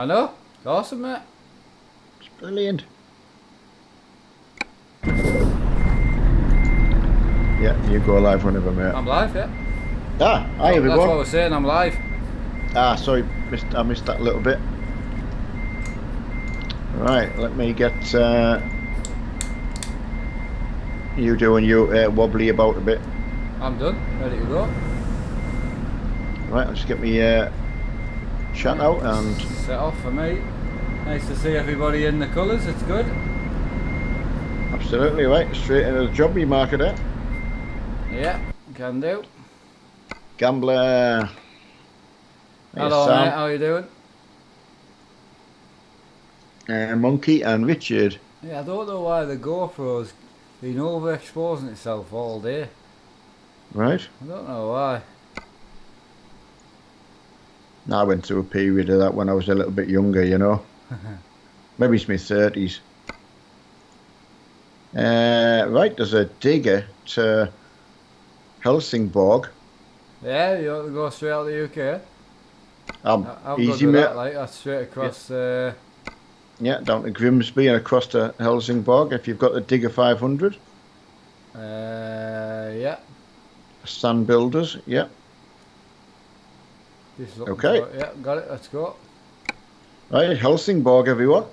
I know. Awesome, mate. It's brilliant. Yeah, you go live whenever, mate. I'm live, yeah. Hi everyone. That's what I was saying, I'm live. Sorry, I missed that little bit. Right, let me get you doing you wobbly about a bit. I'm done. Ready to go. Right, I'll just get me chat out and set off for me. Nice to see everybody in the colours. It's good. absolutely right. Straight into the job market, eh? Yeah, can do. Gambler. Hello, Sam, mate. How you doing? Monkey and Richard. Yeah, I don't know why the GoPro's been overexposing itself all day. Right. I don't know why. I went through a period of that when I was a little bit younger, you know. Maybe it's my 30s. Right, there's a digger to Helsingborg. Yeah, you want to go straight out of the UK? I'm Easy, good with mate. that, like, that's straight across. Yeah, down to Grimsby and across to Helsingborg. If you've got the Digger 500. Yeah. Sand builders, yeah. Okay. Yeah, got it. Let's go. Right, Helsingborg, everyone.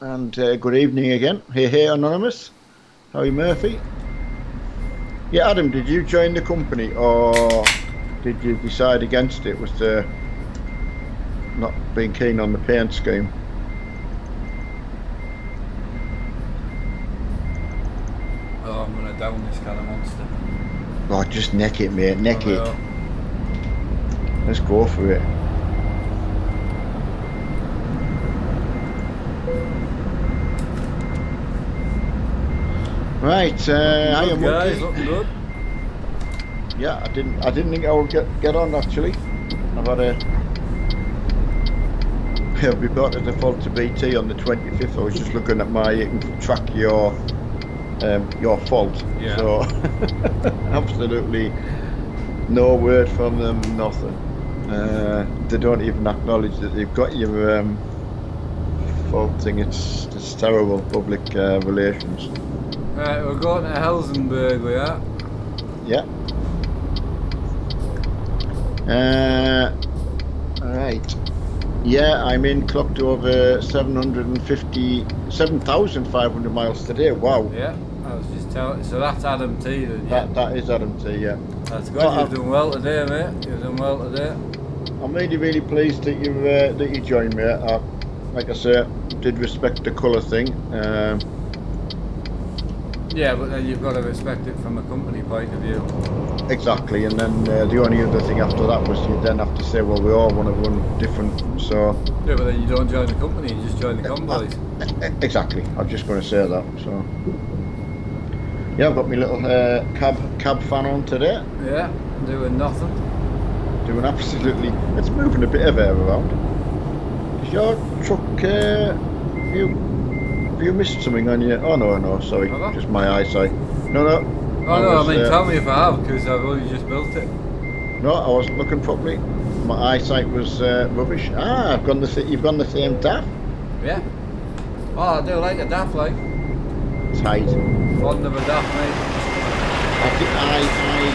And good evening again. Hey, Anonymous. How are you, Murphy? Yeah, Adam, did you join the company or did you decide against it? Was the not being keen on the paint scheme? Oh, I'm gonna down this kind of monster. Oh, just neck it, mate. Neck it. Let's go for it. Right, I am guys, looking good. Yeah, I didn't think I would get on actually. I've had a report of default to BT on the 25th. I was just looking at my, you can track your fault. Yeah. So absolutely no word from them, nothing. They don't even acknowledge that they've got your fault thing. It's terrible public relations. Right, we're going to Helsingborg, we are. Yeah. Alright. Yeah, I'm in, clocked over 7,500 miles today. Wow. Yeah, I was just telling. So that's Adam T then, yeah? That is Adam T, yeah. That's good. You've done well today, mate. You've done well today. I'm really pleased that you joined me. Like I say, did respect the colour thing. Yeah, but then you've got to respect it from a company point of view. Exactly, and then the only other thing after that was you then have to say, well, we all want to run different, so... Yeah, but then you don't join the company, you just join the convoys. Exactly, I was just going to say that, so... Yeah, I've got my little cab fan on today. Yeah, doing nothing. Doing absolutely... It's moving a bit of air around. Is your truck... Have you missed something on your... Oh, no, sorry, just my eyesight. No. Oh, no, I mean, tell me if I have, because I've only just built it. No, I wasn't looking properly. My eyesight was rubbish. You've gone the same DAF? Yeah. Oh, I do like a DAF, like. Tight. Fond of a DAF, mate. I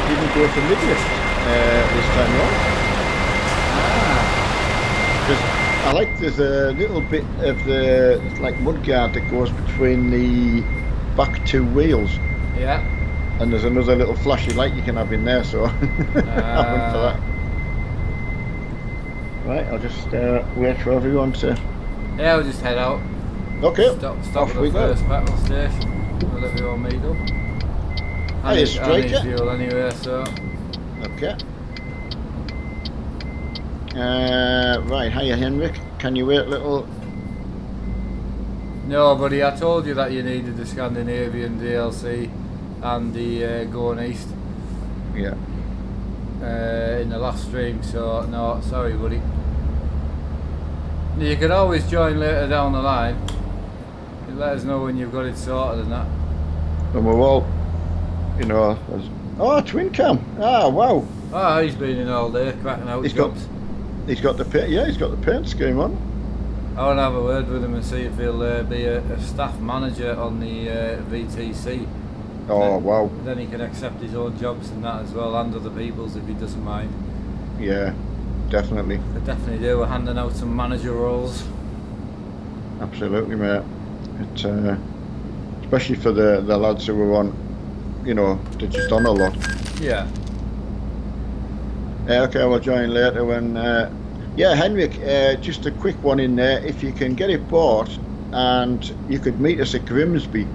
didn't go to midlift this time around. Because I like there's a little bit of the like mudguard that goes between the back two wheels. Yeah. And there's another little flashy light you can have in there, so I went for that. Right, I'll just wait for everyone to... Yeah, we'll just head out. Okay, Stop off at we the go. first petrol station. We'll everyone meet up. I need fuel anyway, so... Okay. Right, hiya Henrik. Can you wait a little? No, buddy, I told you that you needed the Scandinavian DLC and the Going East. Yeah. In the last stream, so no, sorry, buddy. You could always join later down the line. You let us know when you've got it sorted and that. And we're all, you know, twin cam. Wow. He's been in all day cracking out jobs. He's got the paint scheme on. I want to have a word with him and see if he'll be a staff manager on the VTC. Oh, wow. Then he can accept his own jobs and that as well, and other people's if he doesn't mind. Yeah, definitely. They definitely do. We're handing out some manager roles. Absolutely, mate. It, especially for the lads who were on, you know, they're just on a lot. Yeah. Okay, we'll join later when... yeah, Henrik, just a quick one in there. If you can get it bought and you could meet us at Grimsby.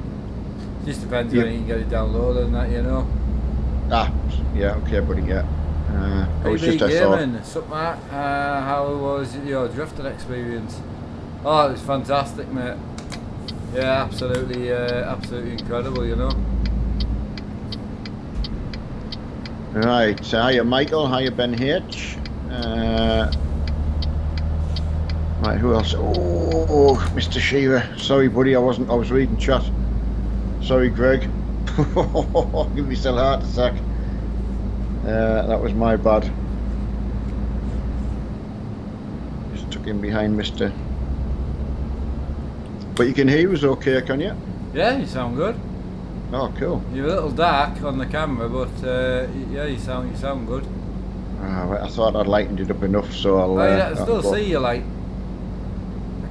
Just depends when you can get it downloaded and that, you know. Ah, yeah, okay, buddy, yeah. I was PB just a thought. Gaming, sup Mark, how was your drifting experience? Oh, it was fantastic, mate. Yeah, absolutely, absolutely incredible, you know. Right, hiya Michael, hiya Ben H. Right, who else? Oh, Mr. Shearer. Sorry, buddy, I was reading chat. Sorry, Greg. Give myself a heart attack. That was my bad. Just took him behind Mr. But you can hear us okay, can you? Yeah, you sound good. Oh, cool. You're a little dark on the camera, but yeah, you sound good. Right, I thought I'd lightened it up enough, so I'll... I still see you, like.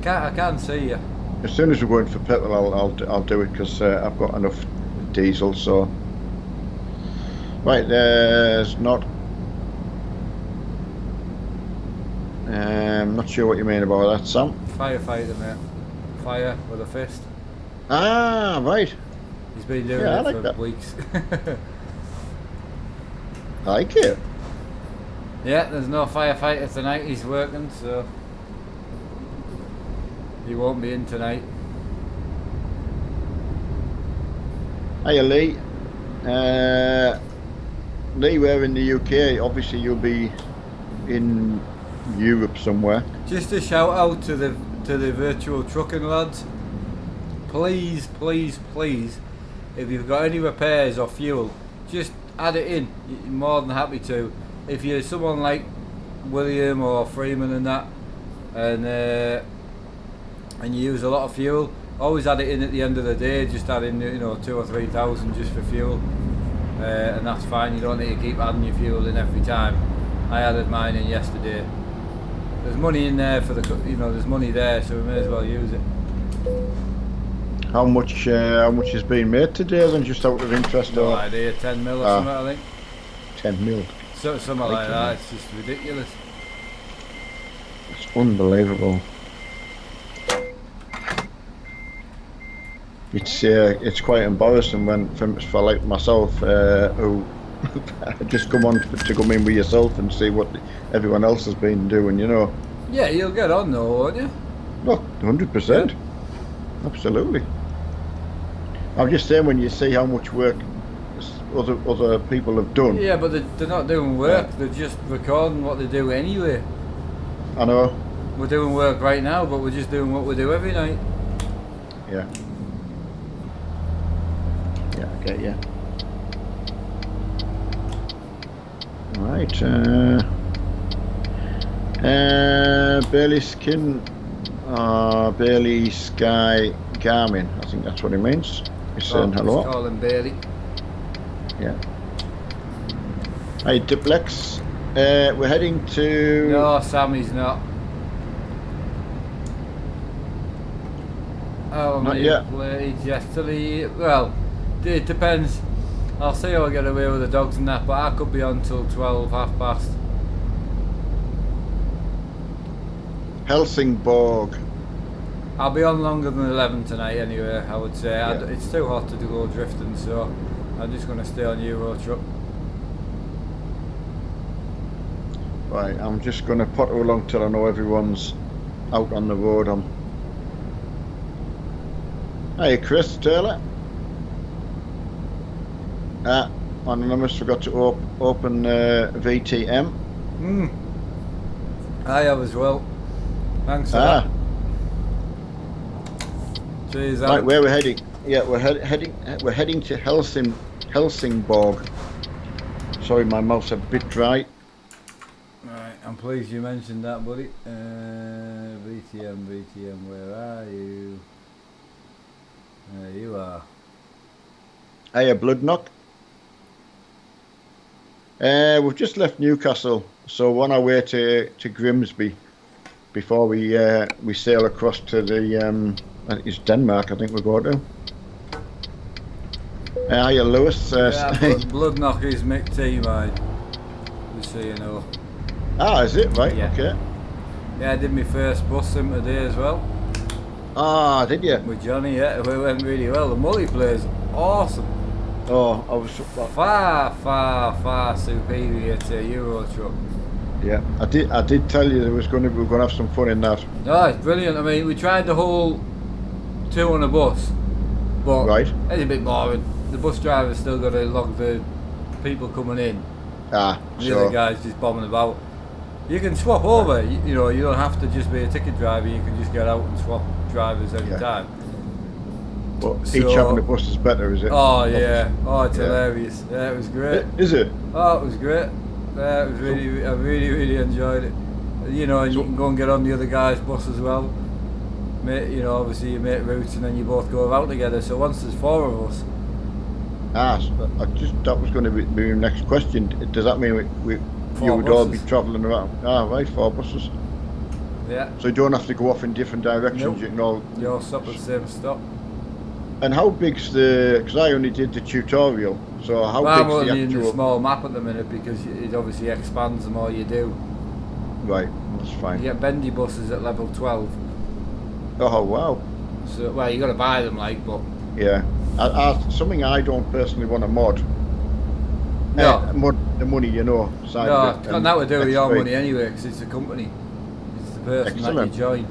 I can't see you. As soon as we're going for petrol, I'll do it, because I've got enough diesel, so... Right, there's not... I'm not sure what you mean about that, Sam. Firefighter, mate. Fire with a fist. Ah, right. He's been doing Yeah, it I like for that. weeks. I like it. Yeah, there's no firefighter tonight. He's working, so he won't be in tonight. Hiya, Lee. Lee, we're in the UK. Obviously, you'll be in Europe somewhere. Just a shout out to the virtual trucking lads. Please, please, please, if you've got any repairs or fuel, just add it in. You're more than happy to. If you're someone like William or Freeman and that, and you use a lot of fuel, always add it in at the end of the day. Just add in, you know, 2,000 or 3,000 just for fuel, and that's fine. You don't need to keep adding your fuel in every time. I added mine in yesterday. There's money in there for the, you know, there's money there, so we may as well use it. How much has been made today then, just out of interest? No or idea, 10 mil or something, I think. 10 mil. So, something like that, it's just ridiculous. It's unbelievable. It's quite embarrassing when for like myself, who just come on to come in with yourself and see what everyone else has been doing, you know. Yeah, you'll get on though, won't you? No, 100%. Absolutely. I'm just saying, when you see how much work other people have done. Yeah, but they're not doing work, they're just recording what they do anyway. I know. We're doing work right now, but we're just doing what we do every night. Yeah. Yeah, I get you. Right. Bailey Sky Garmin. I think that's what he means. He's saying hello. Call him Bailey. Yeah. Hey, Diplex. We're heading to... No, Sammy's not. Oh, Not yet. Yesterday. Well, it depends. I'll see how I get away with the dogs and that, but I could be on till 12, half past. Helsingborg. I'll be on longer than 11 tonight anyway, I would say. Yeah. It's too hot to go drifting, so I'm just going to stay on Euro Truck. Right, I'm just going to potter along till I know everyone's out on the road. Hey, Chris Taylor. Anonymous forgot to open VTM. I have as well. Thanks for that. Cheers, Right, where we're heading? Yeah, we're heading to Helsingborg. Sorry, my mouth's a bit dry. Right, I'm pleased you mentioned that, buddy. VTM, where are you? There you are. Hey, a blood knock. We've just left Newcastle, so we're on our way to Grimsby before we sail across to the I think it's Denmark. I think we're going to. Hiya, Lewis. Yeah, blood knock is Mick T, mate. Just so you know. Ah, is it right? Yeah. Okay. Yeah, I did my first bus sim today as well. Ah, did you? With Johnny, yeah, it went really well. The multiplayer's awesome. Oh, I was Far superior to Euro Truck. Yeah, I did tell you we're going to have some fun in that. No, it's brilliant. I mean, we tried the whole 2 on a bus, but Right. it's a bit boring. The bus driver's still got to log the people coming in. Ah, The other guy's just bombing about. You can swap over. You know, you don't have to just be a ticket driver. You can just get out and swap drivers every time. But each having the bus is better, is it? Oh yeah. Oh, it's hilarious. Yeah, it was great. Is it? Oh, it was great. Yeah, it was really. I really enjoyed it. You know, and you can go and get on the other guy's bus as well. You know, obviously you make routes and then you both go out together. So once there's 4 of us. That was going to be your next question. Does that mean you would all be travelling around? Ah, right, 4 buses. Yeah. So you don't have to go off in different directions. Nope. You can all. You all stop at the same stop. And how big's the? Because I only did the tutorial. So how I'm big's the only in actual? the small map at the minute because it obviously expands the more you do. Right, that's fine. You get bendy buses at level 12. Oh wow. So well, you got to buy them, like, but. Yeah. Something I don't personally want to mod. No. Mod the money, you know. Side No, of it's it, got nothing to do with your XP. money anyway, because it's the company. It's the person Excellent. that you join.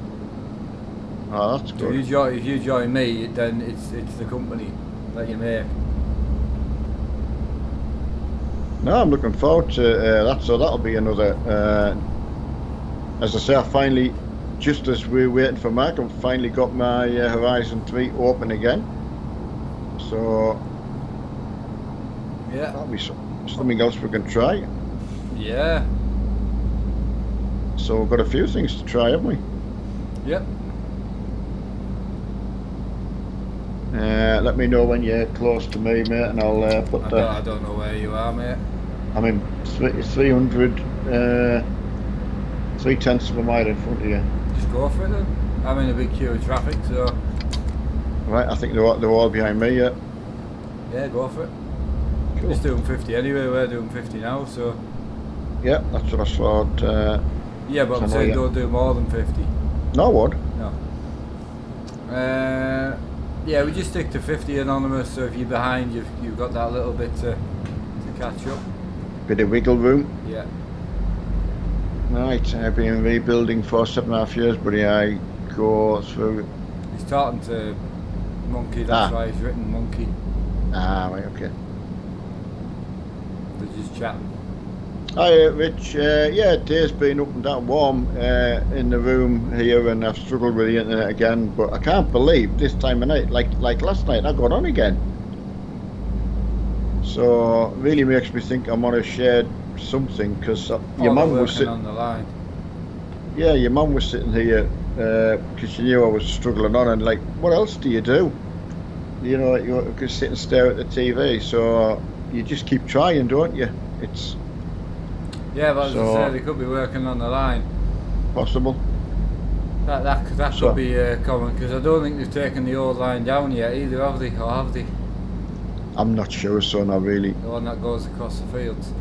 Oh, that's good. If you join me, then it's the company that you make. No, I'm looking forward to that. So that'll be another. As I say, I finally, just as we're waiting for Mark, I've finally got my Horizon 3 open again. So Yeah. that'll be something else we can try. Yeah. So we've got a few things to try, haven't we? Yep. Let me know when you're close to me, mate, and I'll put I don't know where you are, mate. I'm in 300, 3/10 of a mile in front of you. Just go for it then. I'm in a big queue of traffic, so. Right, I think they're all behind me, yeah. Yeah, go for it. Cool. Just doing 50 anyway, we're doing 50 now, so. Yeah, that's what I thought. Yeah, but I'm saying don't do more than 50. No, what? No. Yeah, we just stick to 50 anonymous, so if you're behind, you've got that little bit to catch up. Bit of wiggle room. Yeah. Right, I've been rebuilding for 7.5 years, buddy. I go through. He's talking to Monkey, that's why he's written Monkey. Ah, right, okay. They're just chatting. Hi, Rich. Yeah, day's been up and down warm in the room here, and I've struggled with the internet again. But I can't believe this time of night, like last night, I got on again. So really makes me think I'm on a shared something, because your mum was sitting on the line. Yeah, your mum was sitting here because she knew I was struggling on, and like, what else do you do? You know, you can sit and stare at the TV. So you just keep trying, don't you? It's. Yeah, but as I said, they could be working on the line. Possible. That could be common, because I don't think they've taken the old line down yet either, have they? Or have they? I'm not sure, so not really. The one that goes across the fields.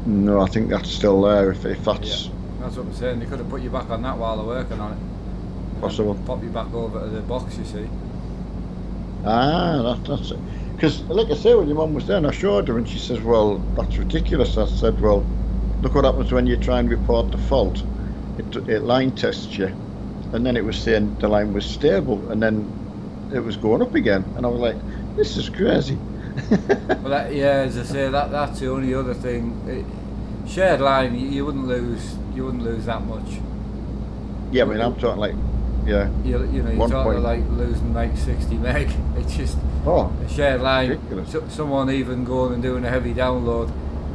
No, I think that's still there. If that's. Yeah, that's what I'm saying. They could have put you back on that while they're working on it. Possible. Pop you back over to the box, you see. Ah, that's it. Because, like I say, when your mum was there, and I showed her, and she says, "Well, that's ridiculous." I said, "Well, look what happens when you try and report the fault. It line tests you, and then it was saying the line was stable, and then it was going up again, and I was like, this is crazy." Well, as I say, that's the only other thing. Shared line, you wouldn't lose that much. Yeah, I mean, I'm talking like, yeah. You're talking like losing like 60 meg. It's just a shared line. Ridiculous. Someone even going and doing a heavy download,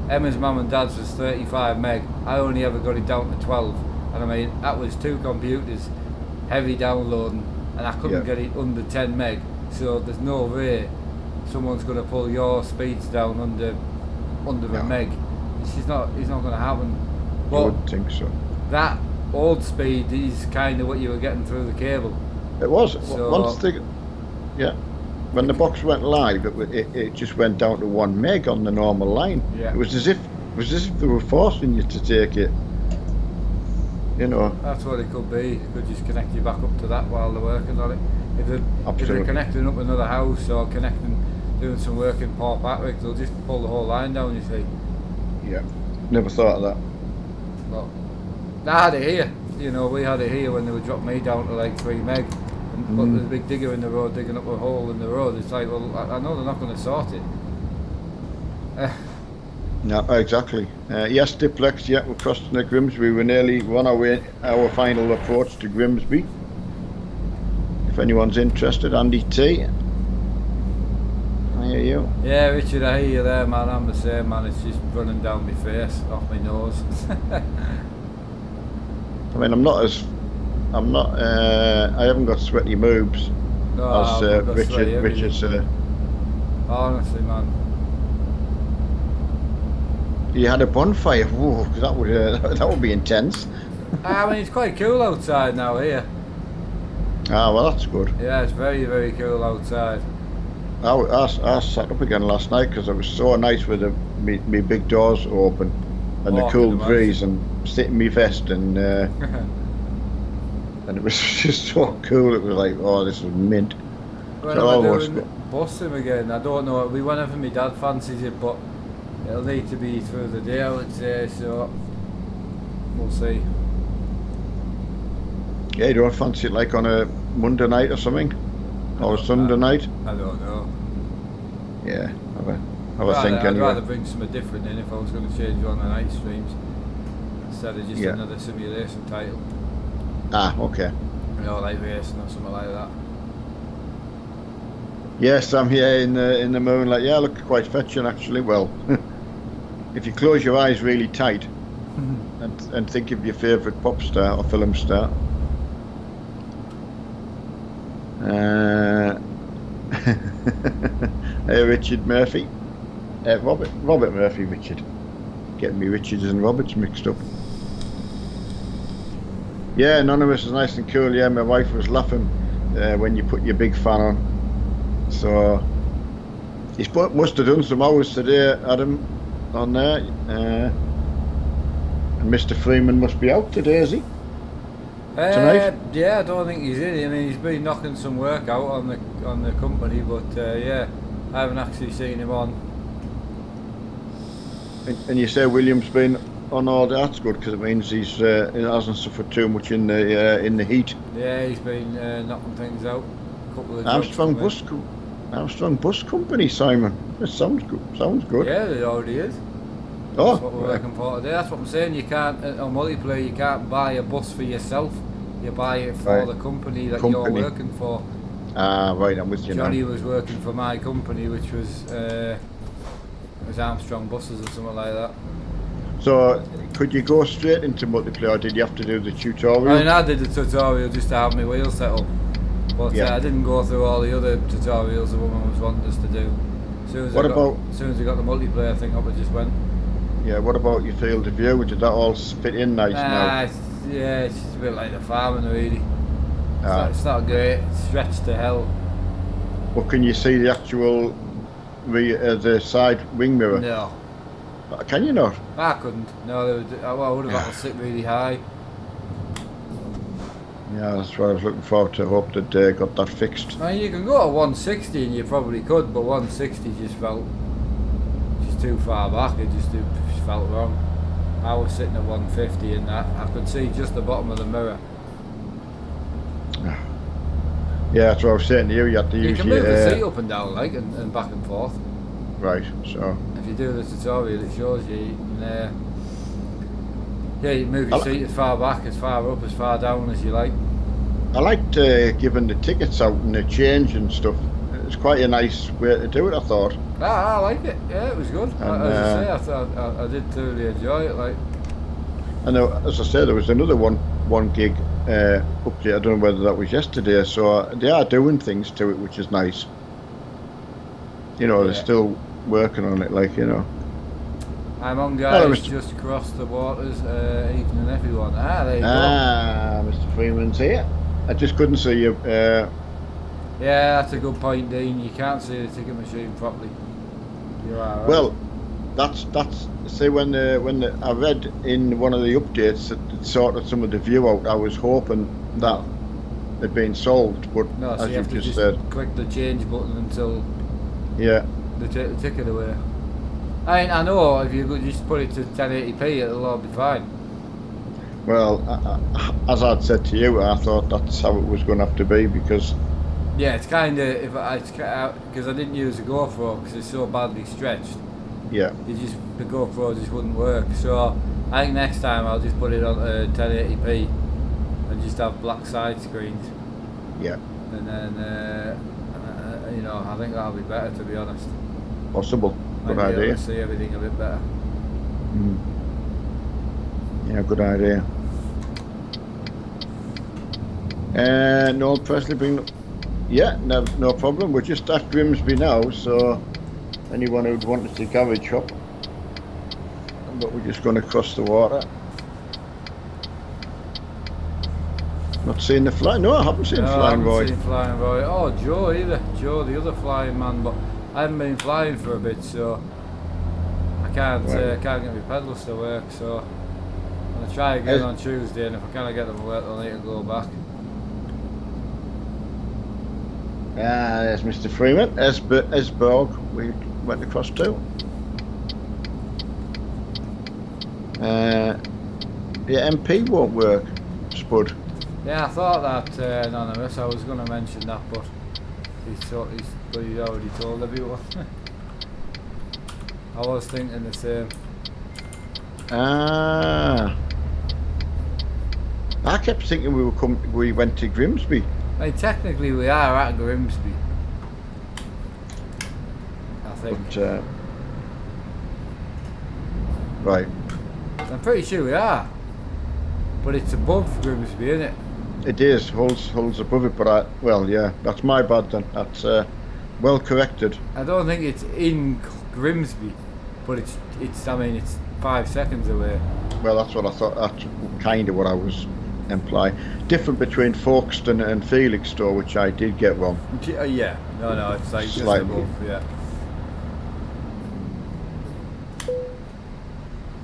Emma's mum and dad's was 35 meg. I only ever got it down to 12, and I mean that was 2 computers, heavy downloading, and I couldn't get it under 10 meg. So there's no way someone's going to pull your speeds down under a meg. It's not going to happen. But I wouldn't think so. That old speed is kind of what you were getting through the cable. It was. So, when the box went live, it just went down to 1 meg on the normal line. Yeah. It was as if they were forcing you to take it. You know. That's what it could be. It could just connect you back up to that while they're working on it. If they're connecting up another house or doing some work in Port Patrick, they'll just pull the whole line down, you see. Yeah. Never thought of that. But I had it here. You know, we had it here when they would drop me down to like 3 meg. But there's a big digger in the road digging up a hole in the road. It's like, well, I know they're not going to sort it. No, exactly. Yes, Diplex, we're crossing the Grimsby. We're nearly on our final approach to Grimsby. If anyone's interested, Andy T. I hear you. Yeah, Richard, I hear you there, man. I'm the same, man. It's just running down my face, off my nose. I mean, I haven't got sweaty moves as Richard said. Honestly, man. You had a bonfire. Whoa, that would be intense. I mean, it's quite cool outside now here. Ah, well, that's good. Yeah, it's very, very cool outside. I sat up again last night because it was so nice with me big doors open and the cool breeze and sitting me vest and and it was just so cool. It was like, oh, this is mint. When am I doing busting again? I don't know. We whenever my dad fancies it, but it'll need to be through the day, I would say. So we'll see. Yeah, you don't fancy it like on a Monday night or something, or a Sunday night? I don't know. Yeah, have a think anyway. I'd rather bring something different in if I was going to change on the night streams instead of just another simulation title. Ah, okay. You know, like racing or something like that. Yes, I'm here in the moonlight. Yeah, I look quite fetching actually. Well, if you close your eyes really tight and think of your favourite pop star or film star. Hey, Richard Murphy. Robert Murphy, Richard. Getting me Richards and Roberts mixed up. Yeah, Anonymous is nice and cool. Yeah, my wife was laughing when you put your big fan on. So he must have done some hours today, Adam, on there. And Mr. Freeman must be out today, is he? Tonight? Yeah, I don't think he's in. I mean, he's been knocking some work out on the company, but yeah, I haven't actually seen him on. And you say William's been on all that's good because it means he hasn't suffered too much in the heat. Yeah, he's been knocking things out. A couple of Armstrong Bus Company, Simon. That sounds good. Yeah, it already is. That's what we're working for today. That's what I'm saying. You can't on multiplayer. You can't buy a bus for yourself. You buy it for the company that you're working for. Ah, right. I'm with you. Johnny was working for my company, which was Armstrong Buses or something like that. So, could you go straight into multiplayer, or did you have to do the tutorial? I mean, I did the tutorial just to have my wheel set up, but I didn't go through all the other tutorials the woman was wanting us to do. As soon as I got the multiplayer thing up, I just went. Yeah, what about your field of view? Did that all fit in nice now? It's just a bit like the farming, really. It's not great. It's stretched to hell. Well, can you see the actual the side wing mirror? No. Can you not? I couldn't. No, I would have had to sit really high. Yeah, that's what I was looking forward to. Hope that they got that fixed. I mean, you can go at 160 and you probably could, but 160 just felt too far back. It just felt wrong. I was sitting at 150 and I could see just the bottom of the mirror. Yeah, that's what I was saying to you. You have to use. You can move the seat up and down, like, and back and forth. Right. So. If you do the tutorial, it shows you. You move your seat as far back, as far up, as far down as you like. I liked giving the tickets out and the change and stuff. it's quite a nice way to do it, I thought. I like it. Yeah, it was good. And, As I say, I thought I did thoroughly enjoy it. Like, I know, as I said, there was another one gig update. I don't know whether that was yesterday. So they are doing things to it, which is nice. You know, they're still working on it. Like, you know. I'm on, guys. Just crossed the waters. Evening, everyone. There you go. Mr. Freeman's here. I just couldn't see you. Yeah, that's a good point, Dean. You can't see the ticket machine properly. You are right. Well, that's see when I read in one of the updates that it sorted some of the view out. I was hoping that had been solved, but no, so as you have to just just said, click the change button until they take the ticket away. I know if you just put it to 1080p, it'll all be fine. Well, as I'd said to you, I thought that's how it was going to have to be because. Yeah, it's kind of because I didn't use the GoPro because it's so badly stretched. Yeah. The GoPro just wouldn't work. So I think next time I'll just put it on 1080p and just have black side screens. Yeah. And then you know, I think that'll be better, to be honest. Possible. Good Might be able idea. to see everything a bit better. Yeah, good idea. No, personally been. Yeah, no problem. We're just at Grimsby now, so anyone who'd want to garage shop. But we're just going to cross the water. Not seeing the fly. No, I haven't seen Flying Boy. I haven't seen Flying Boy. Oh, Joe either. Joe, the other flying man, but I haven't been flying for a bit, so I can't get my pedals to work. So I'm gonna try again on Tuesday, and if I can't get them to work, I'll need to go back. There's Mr. Freeman. Esberg, we went across to. The MP won't work, Spud. Yeah, I thought that, Anonymous. I was going to mention that, but he's already told everyone. I was thinking the same. I kept thinking we went to Grimsby. I mean, technically we are at Grimsby, I think. But, right. I'm pretty sure we are. But it's above Grimsby, isn't it? It is, holds above it, but yeah, that's my bad then. That's well corrected. I don't think it's in Grimsby, but it's 5 seconds away. Well, that's what I thought, that's kind of what I was implying. Different between Folkestone and Felixstowe, which I did get wrong. Yeah, no, it's like just Slightly. above, yeah.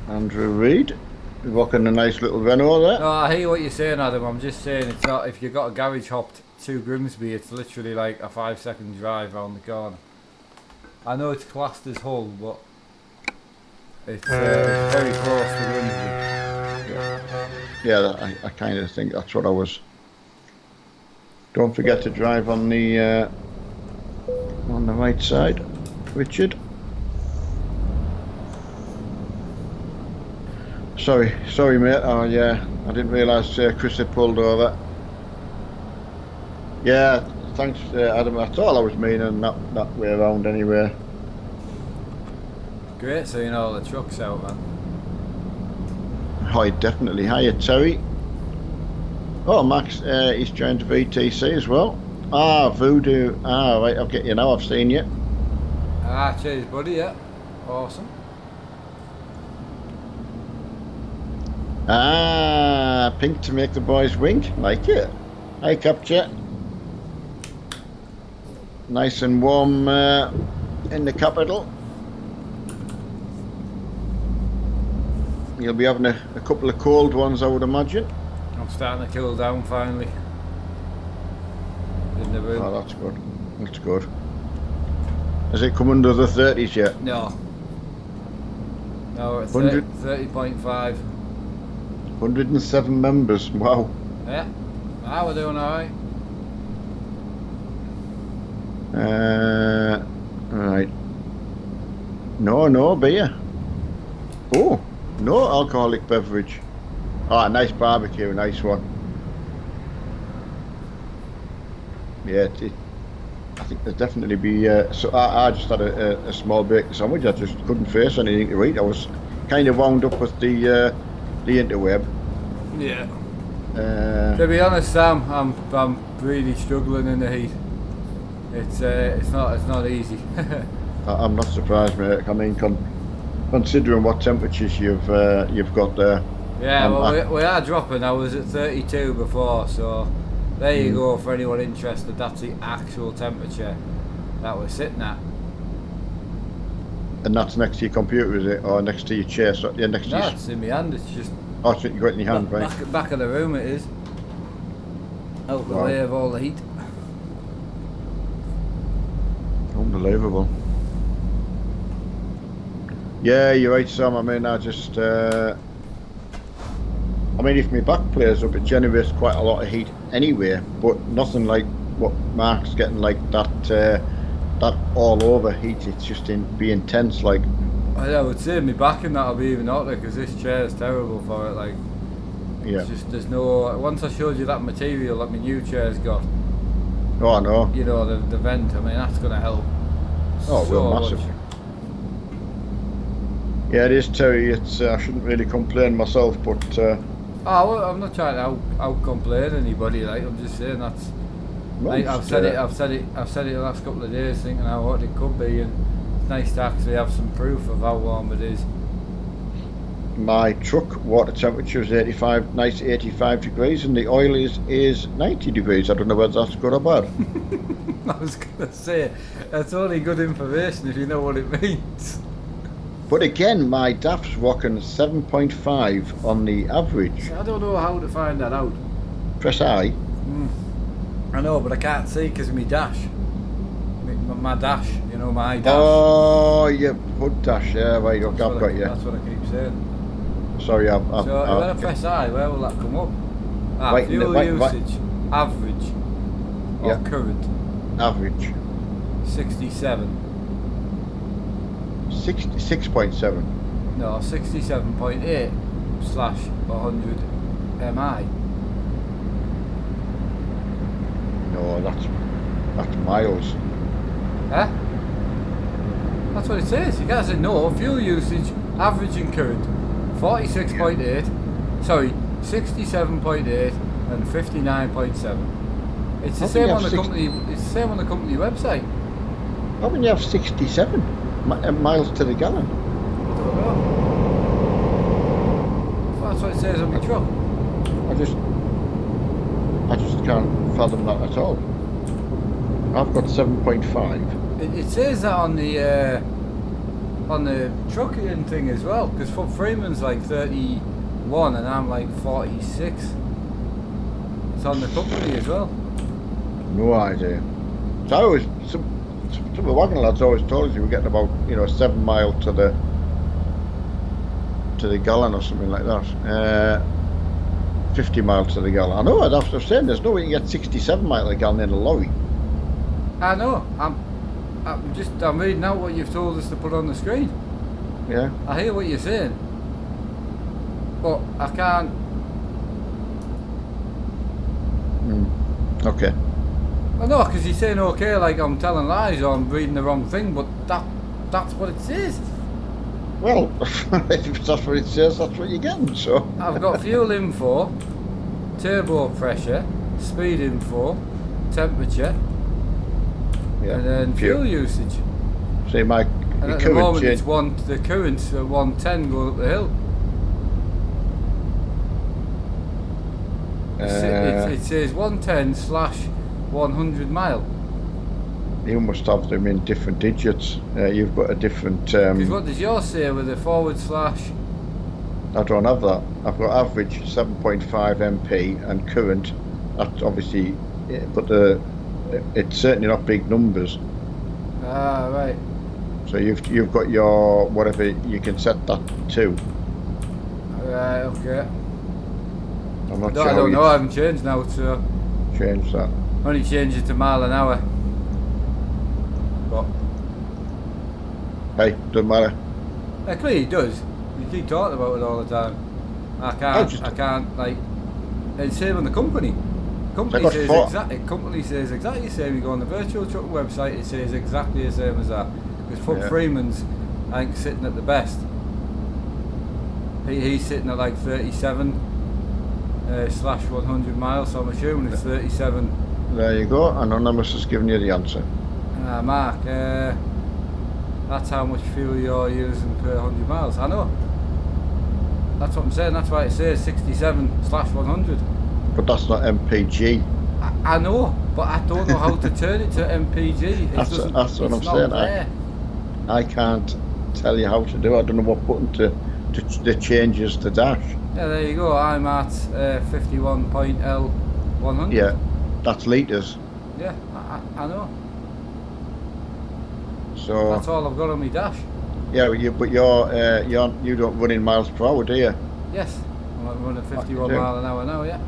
Andrew Reid, rocking a nice little Renault there. No, I hear what you're saying, Adam. I'm just saying it's not. If you've got a garage hopped to Grimsby, it's literally like a 5-second drive around the corner. I know it's classed as Hull, but it's very close to Grimsby. Yeah, I kind of think that's what I was. Don't forget to drive on the right side, Richard. Sorry, mate. Oh yeah, I didn't realise Chris had pulled over. Yeah, thanks, Adam. That's all I was meaning. That way around, anyway. Great seeing all the trucks out, man. Hi, definitely. Hiya, Terry. Oh, Max, he's joined VTC as well. Voodoo. Right, I'll get you now. I've seen you. Cheers, buddy. Yeah, awesome. Pink to make the boys wink. Like it. Hi, Capture. Nice and warm in the capital. You'll be having a couple of cold ones, I would imagine. I'm starting to cool down finally. In the room. Oh, that's good. That's good. Has it come under the 30s yet? No. No, we're at 30.5. 107 members. Wow. Yeah. We're doing alright. Right. No beer. Oh, no alcoholic beverage. Nice barbecue, nice one. Yeah, I think there'd definitely be. So I just had a small bacon sandwich. I just couldn't face anything to eat. I was kind of wound up with the interweb. Yeah. Uh, To be honest, Sam, I'm really struggling in the heat. It's not easy. I'm not surprised, mate. I mean, considering what temperatures you've got there. Yeah, well, we are dropping. I was at 32 before, so there you go. For anyone interested, that's the actual temperature that we're sitting at. And that's next to your computer, is it, or next to your chair? So, yeah, next to No, your. it's in my hand. It's just Oh, it's what you got in your hand, right? back of the room. It is out the Wow. way of all the heat. Unbelievable. Yeah, you're right, Sam. I mean, I mean, if my back plays up, it generates quite a lot of heat anyway, but nothing like what Mark's getting, like that all over heat. It's just be intense, like. I would say my back and that'll be even hotter because this chair is terrible for it. Like, Yeah. it's just there's no. Once I showed you that material that my new chair's got, Oh, I know. you know, the vent. I mean, that's gonna help. Oh, so well, massive. much. Yeah, it is, Terry. It's I shouldn't really complain myself, but Oh, well, I'm not trying to out complain anybody. Like, I'm just saying that's. well, Like, just, I've said it the last couple of days, thinking how hot it could be, and it's nice to actually have some proof of how warm it is. my truck water temperature is 85, nice 85 degrees, and the oil is 90 degrees. I don't know whether that's good or bad. I was gonna say that's only good information if you know what it means. But again, my DAF's rocking 7.5 on the average. I don't know how to find that out. Press I. I know, but I can't see because of my dash. My dash, you know, my dash. Oh, yeah, hood dash. Yeah, right. Okay, I've got you. That's what I keep saying. Sorry, So when I press I, where will that come up? Right, Fuel right, usage, average, or Yeah. current, average 67. 66.7. No, 67.8 slash 100 mi. No, that's miles. Huh? That's what it says. You guys said no. Fuel usage, average and current, 46.8. Sorry, 67.8 and 59.7. It's the How can same you on the have company. It's the same on the company website. How can you have 67 miles to the gallon? I don't know. Well, that's what it says on my truck. I just can't fathom that at all. I've got 7.5. It says that on the trucking thing as well, because Freeman's like 31 and I'm like 46. It's on the company as well. No idea. So I always, some of the wagon lads always told us you were getting about 7 miles to the gallon or something like that. 50 miles to the gallon. I know. I'm saying there's no way you can get 67 miles to the gallon in a lorry. I know. I'm reading out what you've told us to put on the screen. Yeah. I hear what you're saying, but I can't. Okay. I know, because you're saying okay, like I'm telling lies or I'm reading the wrong thing, but that's what it says. Well, if that's what it says, that's what you're getting. So I've got fuel info, turbo pressure, speed info, temperature, yeah. and then fuel usage. See, And at the current moment, change. the current's 110 going up the hill. It says 110 slash 100 mile. You must have them in different digits. You've got a different. Because what does yours say with the forward slash? I don't have that. I've got average 7.5 MP and current. That's obviously, but it's certainly not big numbers. Ah, right. So you've got your whatever you can set that to. Right, okay. I'm not No, sure. I how don't you know, I haven't changed now, so change that. only changed it to mile an hour. But Hey, doesn't matter. clearly it does. You keep talking about it all the time. I can't, like, it's same on the company. Company says exactly the same. You go on the virtual truck website, it says exactly the same as that. Because Fuck Freeman's, I think, sitting at the best. He's sitting at like 37 slash 100 miles, so I'm assuming it's 37. There you go, Anonymous has given you the answer. Mark, that's how much fuel you're using per 100 miles. I know. That's what I'm saying, that's why it says 67 slash 100. But that's not MPG. I know, but I don't know how to turn it to MPG. That's what I'm saying. I can't tell you how to do it. I don't know what button to the changes to dash. Yeah, there you go. I'm at 51.L100. Yeah, that's litres. Yeah, I know. So that's all I've got on my dash. Yeah, but you don't run in miles per hour, do you? Yes, I'm running 51 mile an hour now. Yeah.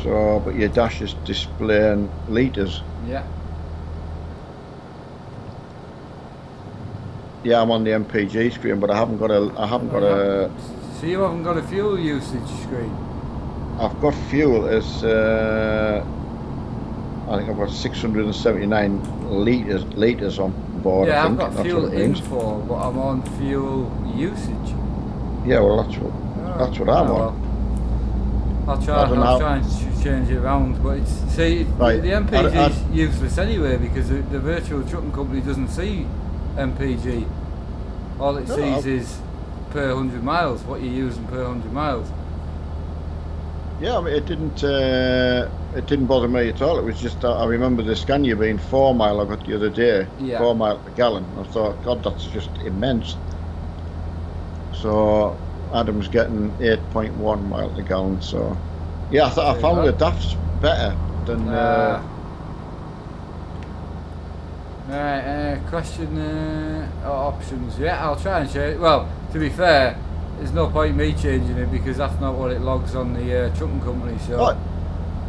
So, but your dash is displaying litres. Yeah. Yeah, I'm on the MPG screen, but I haven't got a. So you haven't got a fuel usage screen? I've got fuel as I think I've got 679 litres on board. Yeah, I've got fuel info, but I'm on fuel usage. Yeah, well that's what I'm on. Well, I'll try and change it around, but it's the MPG is useless anyway because the virtual trucking company doesn't see MPG. All it sees is per 100 miles, what you're using per 100 miles. Yeah, I mean, it didn't bother me at all. It was just I remember the Scania being 4 mile I got the other day, 4 mile per gallon. I thought, God, that's just immense. So Adam's getting 8.1 mile per gallon. So yeah, I found the DAF's better than. Right, question options. Yeah, I'll try and change it. Well, to be fair, there's no point me changing it because that's not what it logs on the trucking company. So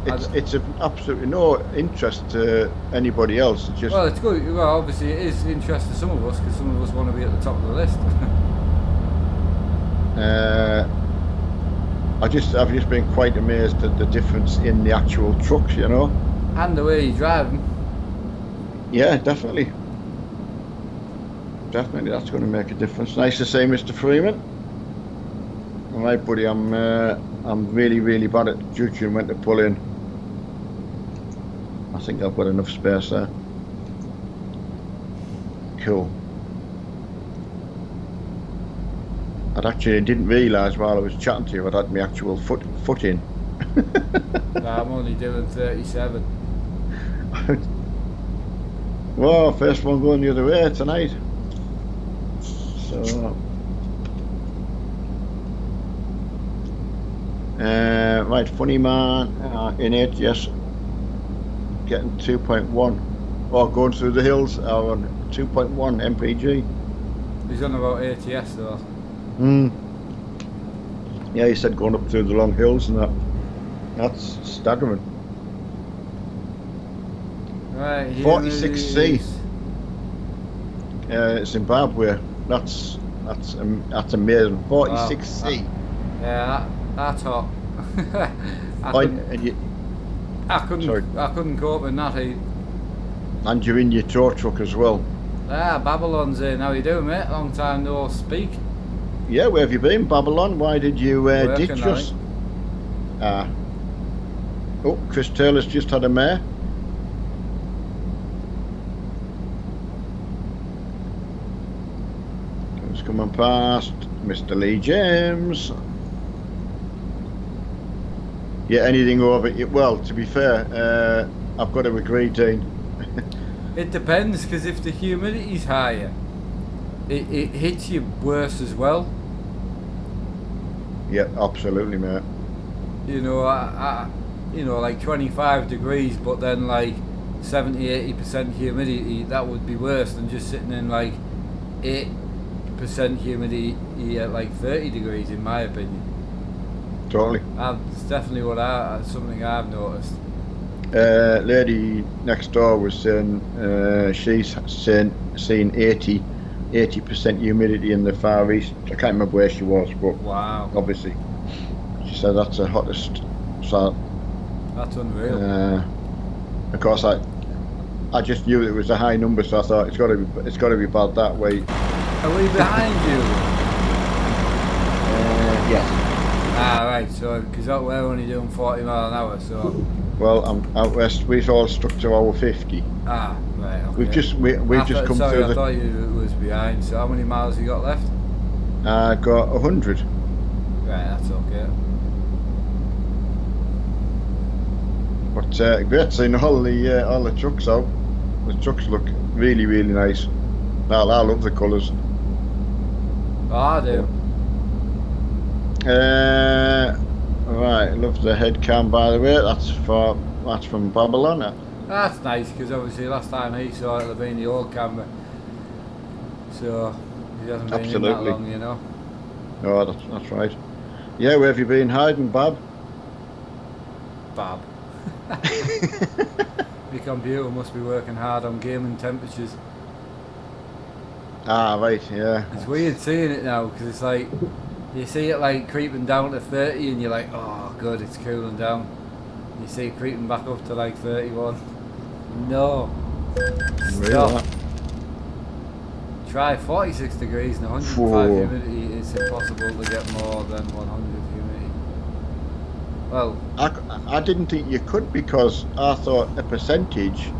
it's of absolutely no interest to anybody else. It's just it's good. Well, obviously it is interest to some of us because some of us want to be at the top of the list. I've just been quite amazed at the difference in the actual trucks, you know, and the way you drive them. Yeah, definitely. Definitely, that's going to make a difference. Nice to see Mr. Freeman. All right, buddy. I'm really, really bad at judging when to pull in. I think I've got enough space there. Cool. I actually didn't realise while I was chatting to you I'd had my actual foot in. I'm only doing 37. Well, first one going the other way tonight. So, right, funny man in it, yes. Getting 2.1. Oh, going through the hills, on 2.1 MPG. He's on about ATS though. Yeah, he said going up through the long hills and that. That's staggering. Right, 46C. Zimbabwe. That's amazing. 46C. Wow, yeah, that's hot. I couldn't cope with that heat. And you're in your tow truck as well. Babylon's here. How you doing, mate? Long time no speak. Yeah, where have you been, Babylon? Why did you ditch us? Oh, Chris Taylor's just had a mare. It's coming past Mr. Lee James. Yeah, anything over it. Well, to be fair, I've got to agree, Dean. It depends, because if the humidity's higher, it hits you worse as well. Yeah, absolutely, mate. You know, like 25 degrees, but then like 70-80% humidity, that would be worse than just sitting in like 8% humidity at like 30 degrees, in my opinion. Totally. It's definitely something I've noticed. Lady next door was saying she's seen 80% humidity in the Far East. I can't remember where she was, but wow. Obviously she said that's the hottest. So That's unreal. Of course, I just knew it was a high number, so I thought it's got to be bad that way. Are we behind you? Yes. Ah, right. So, because we're only doing 40 mile an hour, so. Well, out west we've all stuck to our 50. Ah, right. Okay. We've just come sorry, through I the. thought you was behind. So, how many miles you got left? I got 100. Right, that's okay. But great seeing all the trucks out. The trucks look really, really nice. I love the colours. Oh, I do. Right, I love the head cam, by the way. That's from Babylon. That's nice because obviously last time he saw it, it'll have been the old camera. So he hasn't been in that long, you know. No, that's right. Yeah, where have you been hiding, Bab? Bab. The computer must be working hard on gaming temperatures. Ah, right, yeah. It's weird seeing it now because it's like you see it like creeping down to 30 and you're like, oh good, it's cooling down. You see it creeping back up to like 31. No. Stop. Try 46 degrees and 105 humidity. It's impossible to get more than 100 humidity. Well, I didn't think you could because I thought a percentage.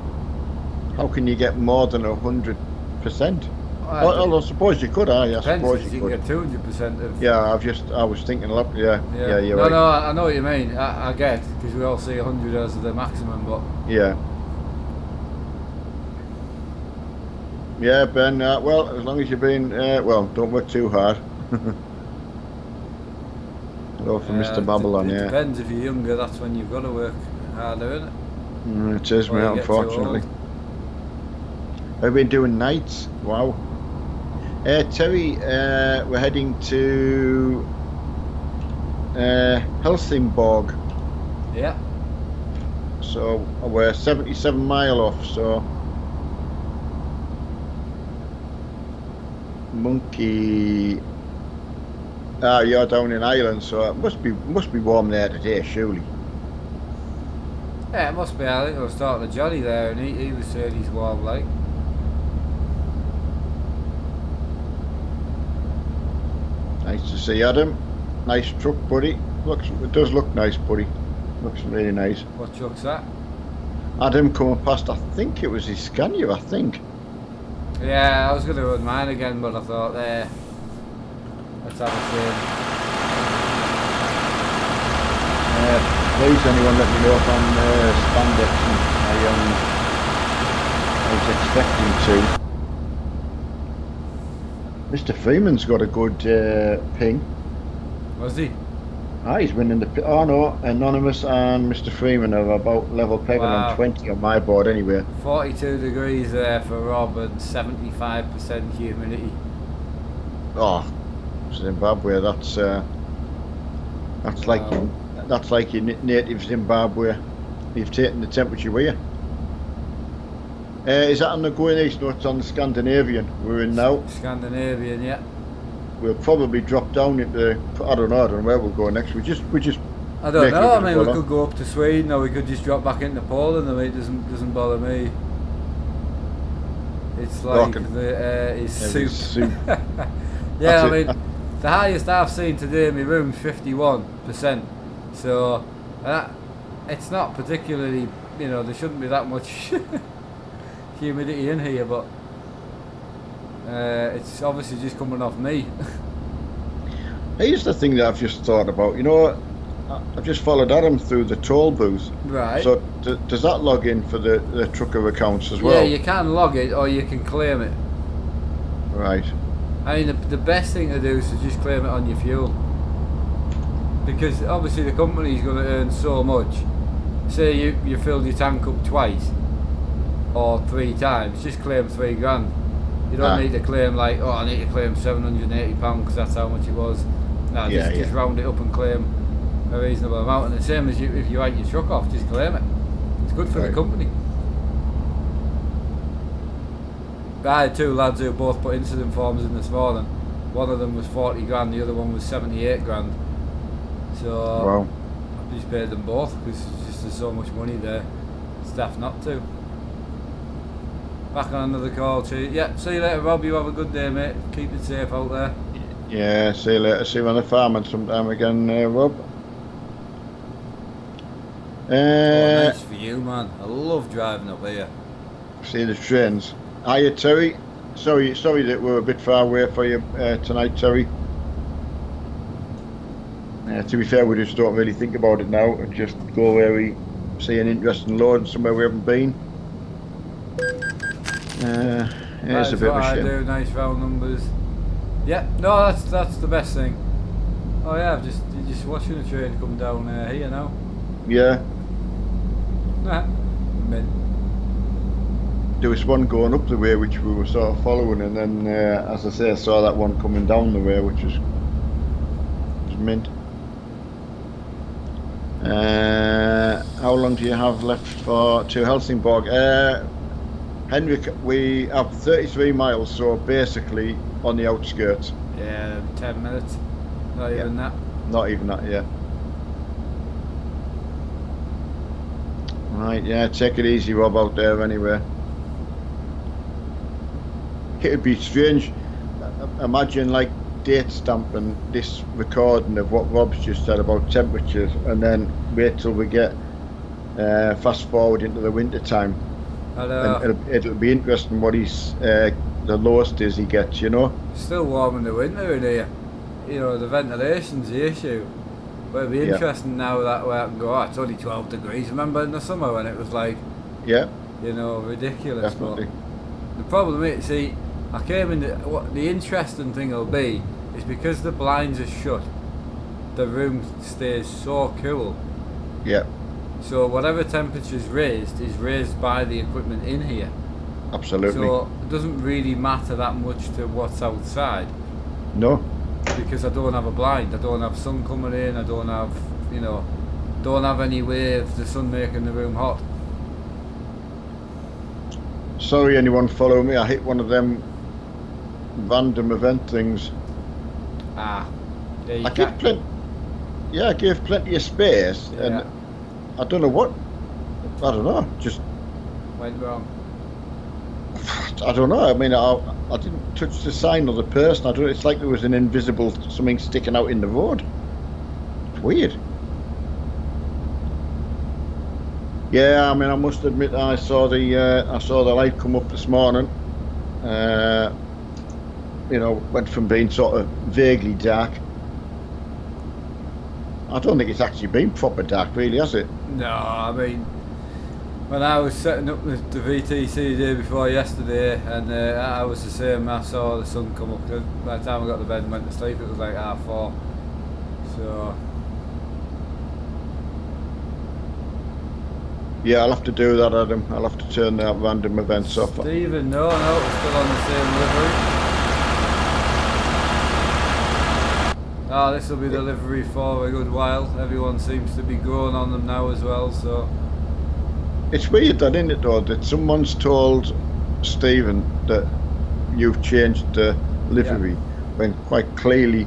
How can you get more than 100%? Well, I suppose you could. I suppose you could. Can get 200% of. Yeah, I was thinking a lot. Yeah, you're no, right. No, I know what you mean. I get because we all see 100 as the maximum, but. Yeah. Yeah, Ben. Well, as long as you've been, don't work too hard. Hello for Mr. Babylon. It yeah. Depends if you're younger. That's when you've got to work harder, isn't it? It is, mate. Unfortunately. I've been doing nights. Wow. Terry, we're heading to Helsingborg. Yeah. So we're 77 mile off. So Monkey. You're down in Ireland, so it must be warm there today, surely. Yeah, it must be. I think I was talking to Johnny there, and he was saying he's warm, like. Nice to see Adam. Nice truck, buddy. It does look nice, buddy. Looks really nice. What truck's that? Adam coming past. I think it was his Scania. I think. Yeah, I was going to run mine again, but I thought, let's have a change. Please, anyone let me know if I'm spandexing. I was expecting to. Mr. Freeman's got a good ping. Was he? He's winning the. Oh no, Anonymous and Mr. Freeman are about level pegging on 20 on my board anyway. 42 degrees there for Rob and 75% humidity. Oh, Zimbabwe. That's like your native Zimbabwe. You've taken the temperature with you. Is that on the going east? No, it's on the Scandinavian we're in now. Scandinavian, yeah. We'll probably drop down into, I don't know where we'll go next. We just I don't know, I mean we could go up to Sweden or we could just drop back into Poland. I mean it doesn't bother me. It's like it's soup. Yeah, I mean the highest I've seen today in my room is 51%. So it's not particularly, there shouldn't be that much humidity in here, but it's obviously just coming off me. Here's the thing that I've just thought about. I've just followed Adam through the toll booth. Right. So does that log in for the trucker accounts as well? Yeah, you can log it or you can claim it. Right. I mean, the best thing to do is to just claim it on your fuel. Because obviously the company's going to earn so much. Say you filled your tank up twice or 3 times, just claim $3,000. You don't need to claim like, I need to claim £780 because that's how much it was. No, just round it up and claim a reasonable amount. And the same as if you write your truck off, just claim it. It's good for the company. I had 2 lads who both put incident forms in this morning. One of them was $40,000, the other one was $78,000. So wow. I just paid them both because there's so much money there. Staff not to. Back on another call, Chief. Yeah, see you later, Rob. You have a good day, mate. Keep it safe out there. Yeah, see you later. See you on the farm sometime again, Rob. Nice for you, man. I love driving up here. See the trains. Hiya, Terry. Sorry that we're a bit far away for you tonight, Terry. To be fair, we just don't really think about it now and just go where we see an interesting load somewhere we haven't been. It's a bit of a shame. I do, nice round numbers. Yeah, no, that's the best thing. Oh yeah, you're just watching a train come down here now. Yeah. Nah, mint. There was one going up the way which we were sort of following, and then, as I say, I saw that one coming down the way, which was mint. How long do you have left to Helsingborg? Henrik, we have 33 miles, so basically on the outskirts. Yeah, 10 minutes. Not even that. Not even that, yeah. Right, yeah, take it easy, Rob, out there anyway. It'd be strange. Imagine like date stamping this recording of what Rob's just said about temperatures, and then wait till we get fast forward into the winter time. And it'll be interesting what the lowest is he gets, you know. Still warm in the winter in here. You know, the ventilation's the issue. But it'll be interesting now that way I can go, it's only 12 degrees. Remember in the summer when it was like, you know, ridiculous. Definitely. But the problem is, see, I came in, what the interesting thing will be is because the blinds are shut, the room stays so cool. Yeah. So whatever temperature is raised by the equipment in here. Absolutely. So it doesn't really matter that much to what's outside. No. Because I don't have a blind, I don't have sun coming in, I don't have, don't have any way of the sun making the room hot. Sorry anyone follow me, I hit one of them random event things. Yeah, I gave plenty of space, and I don't know what, just went wrong. I don't know. I mean, I didn't touch the sign or the person. It's like there was an invisible something sticking out in the road. It's weird. Yeah, I mean, I must admit I saw the light come up this morning. Went from being sort of vaguely dark. I don't think it's actually been proper dark, really, has it? No, I mean, when I was setting up the VTC the day before yesterday, and I was the same, I saw the sun come up. By the time I got to bed and went to sleep, it was like 4:30. So. Yeah, I'll have to do that, Adam. I'll have to turn that random events off. Stephen, no, we're still on the same livery. This will be the livery for a good while. Everyone seems to be growing on them now as well, so. It's weird that, isn't it, though, that someone's told Stephen that you've changed the livery when quite clearly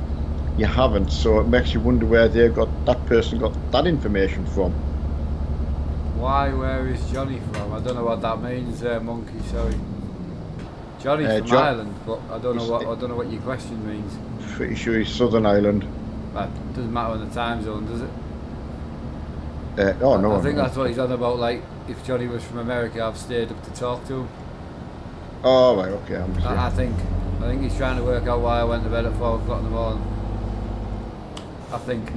you haven't, so it makes you wonder where that person got that information from. Where is Johnny from? I don't know what that means, Monkey, sorry. Johnny's from Ireland, but I don't know what your question means. Pretty sure he's Southern Ireland. That doesn't matter in the time zone, does it? No. I think that's what he's on about, like, if Johnny was from America, I've stayed up to talk to him. Oh, right, okay. I think he's trying to work out why I went to bed at 4 o'clock in the morning. I think.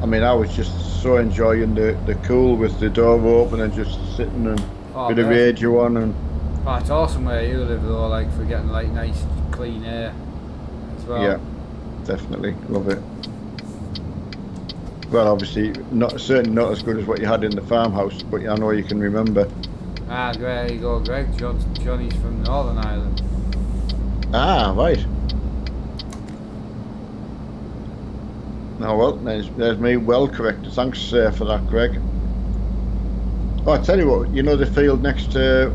I mean, I was just so enjoying the cool with the door open and just sitting and bit of radio on and. Oh, it's awesome where you live though, like for getting like nice clean air as well. Yeah, definitely love it. Well, obviously certainly not as good as what you had in the farmhouse, but I know you can remember. There you go, Greg. Johnny's from Northern Ireland. Right. Well, there's me well corrected. Thanks for that, Greg. Oh, I tell you what, you know the field next to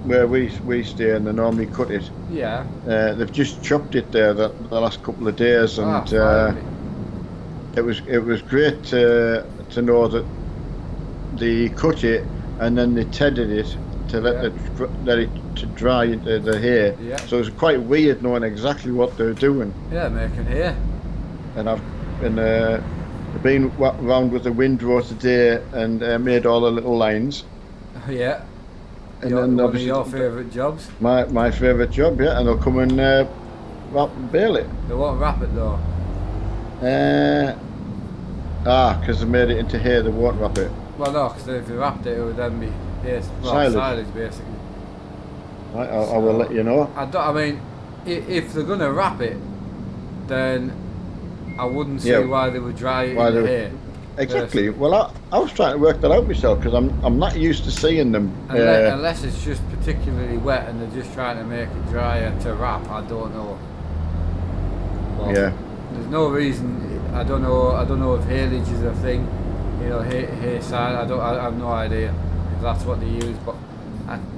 where we stay and they normally cut it? Yeah. They've just chopped it there the last couple of days, and it was great to know that they cut it and then they tedded it to let it to dry into the hay. Yeah. So it was quite weird knowing exactly what they're doing. Yeah, making hay. And I've been round with the windrow today and made all the little lines. Yeah. And One then of your favourite jobs. My favourite job, yeah. And they'll come and wrap and bale it. They won't wrap it though. Because they made it into hay, they won't wrap it. Well, no, because if they wrapped it, it would then be silage basically. Right, I will let you know. I mean, if they're gonna wrap it, then I wouldn't see why they would dry it in the hay. Exactly. Well, I was trying to work that out myself because I'm not used to seeing them. Unless it's just particularly wet and they're just trying to make it drier to wrap, I don't know. Well, yeah. There's no reason. I don't know if haulage is a thing. You know, hay side. I have no idea if that's what they use. But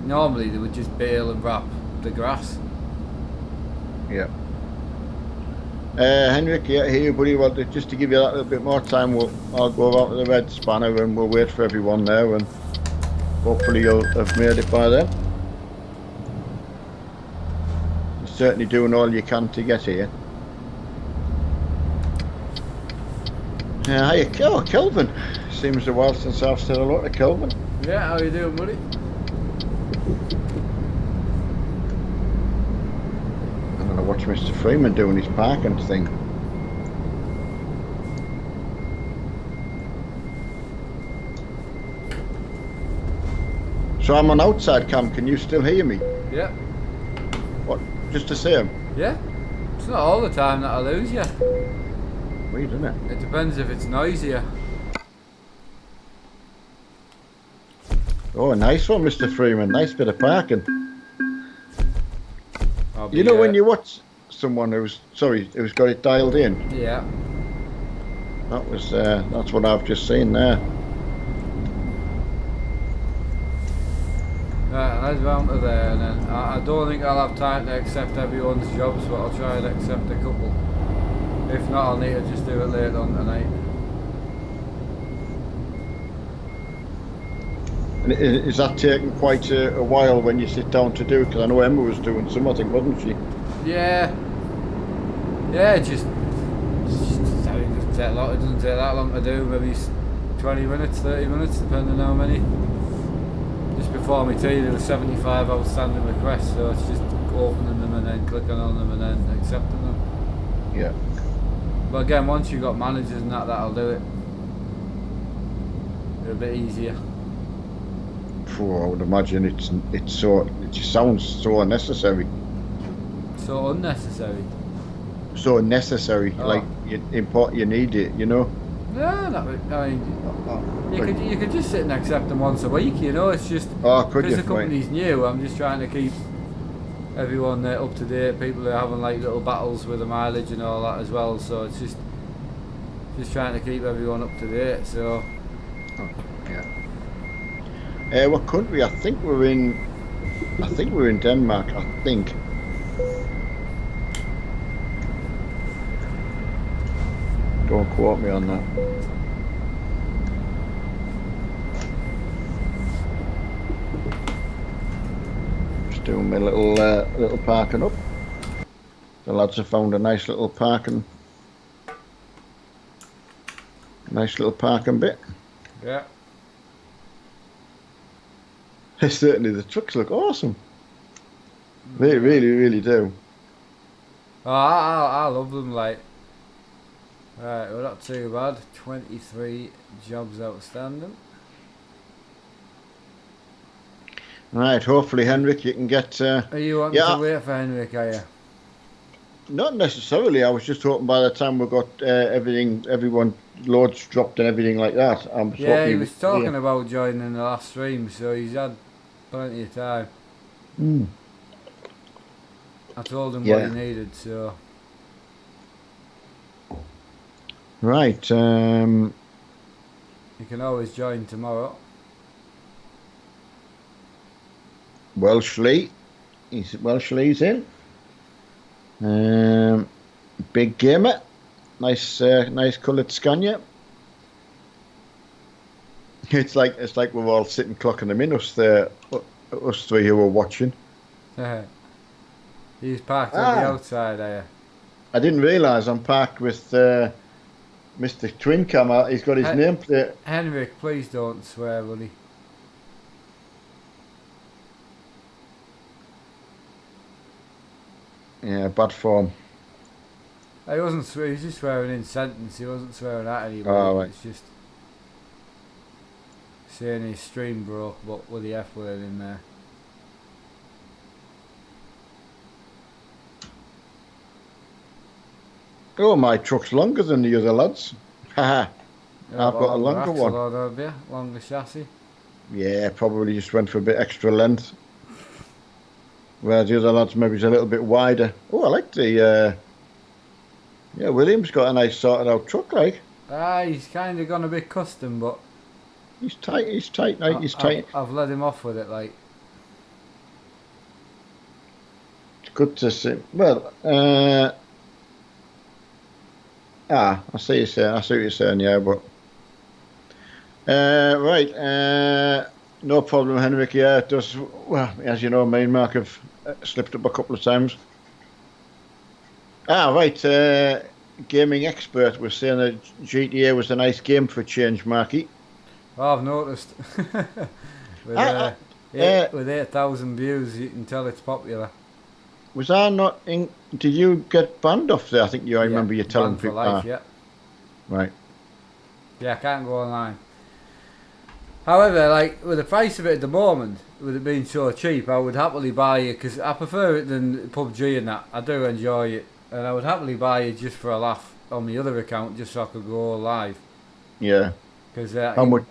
normally they would just bale and wrap the grass. Yeah. Henrik, yeah, here, buddy. Well, just to give you that little bit more time, I'll go out to the red spanner and we'll wait for everyone there, and hopefully you'll have made it by then. You're certainly doing all you can to get here. Hiya, Kelvin. Seems a while since I've said hello to Kelvin. Yeah, how you doing, buddy? I'm going to watch Mr. Freeman doing his parking thing. So I'm on outside cam, can you still hear me? Yeah. What, just the same? Yeah. It's not all the time that I lose you. Weird, isn't it? It depends if it's noisier. Oh, nice one, Mr. Freeman. Nice bit of parking. You know when you watch someone who's got it dialed in? Yeah. That's what I've just seen there. Right, I'll round to there, and then I don't think I'll have time to accept everyone's jobs, but I'll try and accept a couple. If not, I'll need to just do it later on tonight. And is that taking quite a while when you sit down to do it? Because I know Emma was doing some, I think, wasn't she? Yeah. Yeah, it doesn't take that long to do. Maybe 20 minutes, 30 minutes, depending on how many. Just before me tea, there were 75 outstanding requests, so it's just opening them and then clicking on them and then accepting them. Yeah. But again, once you've got managers and that'll do it. It's a bit easier. I would imagine it just sounds so unnecessary. So unnecessary. So necessary, like you need it, you know. No, not really. I mean, you could just sit and accept them once a week, you know. It's just because the company's new. I'm just trying to keep everyone up to date. People are having like little battles with the mileage and all that as well. So it's just trying to keep everyone up to date. So. Yeah. What country? I think we're in Denmark. I think. Don't quote me on that. Just doing my little parking up. The lads have found a nice little parking bit. Yeah. Certainly, the trucks look awesome. They really do. Oh, I love them. Like. Right, we're not too bad. 23 jobs outstanding. Right, hopefully, Henrik, you can get. Are you wanting to wait for Henrik, are you? Not necessarily. I was just hoping by the time we got everyone loads dropped and everything like that. Yeah, he was talking about joining the last stream, so he's had plenty of time. I told him what he needed, so. Right. You can always join tomorrow. Welshlee's in. Big Gamer, Nice coloured Scania. It's like we're all sitting clocking them in, us three who were watching. He's parked on the outside there. I didn't realise I'm parked with Mr. Twin Cam. He's got his name plate. Henrik, please don't swear, buddy. Yeah, bad form. He wasn't swearing, he was just swearing in sentence, he wasn't swearing at anybody. Oh, right. It's just saying his stream broke, but with the F word in there. Oh, my truck's longer than the other lads. Haha. I've got a longer one. Have you? Longer chassis? Yeah, probably just went for a bit extra length. Whereas the other lads maybe is a little bit wider. Oh, I like the... yeah, William's got a nice sorted out truck, like. He's kind of gone a bit custom, but... He's tight, like, he's tight. I've let him off with it, like. It's good to see. Well, I see what you're saying, yeah, but... right, no problem, Henrik, yeah, it does... Well, as you know, me and Mark have slipped up a couple of times. Right, gaming expert was saying that GTA was a nice game for a change, Marky. Oh, I've noticed. With 8,000 views, you can tell it's popular. Was I not in... Did you get banned off there? I think I remember you telling people. Banned for life, yeah. Right. Yeah, I can't go online. However, like, with the price of it at the moment, with it being so cheap, I would happily buy it, because I prefer it than PUBG and that. I do enjoy it. And I would happily buy it just for a laugh on my other account, just so I could go live. Yeah. Because how much?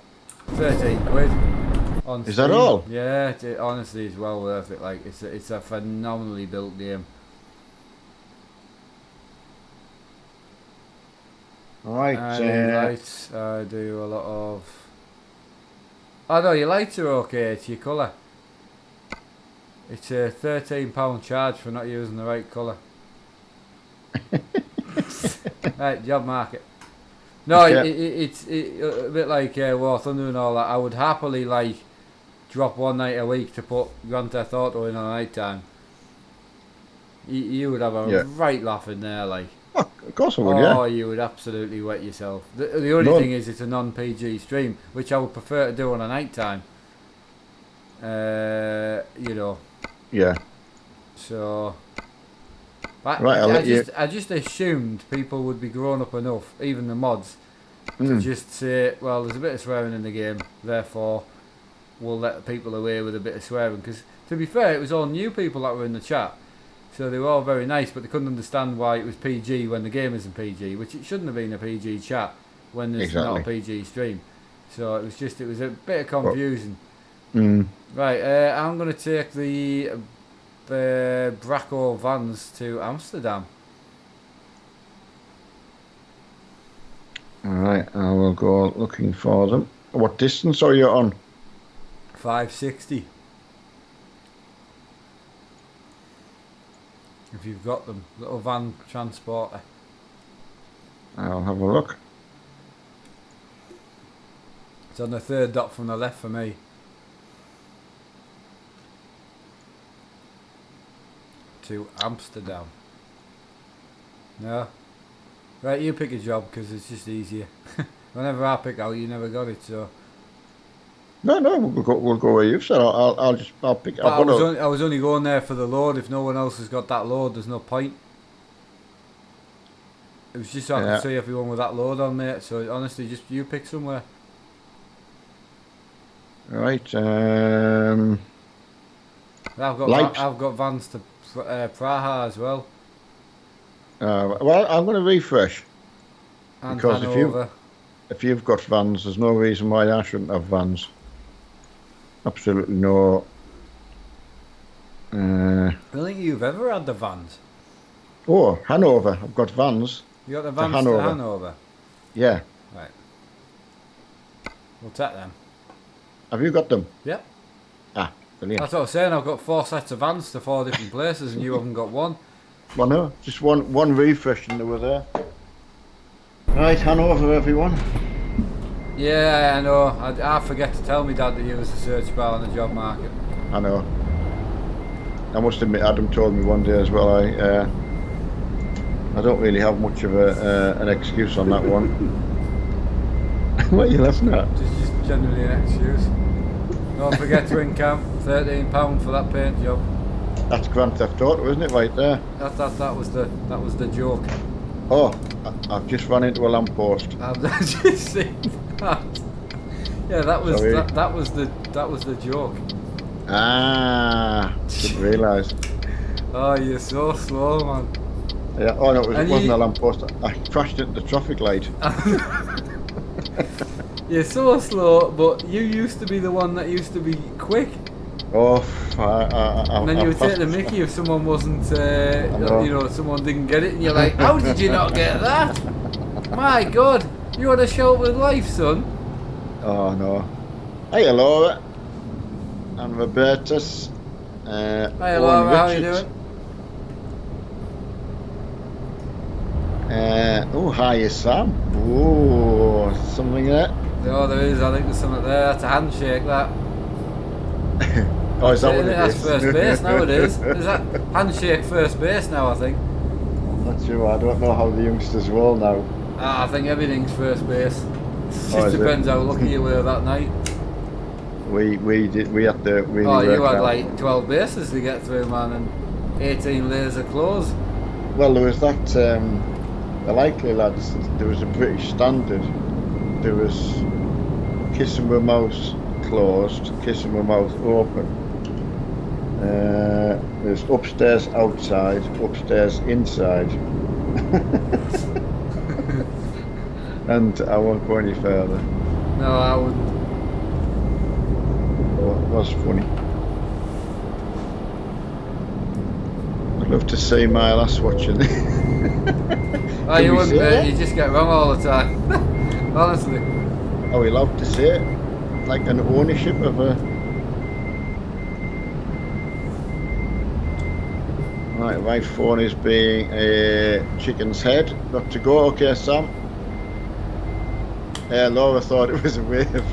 13 quid on Is Steam. that all? Yeah, it honestly is well worth it. Like, it's a phenomenally built game. Right. Lights, I do a lot of... Oh no, your lights are okay, it's your colour. It's a £13 charge for not using the right colour. Right, job market. No, yeah. It's a bit like War Thunder and all that. I would happily like drop one night a week to put Grand Theft Auto in on night time. You would have a right laugh in there, like. Oh, of course I would, yeah. Oh, you would absolutely wet yourself. The only thing is it's a non-PG stream, which I would prefer to do on a night time. You know. Yeah. So... But right, I just assumed people would be grown up enough, even the mods, to just say, well, there's a bit of swearing in the game, therefore we'll let people away with a bit of swearing. Because, to be fair, it was all new people that were in the chat, so they were all very nice, but they couldn't understand why it was PG when the game isn't PG, which it shouldn't have been a PG chat when there's not a PG stream. So it was a bit of confusion. Right, I'm going to take the Bracco vans to Amsterdam. Alright, I will go looking for them. What distance are you on? 560. If you've got them. Little van transporter. I'll have a look. It's on the third dot from the left for me. To Amsterdam. No? Right, you pick a job because it's just easier. Whenever I pick out, you never got it, so... No, we'll go where you've said. I'll pick. I was only going there for the load. If no one else has got that load, there's no point. It was just so I could see everyone with that load on, mate. So honestly, just you pick somewhere. Right. I've got vans to Praha as well. Well, I'm going to refresh. And because Hanover. if you've got vans, there's no reason why I shouldn't have vans. Absolutely no. I don't think you've ever had the vans. Oh, Hanover. I've got vans. You got the vans to Hanover? Yeah. Right. We'll take them. Have you got them? Yep. Ah, brilliant. That's what I was saying. I've got 4 sets of vans to 4 different places, and you haven't got one. Well, no, just one refresh and they were there. Right, Hanover, everyone. Yeah, I know. I forget to tell my dad that you was a search bar on the job market. I know. I must admit, Adam told me one day as well. I don't really have much of an excuse on that one. What are you laughing at? Just generally an excuse. Don't forget to income £13 for that paint job. That's Grand Theft Auto, isn't it, right there? That was the joke. Oh, I've just run into a lamppost. I've just seen that. Yeah, that was Sorry. that was the joke. Ah, didn't realise. Oh, you're so slow, man. Yeah. Oh no, it wasn't a lamppost. I crashed into the traffic light. You're so slow, but you used to be the one that used to be quick. Oh, and then you would take the mickey if someone wasn't, someone didn't get it, and you're like, how did you not get that? My God, you had a shout with life, son. Oh no. Hey, Laura and Robertus. Hey, Laura, how are you doing? Oh, hi, Sam. Oh, something there. Oh, there is. I think there's something there. That's a handshake, that. Oh, is that what it That's is? first base nowadays. Is that handshake first base now, I think? Not sure. I don't know how the youngsters roll now. I think everything's first base. Oh, Just depends how lucky you were that night. We had to really Oh, you work had out. like 12 bases to get through, man, and 18 layers of clothes. Well, there was that, the likely lads, there was a British standard. There was kissing with mouth closed, kissing with mouth open. There's upstairs outside, upstairs inside. And I won't go any further. No, I wouldn't. Oh, it was funny. I'd love to see my lass watching. Oh, you wouldn't, mate. You just get wrong all the time. Honestly. Are we allowed to say it? Like an ownership of a... Right, my phone is being a chicken's head. Got to go. Okay, Sam. Laura thought it was a wave.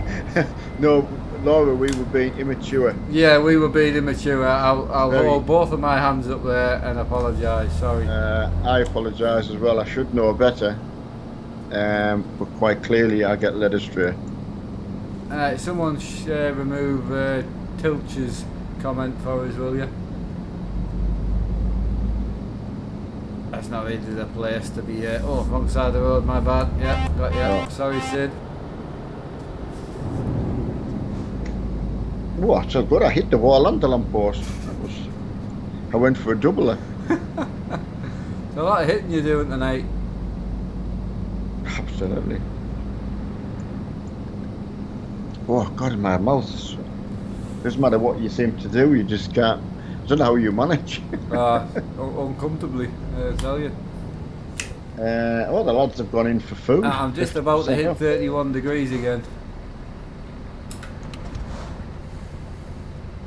No, Laura, we were being immature. Yeah, we were being immature. I'll hold both of my hands up there and apologise. Sorry. I apologise as well. I should know better. But quite clearly I get led astray. Someone remove Tilch's comment for us, will you? That's not really the place to be. Oh, wrong side of the road, my bad. Yeah, got you. Oh. Sorry, Sid. Oh, that's so good. I hit the wall and the lamppost. I went for a doubler. There's a lot of hitting you're doing tonight. Absolutely. Oh, God, in my mouth. Doesn't matter what you seem to do, you just can't. I don't know how you manage. Uncomfortably, I tell you. Oh, the lads have gone in for food. I'm just about to hit 31 degrees again.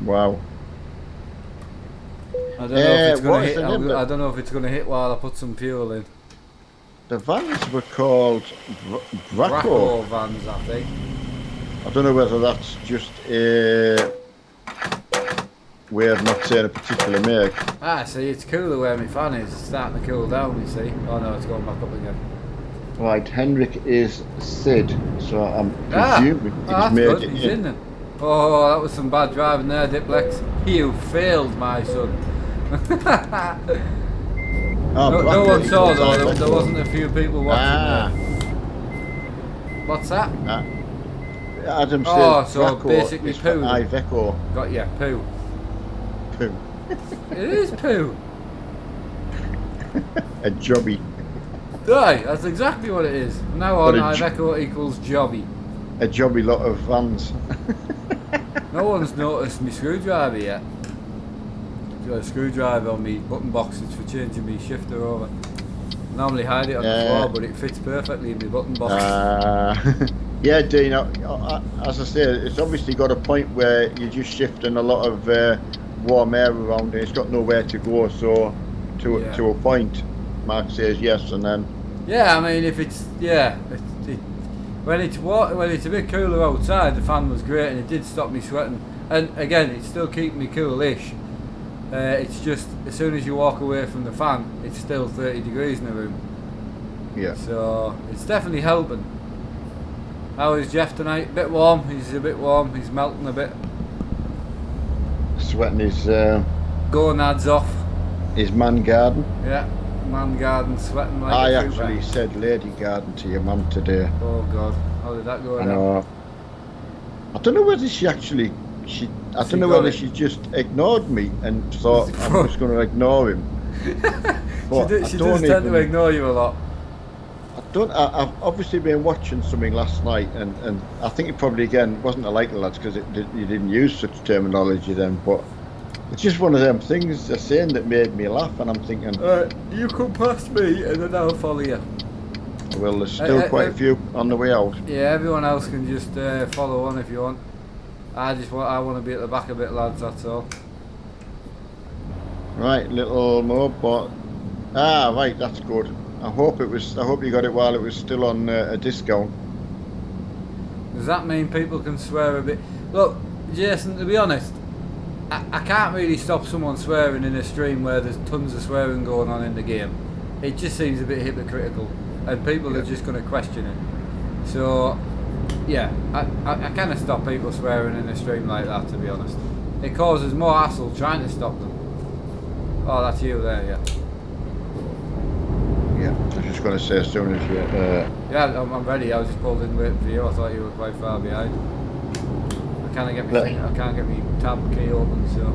Wow. I don't know if it's going to hit. I don't know if it's going to hit while I put some fuel in. The vans were called Braco vans, I think. I don't know whether that's just a way of not saying a particular make. Ah, see, it's cooler where my fan is. It's starting to cool down, you see. Oh no, it's going back up again. Right, Henrik is Sid, so I'm presuming he's made good. it He's in. in then. Oh, that was some bad driving there, Diplex. You failed, my son. No one saw though. There wasn't a few people watching there. What's that? Adam says so Braco basically is for poo. Iveco. Got ya, poo. Poo. It is poo. A jobby. Right, that's exactly what it is. From now on, Iveco equals jobby. A jobby lot of vans. No one's noticed my screwdriver yet. I've got a screwdriver on me button box. It's for changing my shifter over. I normally hide it on the floor, but it fits perfectly in my button box. Yeah, Dean, as I say, it's obviously got a point where you're just shifting a lot of warm air around and it's got nowhere to go, so to a point, Mark says yes, and then Yeah, I mean, if it's when it's a bit cooler outside, the fan was great and it did stop me sweating. And again, it's still keeping me coolish. It's just as soon as you walk away from the fan, it's still 30 degrees in the room. Yeah. So it's definitely helping. How is Jeff tonight? A bit warm. He's a bit warm. He's melting a bit. Sweating his gonads off. His man garden. Yeah, man garden sweating like I a actually trooper. said lady garden to your mum today. Oh God, how did that go? I know. I don't know whether she actually I don't know whether she just ignored me and thought I'm just going to ignore him. She does tend to ignore you a lot. I've obviously been watching something last night, and I think it probably again wasn't like the lads because you didn't use such terminology then, but it's just one of them things they're saying that made me laugh, and I'm thinking, you come past me and then I'll follow you. Well, there's still quite a few on the way out. Yeah, everyone else can just follow on if you want. I want to be at the back a bit, lads. That's all. Right, little more, but right, that's good. I hope you got it while it was still on a discount. Does that mean people can swear a bit? Look, Jason, to be honest, I can't really stop someone swearing in a stream where there's tons of swearing going on in the game. It just seems a bit hypocritical, and people are just going to question it. So, yeah, I kind of stop people swearing in a stream like that, to be honest. It causes more hassle trying to stop them. Oh, that's you there, yeah. Yeah, I was just going to say as soon as you... Yeah, I'm ready. I was just pulled in waiting for you. I thought you were quite far behind. I can't get my tab key open, so...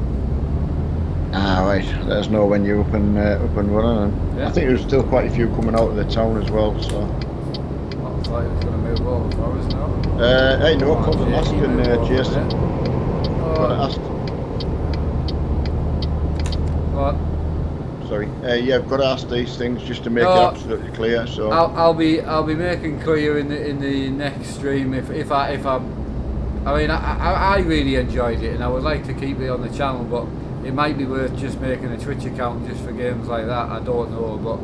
Right. Let us know when you're up and running. And yeah. I think there's still quite a few coming out of the town as well, so... I thought he was going to move over for us now. Hey, no, I'm asking Jason. What? Sorry. Yeah, I've got to ask these things just to make it absolutely clear. So I'll be making clear in the next stream if I mean I really enjoyed it and I would like to keep it on the channel, but it might be worth just making a Twitch account just for games like that. I don't know, but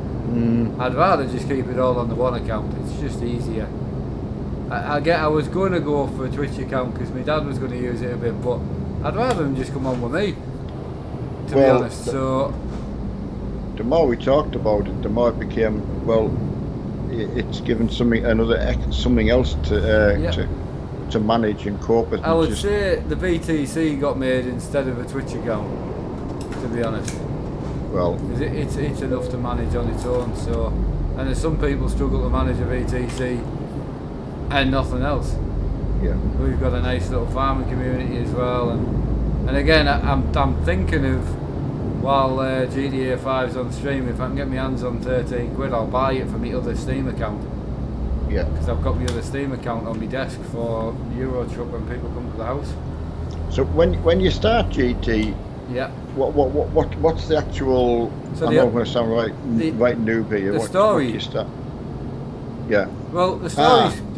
I'd rather just keep it all on the one account. It's just easier. I was going to go for a Twitch account because my dad was going to use it a bit, but I'd rather him just come on with me, to be honest. So the more we talked about it, the more it became, well, it's given something else to manage and cope with. I would say the BTC got made instead of a Twitch account, to be honest. Well, it's enough to manage on its own. So, and there's some people struggle to manage a BTC and nothing else. Yeah, we've got a nice little farming community as well, and again, I'm thinking of, while GTA 5's on stream, if I can get my hands on 13 quid, I'll buy it for my other Steam account. Yeah. Because I've got my other Steam account on my desk for Euro Truck when people come to the house. So when you start GT, yeah. What's the actual? So I'm going to sound right newbie here. The story. What you start? Yeah. Well, the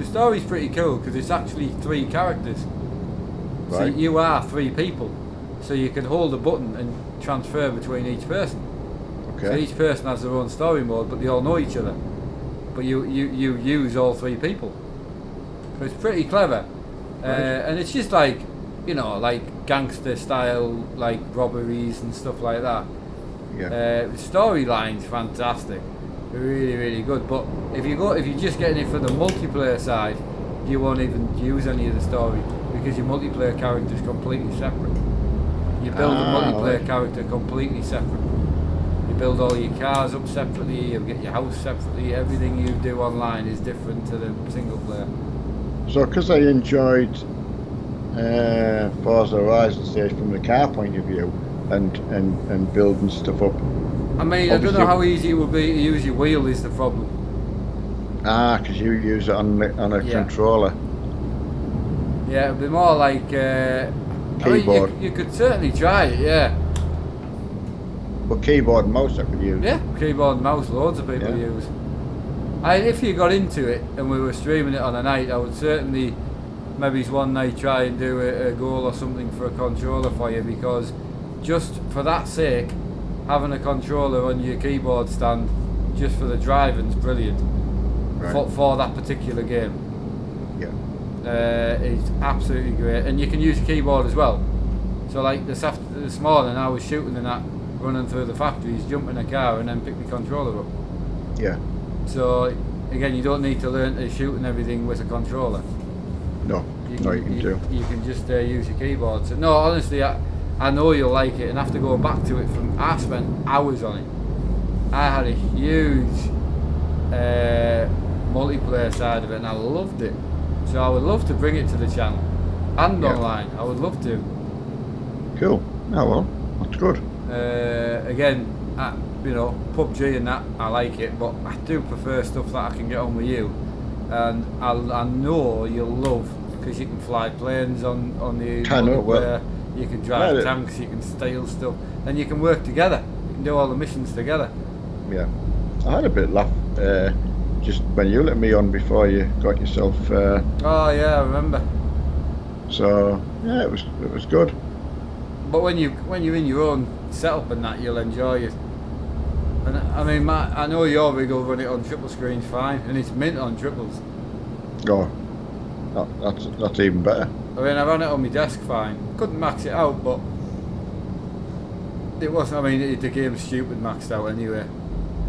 story's pretty cool because it's actually 3 characters. Right. So you are 3 people. So you can hold a button and transfer between each person. Okay. So each person has their own story mode, but they all know each other. But you use all 3 people. So it's pretty clever. Right. And it's just like, like gangster style, like robberies and stuff like that. Yeah. The storyline's fantastic. Really, really good. But if you're just getting it for the multiplayer side, you won't even use any of the story because your multiplayer character is completely separate. You build a multiplayer character completely separate. You build all your cars up separately, you get your house separately, everything you do online is different to the single player. So because I enjoyed Forza Horizon stage from the car point of view and building stuff up. I mean, I don't know how easy it would be to use your wheel is the problem. Because you use it on a controller. Yeah, it would be more like... keyboard. I mean, you could certainly try it, yeah. But keyboard and mouse I could use. Yeah, keyboard and mouse, loads of people use. If you got into it and we were streaming it on a night, I would certainly, maybe one night, try and do a goal or something for a controller for you, because just for that sake, having a controller on your keyboard stand just for the driving's brilliant. Right. For that particular game. Yeah. It's absolutely great, and you can use your keyboard as well. So like this morning, I was shooting and that, running through the factories, jump in a car, and then pick the controller up. Yeah. So again, you don't need to learn to shoot and everything with a controller. No. You can just use your keyboard. So no, honestly, I know you'll like it, and after going back to it, I spent hours on it. I had a huge multiplayer side of it, and I loved it. So I would love to bring it to the channel and online. I would love to. Cool. Oh well, that's good. Again, PUBG and that, I like it, but I do prefer stuff that I can get on with you. And I know you'll love, because you can fly planes on the multiplayer. You can drive tanks, you can steal stuff, and you can work together. You can do all the missions together. Yeah, I had a bit of laugh just when you let me on before you got yourself. Oh yeah, I remember. So yeah, it was good. But when you're in your own setup and that, you'll enjoy it. And I mean, I know your rig will run it on triple screens fine, and it's mint on triples. Oh, that's even better. I mean, I ran it on my desk fine. Couldn't max it out, but it wasn't. I mean, the game's stupid maxed out anyway.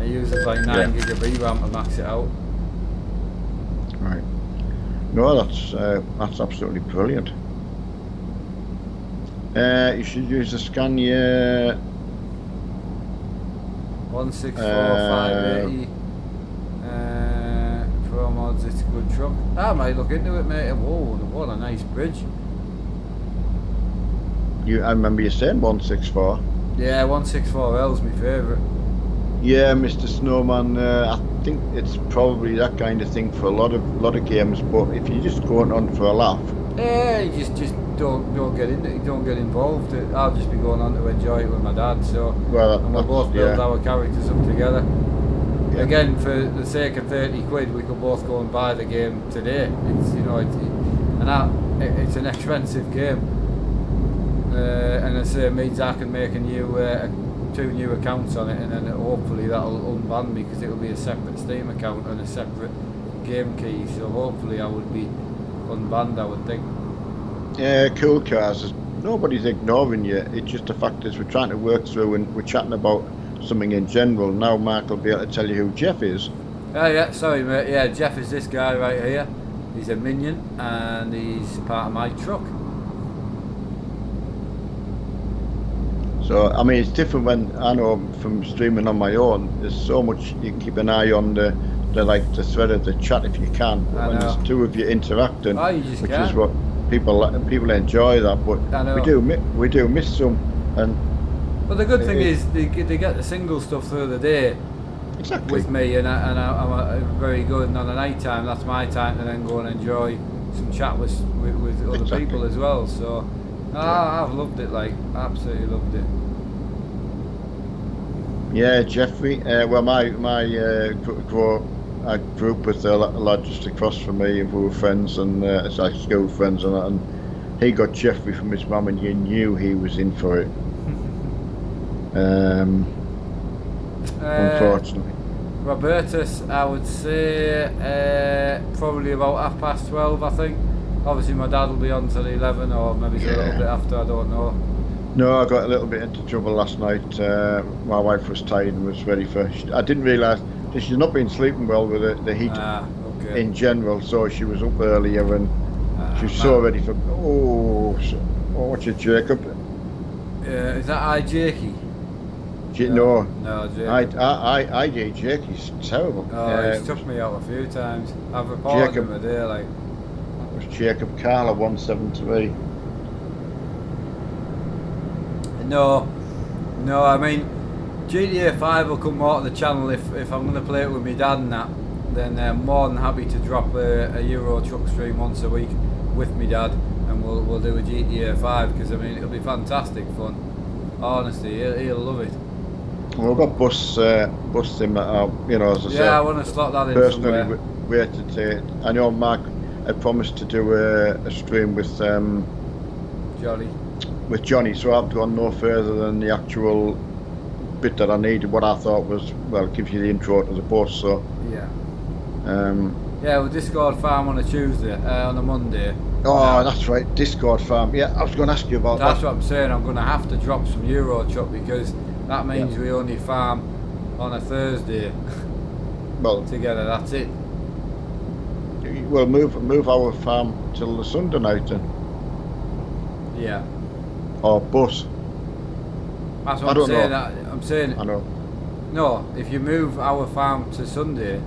It uses like 9 gig of VRAM to max it out. Right. No, that's absolutely brilliant. You should use the Scania 164,580 Pro mods. It's a good truck. I might look into it, mate. Whoa, what a nice bridge. I remember you saying 164. Yeah, 164L's my favourite. Yeah, Mr. Snowman. I think it's probably that kind of thing for a lot of games. But if you're just going on for a laugh, yeah, you just don't get into it. Don't get involved. I'll just be going on to enjoy it with my dad. So and we'll both build our characters up together. Yeah. Again, for the sake of 30 quid, we could both go and buy the game today. It's it's an expensive game. And I say, me, Zach, and making you 2 new accounts on it, and then hopefully that'll unban me, because it will be a separate Steam account and a separate game key. So hopefully I would be unbanned, I would think. Yeah, cool cars. Nobody's ignoring you. It's just the fact is we're trying to work through, and we're chatting about something in general. Now Mark will be able to tell you who Jeff is. Oh yeah, sorry mate. Yeah, Jeff is this guy right here. He's a minion, and he's part of my truck. So I mean, it's different when I know from streaming on my own. There's so much you can keep an eye on the thread of the chat if you can. But when there's 2 of you interacting, which is what people enjoy that. But we do miss some. But the good thing is they get the single stuff through the day. Exactly. With me, and I'm very good. And on the night time, that's my time to then go and enjoy some chat with other people as well. So. I've loved it, absolutely loved it. Yeah, Jeffrey. Well, I grew up with a lad just across from me, and we were friends, and it's like school friends, and he got Jeffrey from his mum, and you knew he was in for it. Unfortunately. Robertus, I would say probably about 12:30, I think. Obviously my dad will be on till 11, or maybe a little bit after, I don't know. No, I got a little bit into trouble last night. My wife was tired and was ready for... I didn't realise... She's not been sleeping well with the heat in general, so she was up earlier, and she was so ready for... what's your Jacob? Is that I Jakey? No, Jacob. I Jakey's terrible. Oh, he's took me out a few times. I've reported him a day, was Jacob Carla 173. No, I mean GTA 5 will come more to the channel if I'm going to play it with my dad and that. Then I'm more than happy to drop a Euro truck stream once a week with my dad, and we'll do a GTA 5, because I mean it'll be fantastic fun. Honestly, he'll love it. Well, we've got bus him, as I said. I want to slot that in personally waited. I know Mark had promised to do a stream with Johnny. With Johnny, so I've gone no further than the actual bit that I needed. What I thought was, well, gives you the intro to the bus. So Yeah. um, Yeah, we'll Discord farm on a Tuesday, on a Monday. oh, that's right, Discord farm. Yeah, I was going to ask you about That's that. what I'm saying. I'm going to have to drop some Euro Truck because that means we only farm on a Thursday Well, together. That's it. we'll move our farm till the Sunday night then, Yeah. or bus. That's I what I'm don't saying. know. I'm saying. I know. No, if you move our farm to Sunday,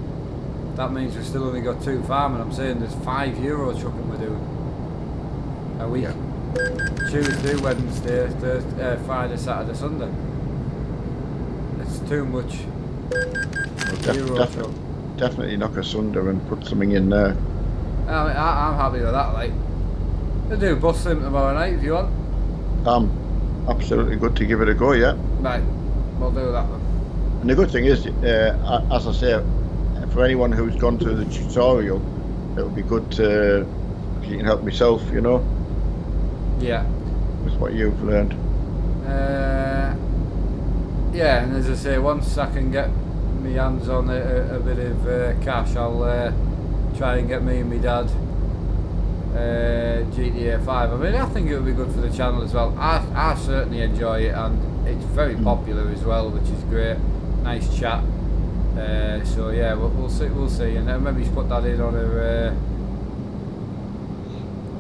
that means we've still only got 2 farming. I'm saying there's 5 Euro trucking we're doing a week. Yeah. Tuesday, Wednesday, Thursday, Friday, Saturday, Sunday. It's too much Euro truck. Definitely knock a Sunday and put something in there. I'm happy with that. Like, we'll do bus sim tomorrow night if you want. I'm absolutely good to give it a go. Yeah. Right, we'll do that then. And the good thing is, as I say, for anyone who's gone through the tutorial, it would be good to, if you can help myself, you know, Yeah. with what you've learned. Yeah, and as I say, once I can get my hands on a bit of cash, I'll try and get me and my dad GTA 5. I mean, I think it would be good for the channel as well. I certainly enjoy it, and it's very popular as well, which is great. Nice chat. So yeah, we'll see. We'll see, and then maybe put that in on a.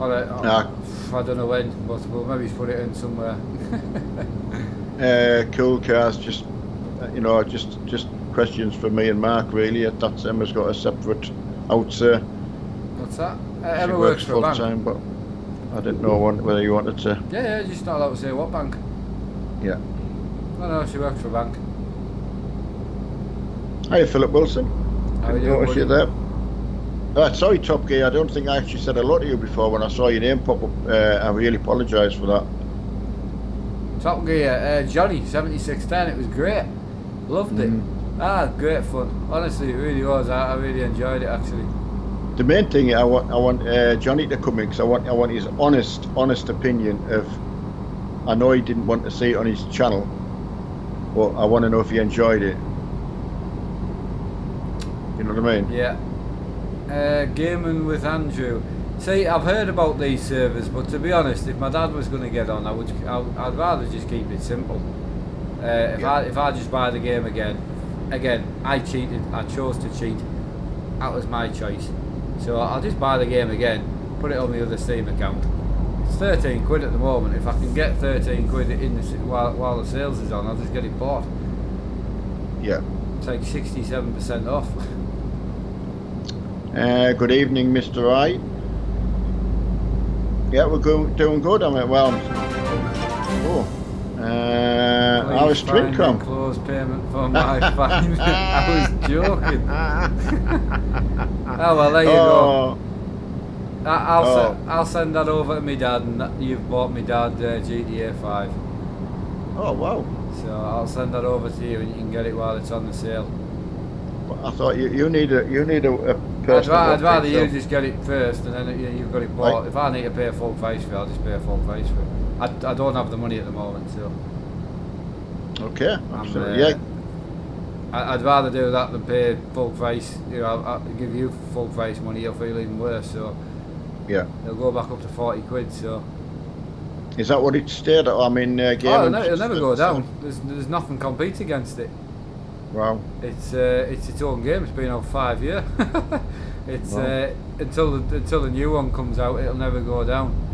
I don't know when, but we'll maybe put it in somewhere. Cool cars, just you know, just questions for me and Mark really. That's Emma's got a separate outside. What's that? She Emma works works for a full bank. time, but I didn't know whether you wanted to. Yeah, just not allowed to say what bank. Yeah. No, she works for a bank. Hi, Philip Wilson. How are you Notice you doing, there. Sorry, Top Gear. I don't think I actually said hello to you before when I saw your name pop up. I really apologise for that. Top Gear, Johnny, 7610, it was great. Loved it. Great fun. Honestly, it really was. I really enjoyed it actually. The main thing I want Johnny to come in because I want his honest opinion of. I know he didn't want to see it on his channel, but I want to know if he enjoyed it. You know what I mean? Yeah. Gaming with Andrew. See, I've heard about these servers, but to be honest, if my dad was going to get on, I'd rather just keep it simple. If I just buy the game again, I cheated. I chose to cheat. That was my choice. So I'll just buy the game again, put it on the other Steam account. It's 13 quid at the moment. If I can get 13 quid in while the sales is on, I'll just get it bought. Yeah. It's like 67% off. Good evening, Mr. I. Yeah, we're doing good. I mean, well, our string come. Close payment for my fine. I was joking. Oh well, there you go. I'll send that over to my dad, and you've bought me dad GTA 5. Oh wow! So I'll send that over to you, and you can get it while it's on the sale. I thought you need a personal. I'd rather you just get it first, and then you've got it bought. Right. If I need to pay full price for it, I'll just pay full price for it. I don't have the money at the moment, so. Okay, absolutely. Yeah. I'd rather do that than pay full price. You know, I'll give you full price money, you'll feel even worse. So. Yeah. It'll go back up to 40 quid. So. Is that what it stayed at? I mean, it'll never go down. There's nothing competes against it. Wow. It's its own game. It's been out 5 years. It's wow. Until the new one comes out, it'll never go down.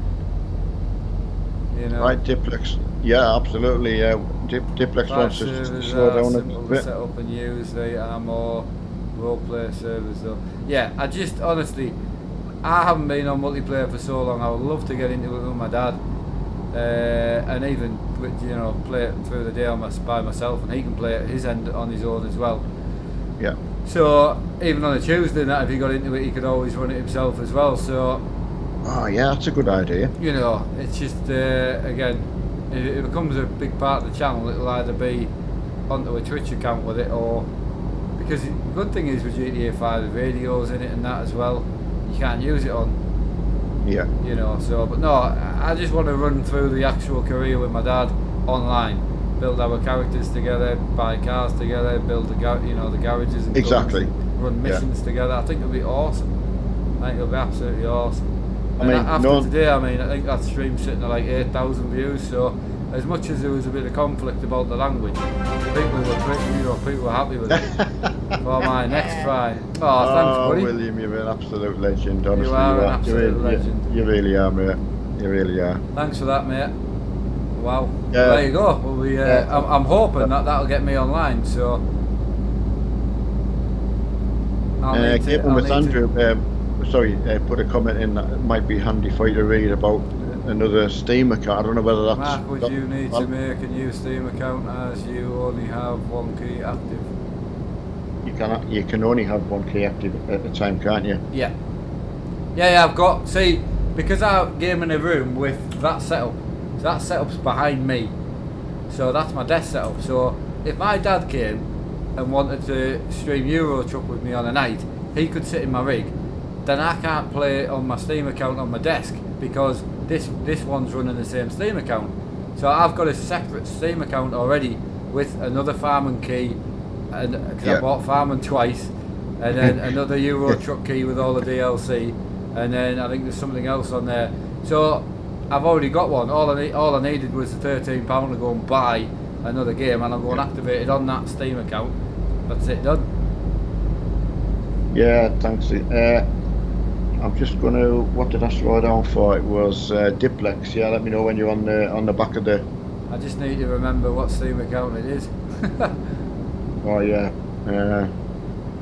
You know. Right, Diplex. Yeah, absolutely. Yeah, Diplex wants to slow down a bit. Set up and use. They are more role-play servers, though. Yeah, I just honestly, I haven't been on multiplayer for so long. I would love to get into it with my dad, and even play it through the day by myself, and he can play it at his end on his own as well. Yeah. So even on a Tuesday night, if he got into it, he could always run it himself as well. So. Oh yeah, that's a good idea. You know, it's just again, if it becomes a big part of the channel, it'll either be onto a Twitch account with it, or because the good thing is with GTA 5, the radios in it and that as well, you can't use it on. Yeah. You know, so but no, I just want to run through the actual career with my dad online, build our characters together, buy cars together, build the the garages and Exactly. run missions together. I think it'll be awesome. I think it'll be absolutely awesome. And after today, I think that stream's sitting at like 8,000 views. So as much as there was a bit of conflict about the language, people were happy with it. For my next try. Oh, thanks, buddy. William, you're an absolute legend. Honestly, you are an absolute legend. You really are, mate. You really are. Thanks for that, mate. Wow. There you go. Well, I'm hoping that'll get me online. So. Andrew, put a comment in that it might be handy for you to read about another Steam account. I don't know whether that's... Mark, would you need to make a new Steam account as you only have one key active? You can only have one key active at a time, can't you? Yeah. Yeah, I've got... See, because I game in a room with that setup, so that setup's behind me. So that's my desk setup. So if my dad came and wanted to stream Euro Truck with me on a night, he could sit in my rig. Then I can't play on my Steam account on my desk because this one's running the same Steam account. So I've got a separate Steam account already with another Farming key, and because I bought Farming twice, and then another Euro Truck key with all the DLC, and then I think there's something else on there. So I've already got one. All I needed was £13 to go and buy another game, and I'm going to activate it on that Steam account. That's it, done. Yeah, thanks. I'm just going to... What did I slow down for? It was Diplex. Yeah, let me know when you're on the back of the... I just need to remember what Steam account it is. Oh yeah.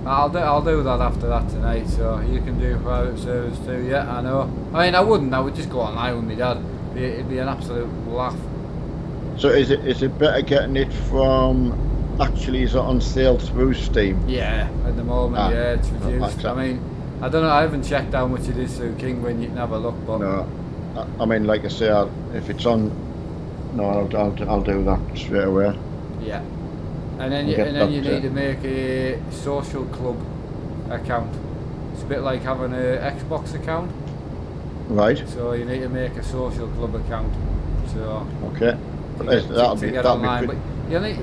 I'll do that after that tonight. So you can do private servers too. Yeah, I know. I mean, I would just go online with my dad. It'd be an absolute laugh. So is it better getting it from... Actually, is it on sale through Steam? Yeah, at the moment, yeah, it's reduced. I mean, I don't know, I haven't checked how much it is through Kingwin, you can have a look, but... No, I mean, like I say, if it's on... No, I'll do that straight away. Yeah. And then you need to make a social club account. It's a bit like having an Xbox account. Right. So you need to make a social club account. So... Okay. That'll be but you need...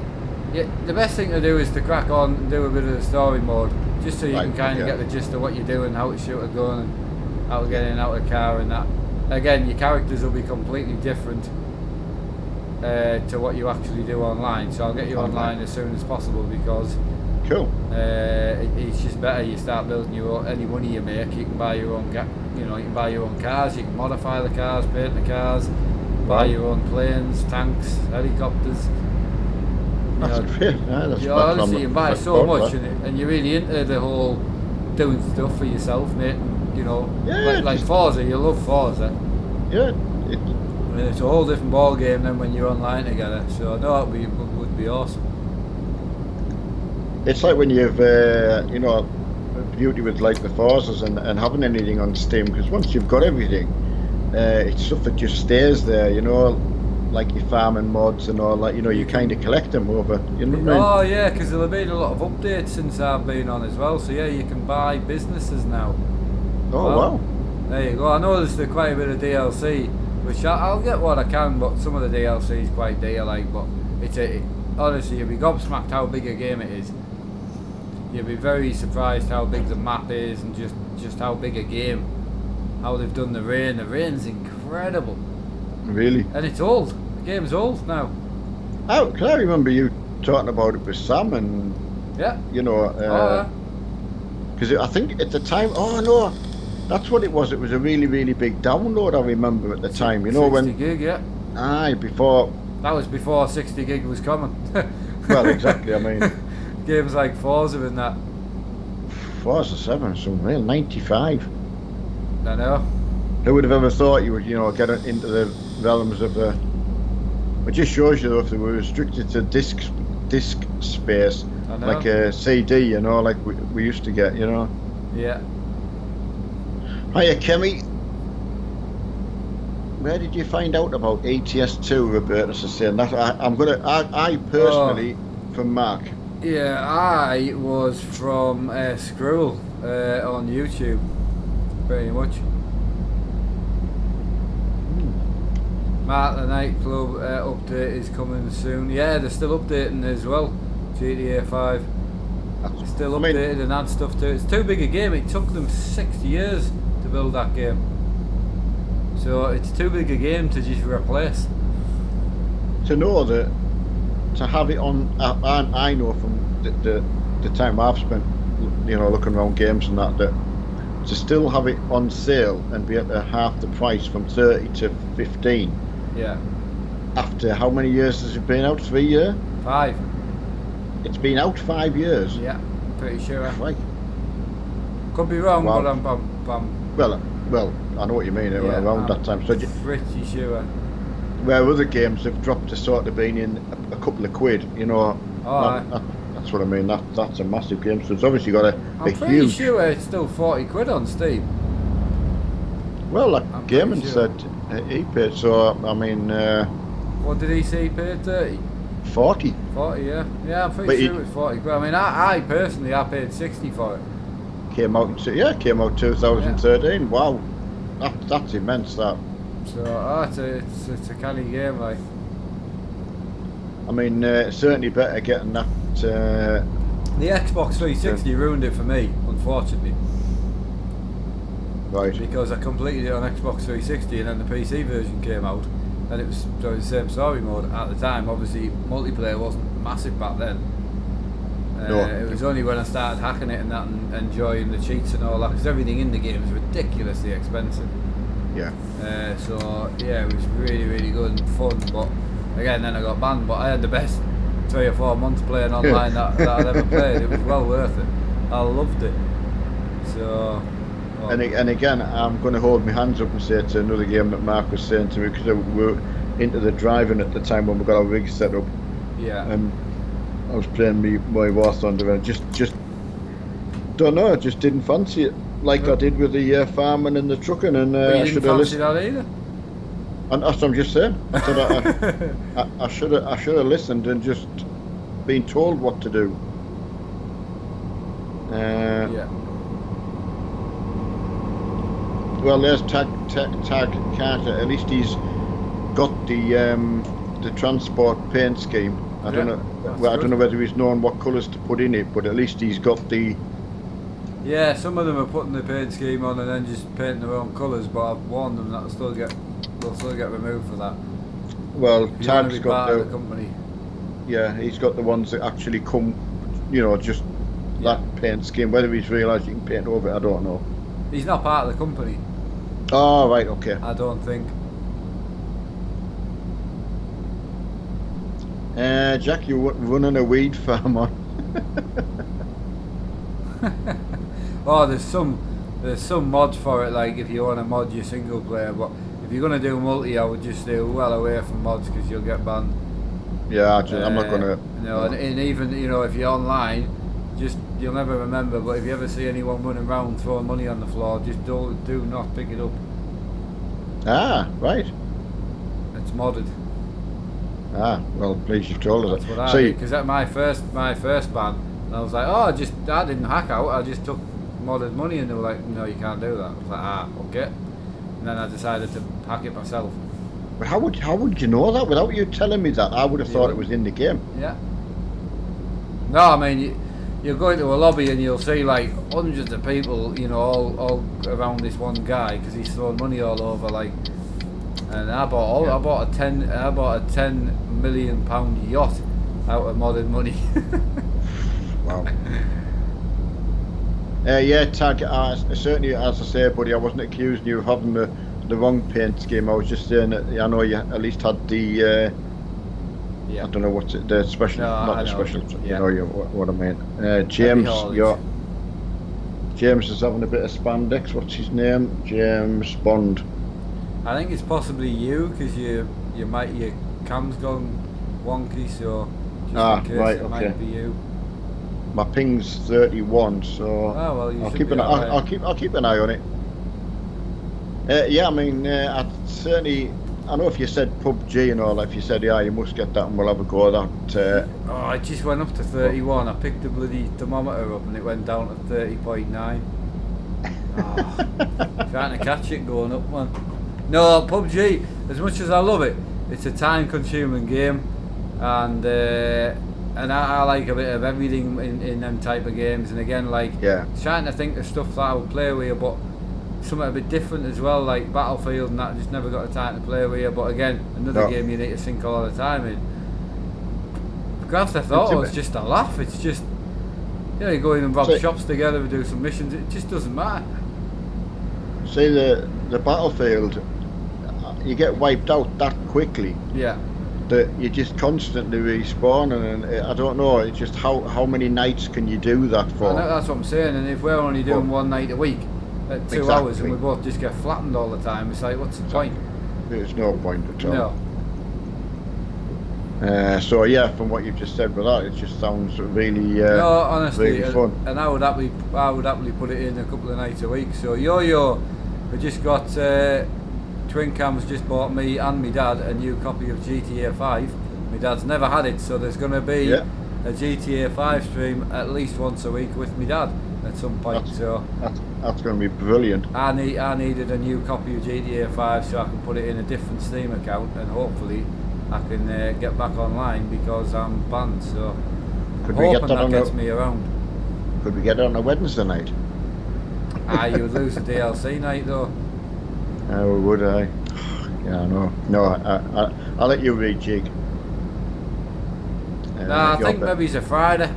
Yeah, the best thing to do is to crack on and do a bit of the story mode, just so you can kind of get the gist of what you're doing, how to shoot a gun, and how to get in and out of a car and that. Again, your characters will be completely different to what you actually do online, so I'll get you online as soon as possible because it's just better. You start building any money you make, you can buy your own, you can buy your own cars, you can modify the cars, paint the cars, buy your own planes, tanks, helicopters. Honestly, you can buy so much, and you're really into the whole doing stuff for yourself, mate. Like Forza, you love Forza. Yeah. I mean, it's a whole different ball game than when you're online together. So I know it would be awesome. It's like when you've, beauty with like the Forzas and having anything on Steam, because once you've got everything, it's stuff that just stays there. Like your farming mods and all that, you kind of collect them over, you know what I mean? Oh yeah, because there have been a lot of updates since I've been on as well, so yeah, you can buy businesses now. Oh wow. There you go. I know there's quite a bit of DLC, which I'll get what I can, but some of the DLC is quite dear, but honestly, you'll be gobsmacked how big a game it is. You'll be very surprised how big the map is and just how big a game. How they've done the rain. The rain's incredible. Really? And it's old. The game's old now. Oh, because I remember you talking about it with Sam and... Yeah. Because I think at the time... Oh, no. That's what it was. It was a really, really big download, I remember, at the time. 60 gig, yeah. Aye, before... That was before 60 gig was coming. Well, exactly, I mean... Games like Forza and that. Forza 7, some real 95. I know. Who would have ever thought you would, get into the realms of the... It just shows you, though, if they were restricted to disc space, like a CD, like we used to get, Yeah. Hiya, Kemi. Where did you find out about ATS2, Robertus is saying? That I personally, from Mark. Yeah, I was from Scroll on YouTube, pretty much. Mark the Nightclub update is coming soon. Yeah, they're still updating as well. GTA 5. It's still updated and add stuff to it. It's too big a game. It took them 60 years to build that game. So it's too big a game to just replace. To know that, to have it on, I know from the time I've spent, looking around games and that to still have it on sale and be at half the price from 30 to 15. Yeah. After how many years has it been out? 3 years? 5. It's been out 5 years. Yeah, pretty sure. Right. Could be wrong, Wow. but I'm Well, I know what you mean. Around that time, so pretty sure. where other games have dropped to sort of been in a couple of quid, that's what I mean. That's a massive game. So it's obviously got a I'm pretty huge. sure it's still 40 quid on Steam. Well, like I'm Gaiman pretty sure. said, he paid. So I mean, What did he say he paid? 30? 40. 40, yeah. Yeah, I'm But pretty sure it was 40 quid. I mean, I personally, I paid 60 for it. Came out 2013. Wow, that's immense. That. So, it's a canny game, like. I mean, certainly better getting that. The Xbox 360 ruined it for me, unfortunately. Right. Because I completed it on Xbox 360 and then the PC version came out and it was the same story mode at the time. Obviously, multiplayer wasn't massive back then. No. It was only when I started hacking it and that and enjoying the cheats and all that, because everything in the game is ridiculously expensive. Yeah. So, yeah, it was really, really good and fun. But again, then I got banned. But I had the best 3 or 4 months playing online that I'd ever played. It was well worth it. I loved it. So. Well, And again, I'm going to hold my hands up and say it's another game that Mark was saying to me, because we were into the driving at the time when we got our rig set up. yeah. And I was playing my War Thunder and just don't know, I just didn't fancy it like I did with the farming and the trucking, and But you I didn't should have fancy listened. that either? And that's what I'm just saying. I said I should have listened and just been told what to do. Yeah. Well, there's Tag Carter. At least he's got the transport paint scheme. I don't know. Well, I don't know whether he's known what colours to put in it, but at least he's got the. Yeah, some of them are putting the paint scheme on and then just painting their own colours, but I've warned them that they'll still get removed for that. Well, If you want Tag's to be got part of the company. Yeah, he's got the ones that actually come, just Yeah. that paint scheme. Whether he's realised you can paint over it, I don't know. He's not part of the company, Oh, right, okay. I don't think. Jack, you're running a weed farm on. Oh, there's some mods for it, like if you want to mod your single player, but if you're going to do multi, I would just stay well away from mods because you'll get banned. Yeah, I'm not gonna. And even if you're online, you'll never remember. But if you ever see anyone running around throwing money on the floor, just do not pick it up. Ah, right. It's modded. Ah, well, please you've told us That's that. what I did, because at my first ban, and I was like, I didn't hack out. I just took modded money, and they were like, no, you can't do that. I was like, okay. And then I decided to hack it myself. But how would you know that without you telling me that? I would have thought it was in the game. Yeah. No, I mean, you'll go into a lobby and you'll see like hundreds of people, all around this one guy because he's throwing money all over, like. And I bought a 10 million pound yacht out of modded money. Wow. Yeah, Tag. Certainly, as I say, buddy, I wasn't accusing you of having the wrong paint scheme. I was just saying that I know you at least had the. Yeah. I don't know what's it. The special, No, not I the know. special. Yeah. What I mean. James, James is having a bit of spandex. What's his name? James Bond. I think it's possibly you because your cam's gone wonky, so just in case right, it okay. might be you. My ping's 31, so Oh well, you I'll should keep be an eye. alright. I'll keep an eye on it. Yeah, I mean, I certainly. I know if you said PUBG and all that, if you said, yeah, you must get that and we'll have a go at that. Oh, it just went up to 31. I picked the bloody thermometer up and it went down to 30.9. Oh, trying to catch it going up, man. No, PUBG, as much as I love it, it's a time-consuming game, and I like a bit of everything in them type of games. And again, like trying to think of stuff that I would play with you, but something a bit different as well, like Battlefield and that. I just never got the time to play with you. But again, another game you need to sink all the time in. Grand Theft Auto is just a laugh. It's just, you go in and rob shops together and do some missions. It just doesn't matter. See, the Battlefield, you get wiped out that quickly. Yeah. That you just constantly respawning, and I don't know. It's just how many nights can you do that for? That's what I'm saying. And if we're only doing one night a week at 2 hours, and we both just get flattened all the time, it's like, what's the point? There's no point at all. No. So yeah, from what you've just said with that, it just sounds really no, honestly, really fun. And I would happily put it in a couple of nights a week. So we just got Twin Cam's just bought me and my dad a new copy of GTA 5. My dad's never had it, so there's going to be a GTA 5 stream at least once a week with my dad at some point. That's going to be brilliant. I needed a new copy of GTA 5 so I can put it in a different Steam account, and hopefully I can get back online because I'm banned. So could we get that gets me around. Could we get it on a Wednesday night? You would lose the DLC night though. Would I? Yeah, no. I'll let you rejig. I think maybe it's a Friday.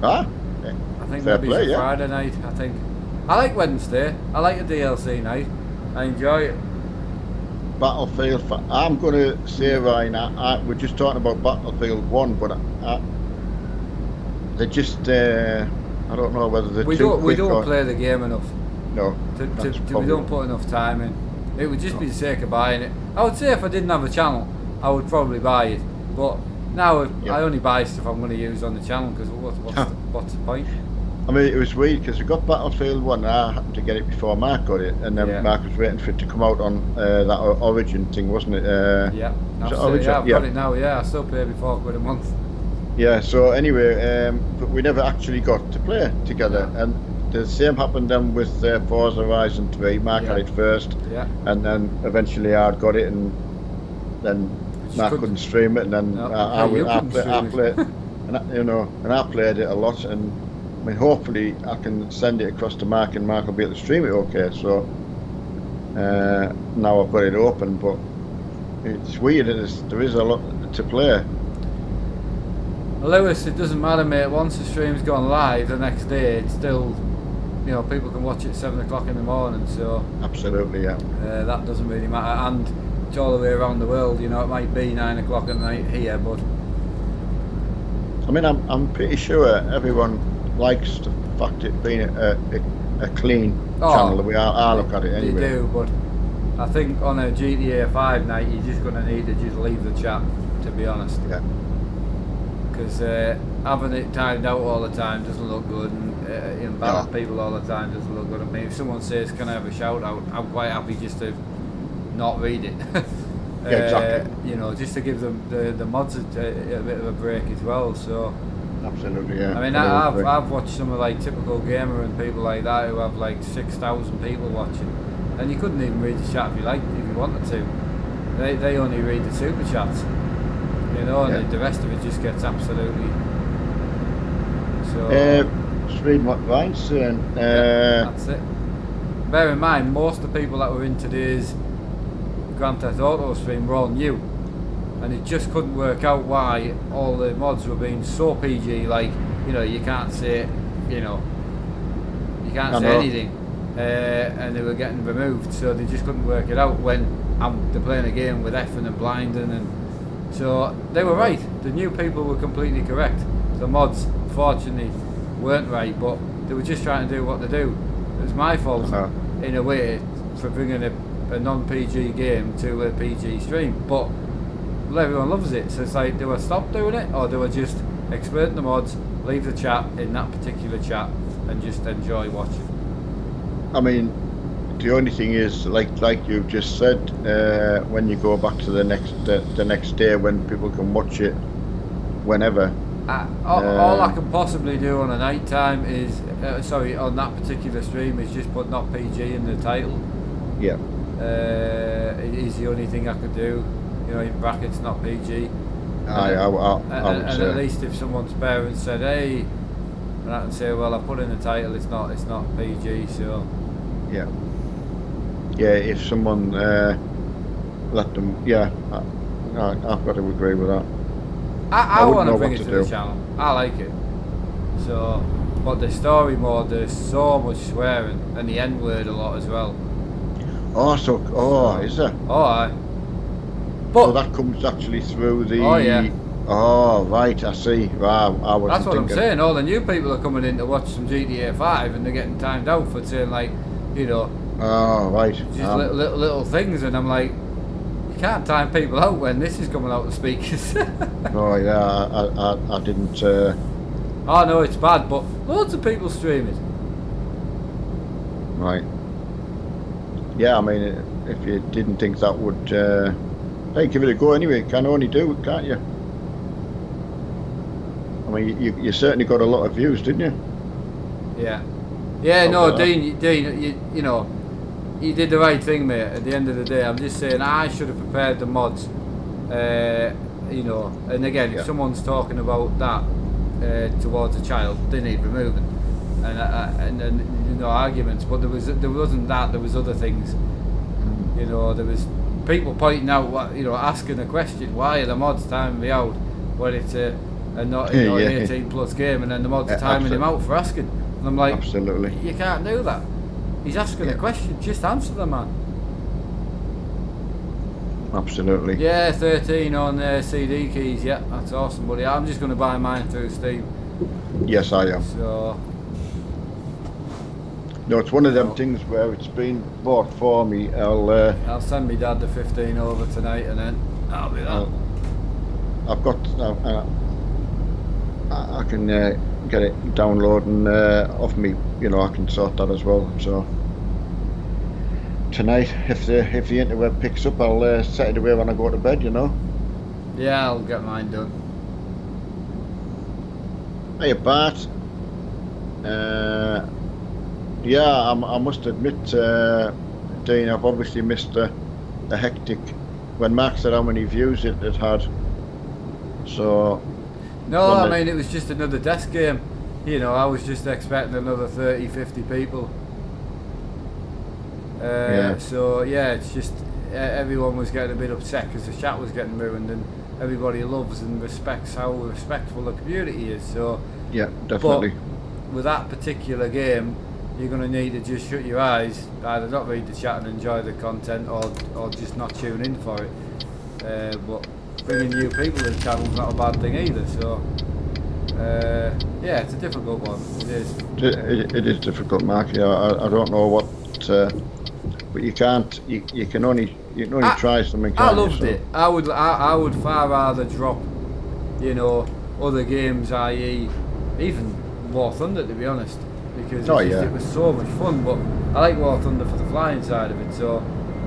I think maybe it's a Friday night. I think. I like Wednesday. I like a DLC night. I enjoy it. Battlefield. I'm going to say, Ryan, we're just talking about Battlefield 1, but they're just. I don't know whether they're we don't play the game enough. No. We don't put enough time in. It would just be the sake of buying it. I would say if I didn't have a channel, I would probably buy it. But now I only buy stuff I'm going to use on the channel because what's the point? I mean, it was weird because we got Battlefield 1 and I happened to get it before Mark got it, and then Mark was waiting for it to come out on that Origin thing, wasn't it? Yeah, absolutely. I've got it now, I still pay me £4 a month. Yeah, so anyway, but we never actually got to play together, and the same happened then with Forza Horizon 3. Mark had it first, and then eventually I got it, and then Mark couldn't stream it, and then I played, and I played it a lot, and I mean, hopefully I can send it across to Mark, and Mark will be able to stream it okay. So now I've got it open, but it's weird. There is a lot to play. Lewis, it doesn't matter, mate. Once the stream's gone live, the next day it's still, people can watch it at 7 o'clock in the morning. So absolutely, yeah. That doesn't really matter, and it's all the way around the world. It might be 9 o'clock at night here, but I mean, I'm pretty sure everyone likes the fact it being a clean channel. The way I look at it anyway. They do, but I think on a GTA 5 night you're just going to need to just leave the chat, to be honest. Yeah. Because having it timed out all the time doesn't look good, and banning people all the time doesn't look good. I mean, if someone says, "Can I have a shout out?" I'm quite happy just to not read it. Exactly. Just to give them the mods a bit of a break as well. So. Absolutely, yeah. I mean, I've watched some of like Typical Gamer and people like that who have like 6,000 people watching, and you couldn't even read the chat if you wanted to. They only read the super chats, and the rest of it just gets absolutely. So just read what Ryan's saying. That's it. Bear in mind, most of the people that were in today's Grand Theft Auto stream were all new. And it just couldn't work out why all the mods were being so PG, like, you can't say, you can't say anything, and they were getting removed, so they just couldn't work it out when they're playing a game with effing and blinding, and so they were right. The new people were completely correct. The mods, fortunately, weren't right, but they were just trying to do what they do. It was my fault, in a way, for bringing a non-PG game to a PG stream, but everyone loves it, so it's like, do I stop doing it, or do I just explain the mods, leave the chat in that particular chat, and just enjoy watching? I mean, the only thing is, like you've just said, when you go back to the next day when people can watch it whenever, All I can possibly do on a night time is, on that particular stream is just put not PG in the title. Yeah. It is the only thing I could do, in brackets not PG. I would And say. at least if someone's parents said, hey, and I can say, well, I put in the title, it's not PG, so. Yeah. Yeah, if someone let them, yeah, I've got to agree with that. I want to bring it to do. the channel. I like it. So, but the story mode, there's so much swearing and the N word a lot as well. Is there? Oh, aye. But so that comes actually through the. Oh yeah. Oh right, I see. Wow, I was. That's what I'm saying. All the new people are coming in to watch some GTA 5 and they're getting timed out for saying like, Oh right. Just little things, and I'm like, you can't time people out when this is coming out the speakers. Oh yeah, I didn't. Oh no, it's bad, but loads of people stream it. Right. Yeah, I mean, if you didn't think that would, hey, give it a go anyway. You can only do it, can't you? I mean, you certainly got a lot of views, didn't you? Yeah. Yeah, no, Dean, you did the right thing, mate. At the end of the day, I'm just saying I should have prepared the mods. And again, if someone's talking about that towards a child, they need removing, and arguments. But there wasn't that. There was other things. There was people pointing out asking a question: why are the mods timing me out when it's an 18+ game, and then the mods timing him out for asking? And I'm like, absolutely, you can't do that. He's asking a question, just answer the man. Absolutely. Yeah, 13 on CD keys, yeah, that's awesome, buddy. I'm just going to buy mine through Steam. Yes, I am. So. No, it's one of them things where it's been bought for me. I'll send me dad the 15 over tonight and then I'll be that. I've got, I can get it downloading off me, I can sort that as well. So tonight, if the interweb picks up, I'll set it away when I go to bed. Yeah, I'll get mine done. Hey Bart. Yeah, I must admit, Dean, I've obviously missed the hectic when Mark said how many views it had. So. No, I mean, it was just another desk game. I was just expecting another 30, 50 people. So, yeah, it's just everyone was getting a bit upset because the chat was getting ruined, and everybody loves and respects how respectful the community is. So, yeah, definitely. But with that particular game, you're going to need to just shut your eyes, either not read the chat and enjoy the content, or just not tune in for it. But bringing new people to the channel is not a bad thing either, so yeah, it's a difficult one. It is. It is difficult, Mark. Yeah, I don't know what, but you can't. You can only try something. I loved it. I would far rather drop, other games, i.e., even War Thunder, to be honest, because it was so much fun. But I like War Thunder for the flying side of it, so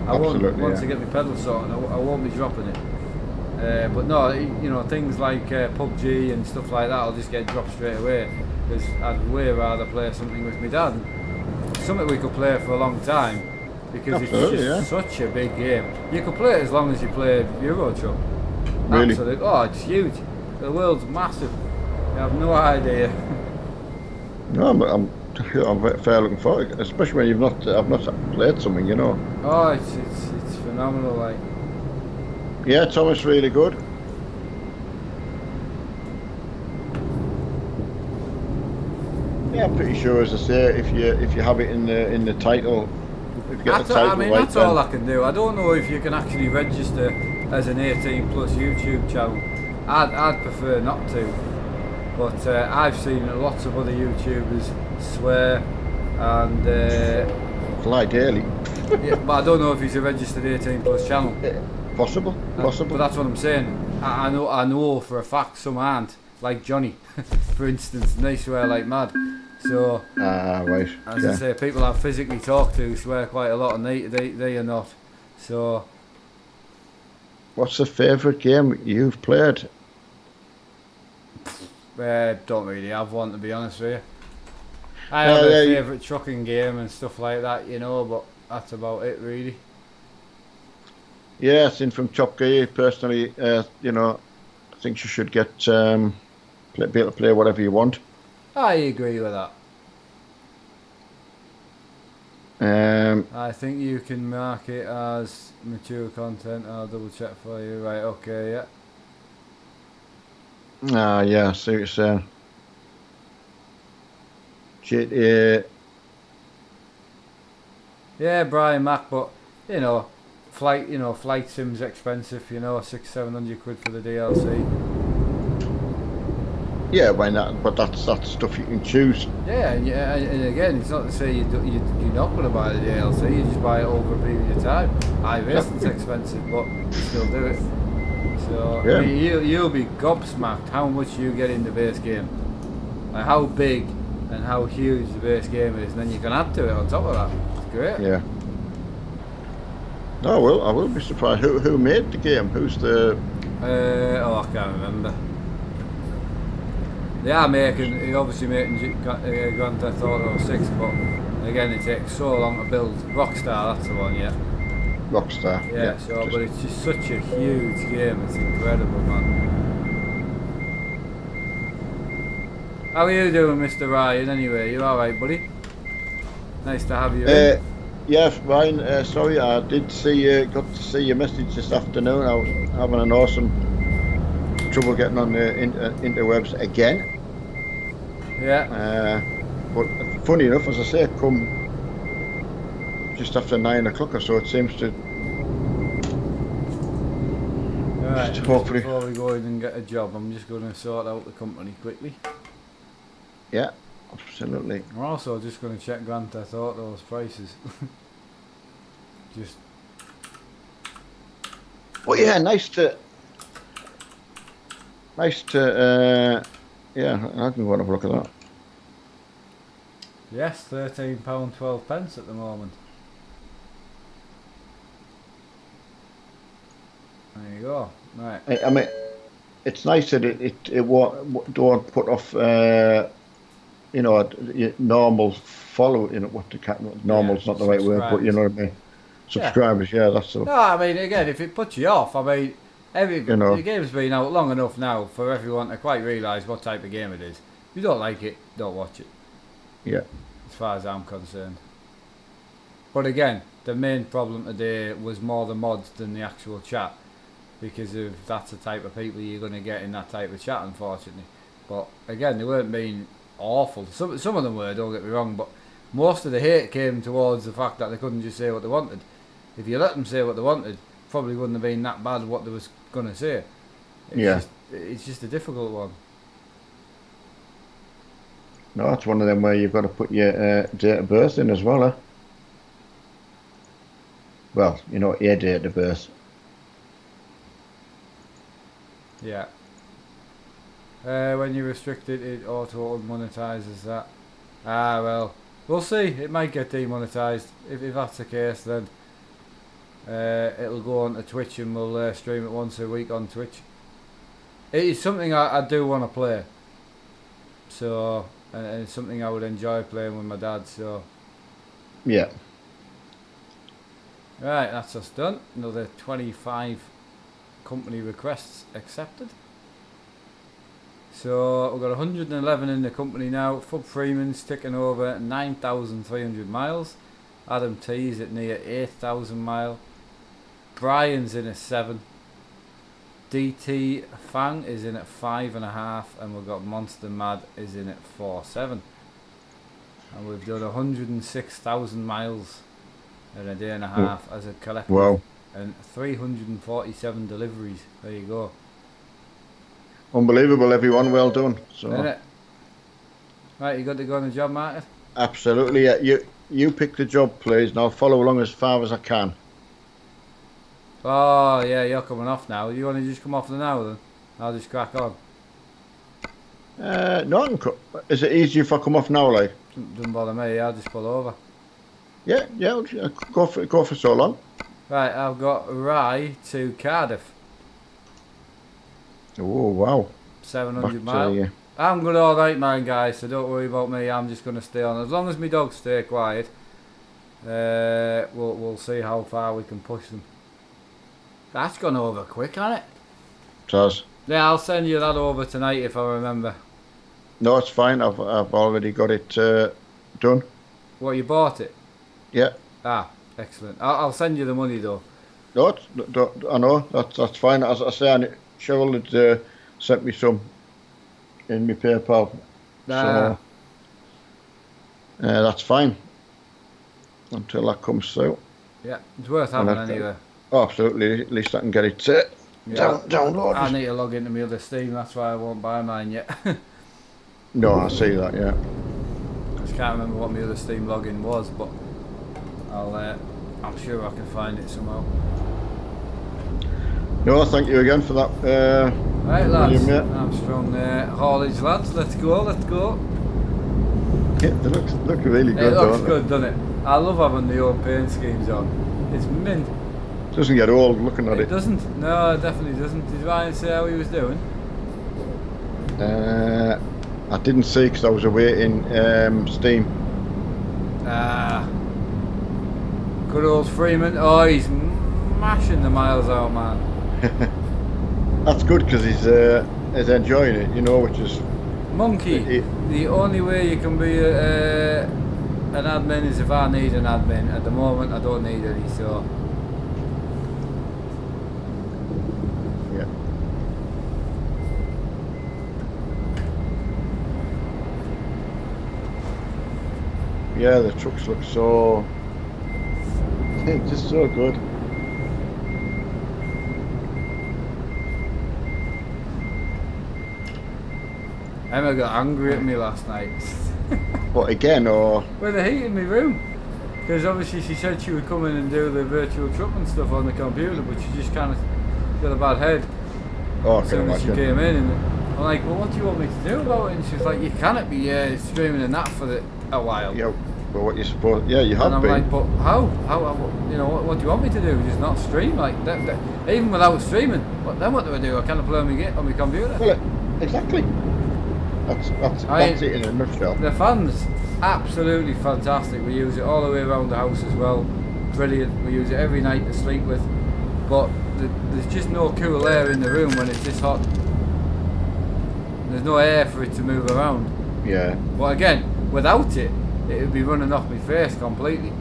I won't. Once I get my pedal sorted, I won't be dropping it. But no, things like PUBG and stuff like that, I'll just get dropped straight away, because I'd way rather play something with my dad, something we could play for a long time, because it's just such a big game. You could play it as long as you play Euro Truck. Really? Absolutely. Oh, it's huge. The world's massive. You have no idea. No, I'm fair looking forward, especially when I've not played something, Oh, it's phenomenal, like. Yeah, Thomas, really good. Yeah, I'm pretty sure, as I say, if you have it in the title, if you get the title right, that's all I can do. I don't know if you can actually register as an 18+ YouTube channel. I'd prefer not to, but I've seen lots of other YouTubers swear and fly daily. yeah, but I don't know if he's a registered 18+ channel. Possible. But that's what I'm saying. I know for a fact some aren't, like Johnny, for instance, and they swear like mad. So, right. As I say, people I've physically talked to swear quite a lot, and they are not. So, what's the favourite game you've played? Don't really have one, to be honest with you. I have a favourite trucking game and stuff like that, you know, but that's about it, really. Yeah, seen from Top Gear, personally, you know, I think you should be able to play whatever you want. I agree with that. I think you can mark it as mature content. I'll double check for you. Right, okay, yeah. Yeah, I see what you're saying. GTA. Yeah, Brian Mac, but you know, flight sim's expensive. You know, 600-700 quid for the DLC. Yeah, why not? But that's stuff you can choose. Yeah, and again, it's not to say you're not going to buy the DLC. You just buy it over a period of time. It's expensive, but you still do it. So Yeah. I mean, you'll be gobsmacked how much you get in the base game, like how big and how huge the base game is, and then you can add to it on top of that. It's great. Yeah. No, I will be surprised. Who made the game? Who's the? I can't remember. They are obviously making Grand Theft Auto 6, but again, it takes so long to build. Rockstar, that's the one, yeah. Rockstar. Yeah, sure, but it's just such a huge game. It's incredible, man. How are you doing, Mr. Ryan? Anyway, you all right, buddy? Nice to have you. Yeah, Ryan. Sorry, I did got to see your message this afternoon. I was having an awesome trouble getting on the interwebs again. Yeah. But funny enough, as I say, come just after 9 o'clock or so, it seems to. Right. Hopefully. Before we go in and get a job, I'm just going to sort out the company quickly. Yeah, absolutely. I'm also just going to check Grand Theft Auto's prices. Just. Well, yeah, nice to. Yeah, I can go and have a look at that. Yes, £13.12 at the moment. There you go. Right. I mean, it's nice that it won't don't put off normal follow. What the normal's not the right word, but you know what I mean. Subscribers, yeah, that's all. No, I mean, again, if it puts you off, I mean, the game's been out long enough now for everyone to quite realise what type of game it is. If you don't like it, don't watch it. Yeah. As far as I'm concerned. But again, the main problem today was more the mods than the actual chat, because that's the type of people you're going to get in that type of chat, unfortunately. But again, they weren't being awful. Some of them were, don't get me wrong, but most of the hate came towards the fact that they couldn't just say what they wanted. If you let them say what they wanted, probably wouldn't have been that bad what they was going to say. It's just a difficult one. No, it's one of them where you've got to put your date of birth in as well, eh? Well, your date of birth. Yeah. When you restrict it, it auto monetizes that. Well, we'll see. It might get demonetized. If that's the case, then it'll go on to Twitch, and we'll stream it once a week on Twitch. It is something I do want to play. So, and it's something I would enjoy playing with my dad. So. Yeah. Right, that's us done. Another 25 company requests accepted. So we've got 111 in the company now. Fub Freeman's ticking over 9,300 miles. Adam T's at near 8,000 mile. Brian's in at 7. DT Fang is in at 5.5, and we've got Monster Mad is in at 4.7. And we've done 106,000 miles in a day and a half as a collective. Wow. And 347 deliveries. There you go. Unbelievable, everyone. Well done. So. Isn't it? Right, you got to go on the job market? Absolutely. Yeah. You pick the job, please, and I'll follow along as far as I can. Oh, yeah, you're coming off now. You want to just come off the now, then? I'll just crack on. No, is it easier if I come off now, like? Doesn't bother me. I'll just pull over. Yeah. Go for so long. Right, I've got Rye to Cardiff. Oh, wow. 700 miles. I'm good, all right, man, guys. So don't worry about me. I'm just gonna stay on as long as my dogs stay quiet. We'll see how far we can push them. That's gone over quick, hasn't it? It does. Yeah, I'll send you that over tonight if I remember. No, it's fine. I've already got it done. What, you bought it? Yeah. Ah, excellent. I'll send you the money though. No, I know that's fine. As I say, Cheryl had sent me some in my PayPal, so that's fine until that comes through. Yeah, it's worth having anyway. Oh, absolutely. At least I can get it downloaded. I need to log into my other Steam. That's why I won't buy mine yet. No, I see that. Yeah. I just can't remember what my other Steam login was, but I'm sure I can find it somehow. No, thank you again for that. Right, lads. William, yeah. Armstrong haulage, lads. Let's go. Yeah, they look really good. It looks good, doesn't it? I love having the old paint schemes on. It's mint. Doesn't get old looking at it. It doesn't. No, it definitely doesn't. Did Ryan say how he was doing? I didn't see because I was away in Steam. Good old Freeman. Oh, he's mashing the miles out, man. That's good because he's enjoying it, which is... Monkey, the only way you can be an admin is if I need an admin. At the moment, I don't need any, so... Yeah. Yeah, the trucks look so... just so good. Emma got angry at me last night. What, again, or...? With the heat in my room. Because obviously she said she would come in and do the virtual truck and stuff on the computer, but she just kind of got a bad head. Oh, as soon as she came in, and I'm like, well, what do you want me to do about it? And she's like, you cannot be streaming and that for a while. Yeah, well, what you supposed... Yeah, you have been. And I'm like, but how? What do you want me to do? Just not stream? Like, even without streaming, what do I do? I can't play on my computer. Well, exactly. That's it in a nutshell. The fan's absolutely fantastic. We use it all the way around the house as well. Brilliant. We use it every night to sleep with. But there's just no cool air in the room when it's this hot. There's no air for it to move around. Yeah. But again, without it, it would be running off my face completely.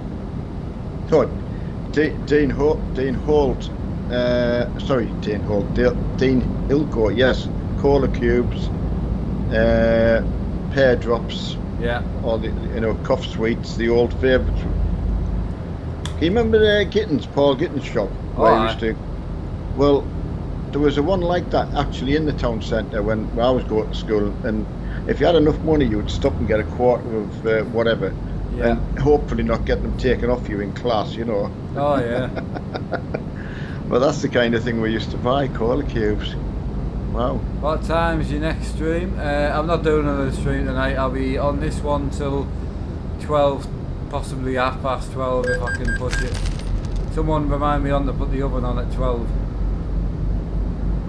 So, Dean Holt, Dean Hilcourt, yes. Cola cubes, pear drops. Yeah. All the cough sweets, the old favourites. Can you remember Paul Gittins' shop? Where I used to. Well, there was a one like that actually in the town centre when I was going to school, and if you had enough money, you would stop and get a quarter of whatever, and hopefully not get them taken off you in class, Oh yeah. But that's the kind of thing we used to buy, cola cubes. Wow. What time's your next stream? I'm not doing another stream tonight. I'll be on this one till 12, possibly 12:30 if I can push it. Someone remind me to put the oven on at 12.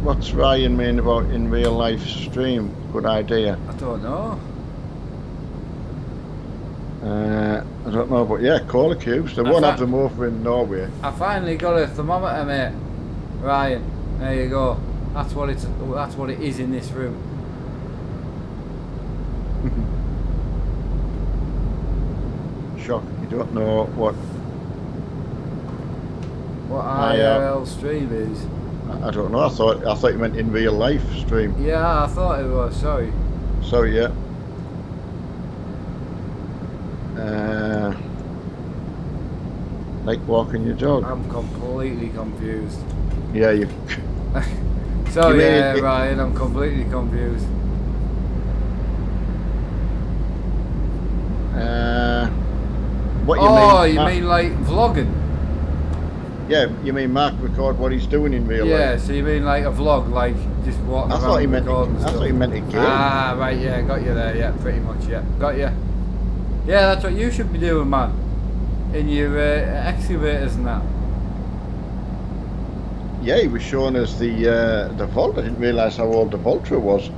What's Ryan mean about in real life stream? Good idea. I don't know. I don't know, but yeah, cola cubes. They won't have them over in Norway. I finally got a thermometer, mate. Ryan, there you go. That's what it is in this room. Shock. You don't know what IRL stream is. I don't know. I thought you meant in real life stream. Yeah, I thought it was. Sorry. Sorry, yeah. Like walking your dog. I'm completely confused. Yeah, you. Sorry, Ryan. I'm completely confused. What you mean? Oh, you mean like vlogging? Yeah, you mean Mark record what he's doing in real life? Yeah, so you mean like a vlog, like just walking around recording stuff? I thought he meant a game. Ah, right, yeah, got you there, yeah, pretty much, yeah, got you. Yeah, that's what you should be doing, man, in your excavators and that. Yeah, he was showing us the Volt. I didn't realise how old the Voltra was.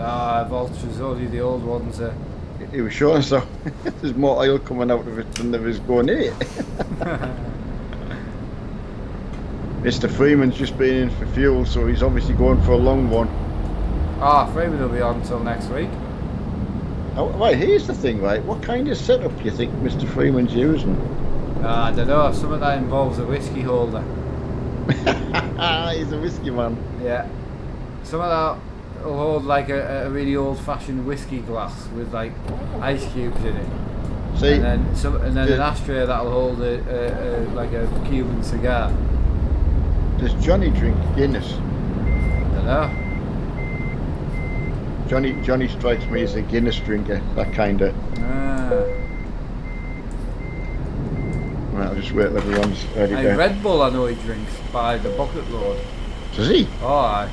Ah, Vultures, only the old ones. He was showing so there's more oil coming out of it than there is going in it. Mr. Freeman's just been in for fuel, so he's obviously going for a long one. Freeman will be on until next week. Oh, right, here's the thing, right? What kind of setup do you think Mr. Freeman's using? I don't know, some of that involves a whiskey holder. He's a whiskey man. Yeah. Some of that will hold like a really old-fashioned whiskey glass with like ice cubes in it. See, and then an ashtray that'll hold like a Cuban cigar. Does Johnny drink Guinness? I don't know. Johnny strikes me as a Guinness drinker, that kind of. Right, I'll just wait till everyone's ready. Red Bull I know he drinks by the bucket load. Does he? Oh, aye.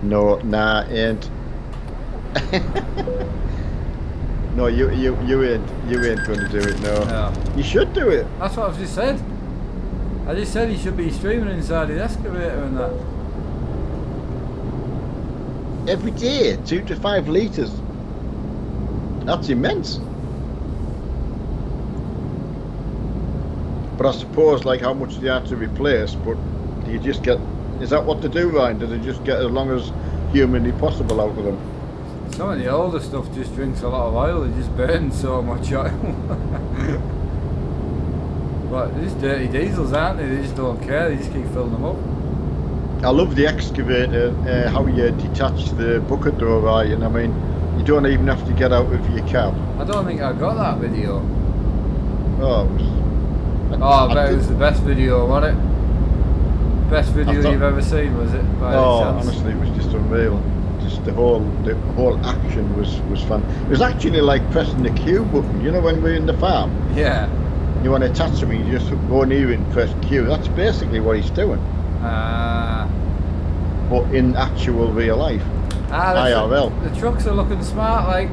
No, nah, ain't. No, you ain't going to do it. No, you should do it. That's what I've just said. I just said he should be streaming inside his excavator and that. Every day, 2 to 5 litres. That's immense. But I suppose, like, how much do you have to replace? But do you just get? Is that what they do, Ryan? Do they just get as long as humanly possible out of them? Some of the older stuff just drinks a lot of oil. It just burns so much oil. But these dirty diesels, aren't they? They just don't care. They just keep filling them up. I love the excavator, how you detach the bucket door, Ryan. I mean, you don't even have to get out of your cab. I don't think I got that video. Oh, I bet it was the best video, wasn't it? Best video you've ever seen, was it? By any chance? Honestly, it was just unreal. Just the whole action was fun. It was actually like pressing the Q button. You know when we're in the farm? Yeah. You want to attach something, you just go near it and press Q. That's basically what he's doing. But in actual real life. IRL. The trucks are looking smart, like.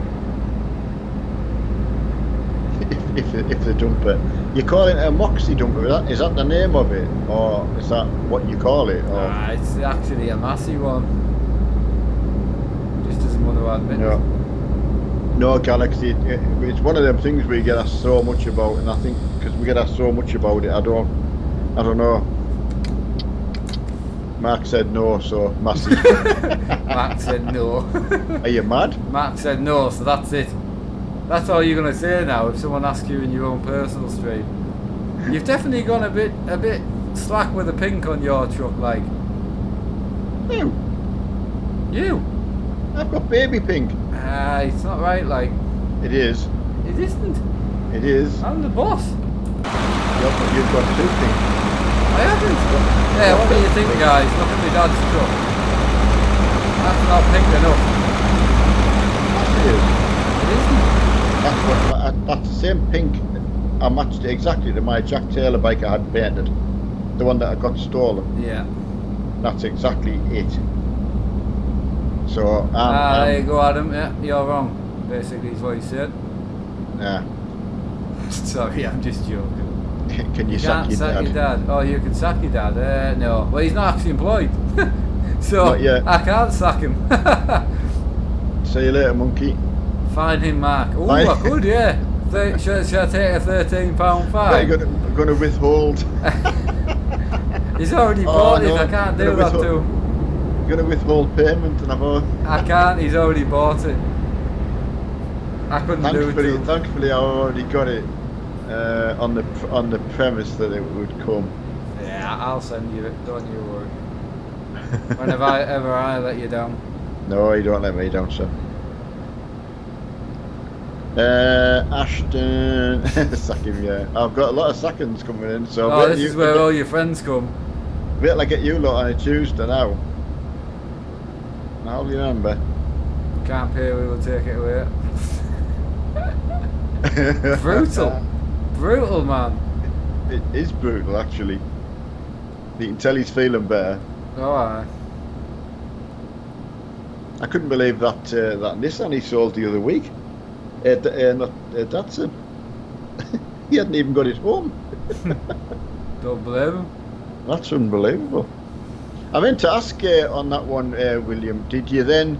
if they dump it. You call it a Moxie dumper, is that the name of it? Or is that what you call it? Or? It's actually a massive one. Just doesn't want to admit it. No, Galaxy, it's one of them things we get asked so much about, and I think because we get asked so much about it, I don't know. Mark said no, so massive. Mark said no. Are you mad? Mark said no, so that's it. That's all you're going to say now if someone asks you in your own personal stream. You've definitely gone a bit slack with the pink on your truck, like. You? I've got baby pink. It's not right, like. It is. It isn't. It is. I'm the boss. You've got 2 pink. I haven't. Yeah, what do you think, guys? Look at my dad's truck. That's not pink enough. It is. It isn't. That's the same pink I matched exactly to my Jack Taylor bike I had painted. The one that I got stolen. Yeah. That's exactly it. So there you go, Adam. Yeah, you're wrong. Basically, is what he said. Yeah. Sorry, I'm just joking. Can you sack your dad? Oh, you can sack your dad. No. Well, he's not actually employed. So I can't sack him. See you later, monkey. Fine him, Mark. Oh, I could, yeah. Should I take a £13 fine? You're going to withhold. He's already bought it. I can't do that to him. You're going to withhold payment, and I can't. He's already bought it. I couldn't do it to him. Thankfully, I already got it on the premise that it would come. Yeah, I'll send you it. Don't you worry. Whenever I let you down. No, you don't let me down, sir. Ashton, sack him, yeah. I've got a lot of seconds coming in, so. This is where all your friends come. Wait till I get you lot on a Tuesday now. I'll remember. Can't pay, we will take it away. Brutal, man. It is brutal, actually. You can tell he's feeling better. Oh, aye. I couldn't believe that that Nissan he sold the other week. That's him. He hadn't even got it home. Don't blame him. That's unbelievable. I meant to ask on that one, William. Did you then?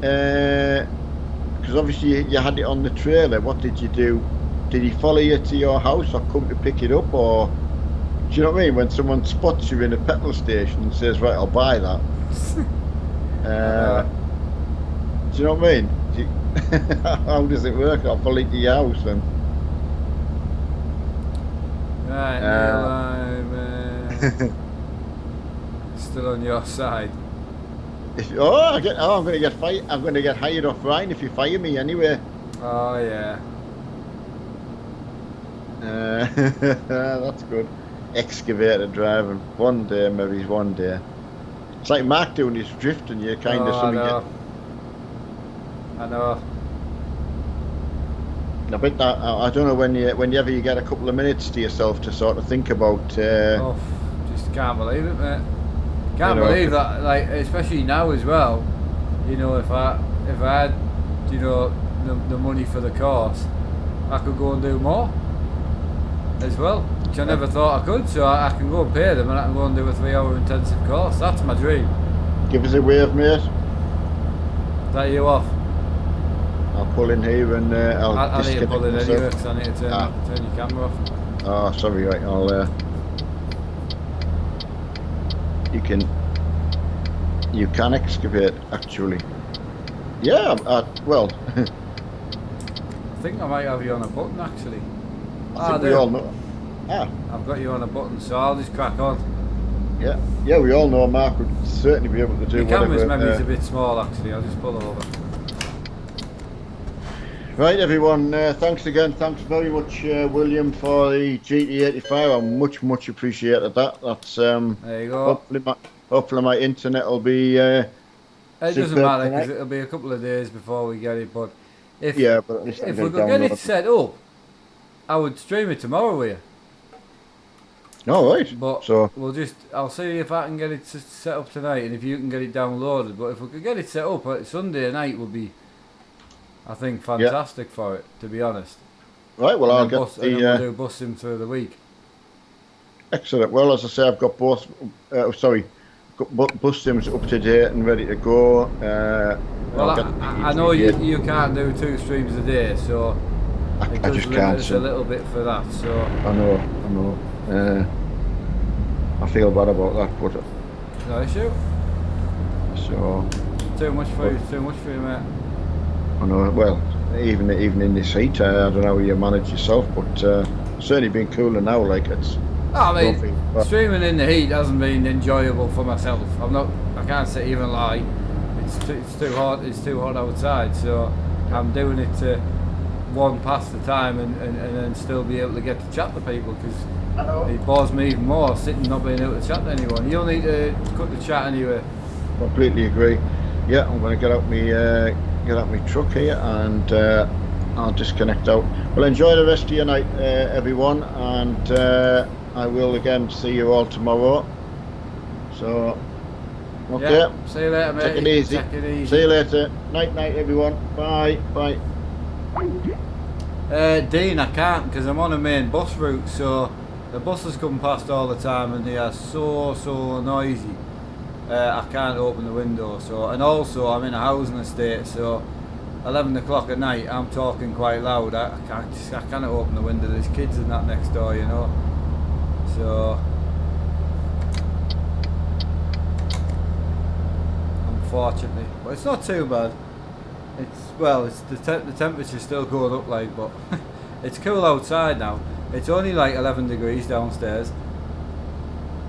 Because obviously you had it on the trailer. What did you do? Did he follow you to your house or come to pick it up, or do you know what I mean? When someone spots you in a petrol station and says, "Right, I'll buy that." Do you know what I mean? How does it work? I'll follow you to your house and. Right, Neil, I'm still on your side. I'm going to get fired. I'm going to get hired off Ryan if you fire me anyway. Oh yeah. That's good. Excavator driving. One day, maybe one day. It's like Mark doing his drifting. You kind of something. I know. I bet that I don't know whenever you get a couple of minutes to yourself to sort of think about. Just can't believe it, mate. Can't believe that, like, especially now as well. You know, if I had, you know, the money for the course, I could go and do more as well, which I never thought I could. So I can go and pay them, and I can go and do a 3-hour intensive course. That's my dream. Give us a wave, mate. Is that you off? I'll pull in here and I need to pull in myself. anyway because I need to turn your camera off. Oh, sorry, right. You can excavate actually. Yeah, well. I think I might have you on a button actually. I think we all know. I've got you on a button, so I'll just crack on. Yeah, we all know Mark would certainly be able to do the whatever. The camera's maybe a bit small actually. I'll just pull over. Right, everyone. Thanks again. Thanks very much, William, for the GT85. I much appreciated that. That's there you go. Hopefully my internet will be. It doesn't matter because it'll be a couple of days before we get it. But if we could get it set up, I would stream it tomorrow with you. All right. But so I'll see if I can get it set up tonight, and if you can get it downloaded. But if we could get it set up, Sunday night would be, I think, fantastic for it, to be honest. Right, well, I'll get and then we'll do busting through the week. Excellent. Well, as I say, I've got both, got bus sims up to date and ready to go. Well, I know you can't do 2 streams a day, so it does limit us a little bit for that. So I know. I feel bad about that, but no issue. So too much for you, mate. I know. Well, even in this heat, I don't know how you manage yourself, but certainly been cooler now. Like it's. I mean, streaming in the heat hasn't been enjoyable for myself. I can't sit even lie. It's too hot. It's too hot outside. So I'm doing it to pass the time and then still be able to get to chat to people because it bores me even more sitting not being able to chat to anyone. You don't need to cut the chat anyway. Completely agree. Yeah, I'm going to get out my truck here and I'll disconnect out. Well, enjoy the rest of your night, everyone, and I will again see you all tomorrow. So, okay. Yeah, see you later, mate. Take it easy. See you later. Night, everyone. Bye. Dean, I can't because I'm on a main bus route, so the buses come past all the time and they are so noisy. I can't open the window. So, and also I'm in a housing estate, so 11 o'clock at night I'm talking quite loud. I can't open the window. There's kids and that next door, you know. So unfortunately, but it's not too bad. It's the temperature's still going up, like, but it's cool outside now. It's only like 11 degrees downstairs.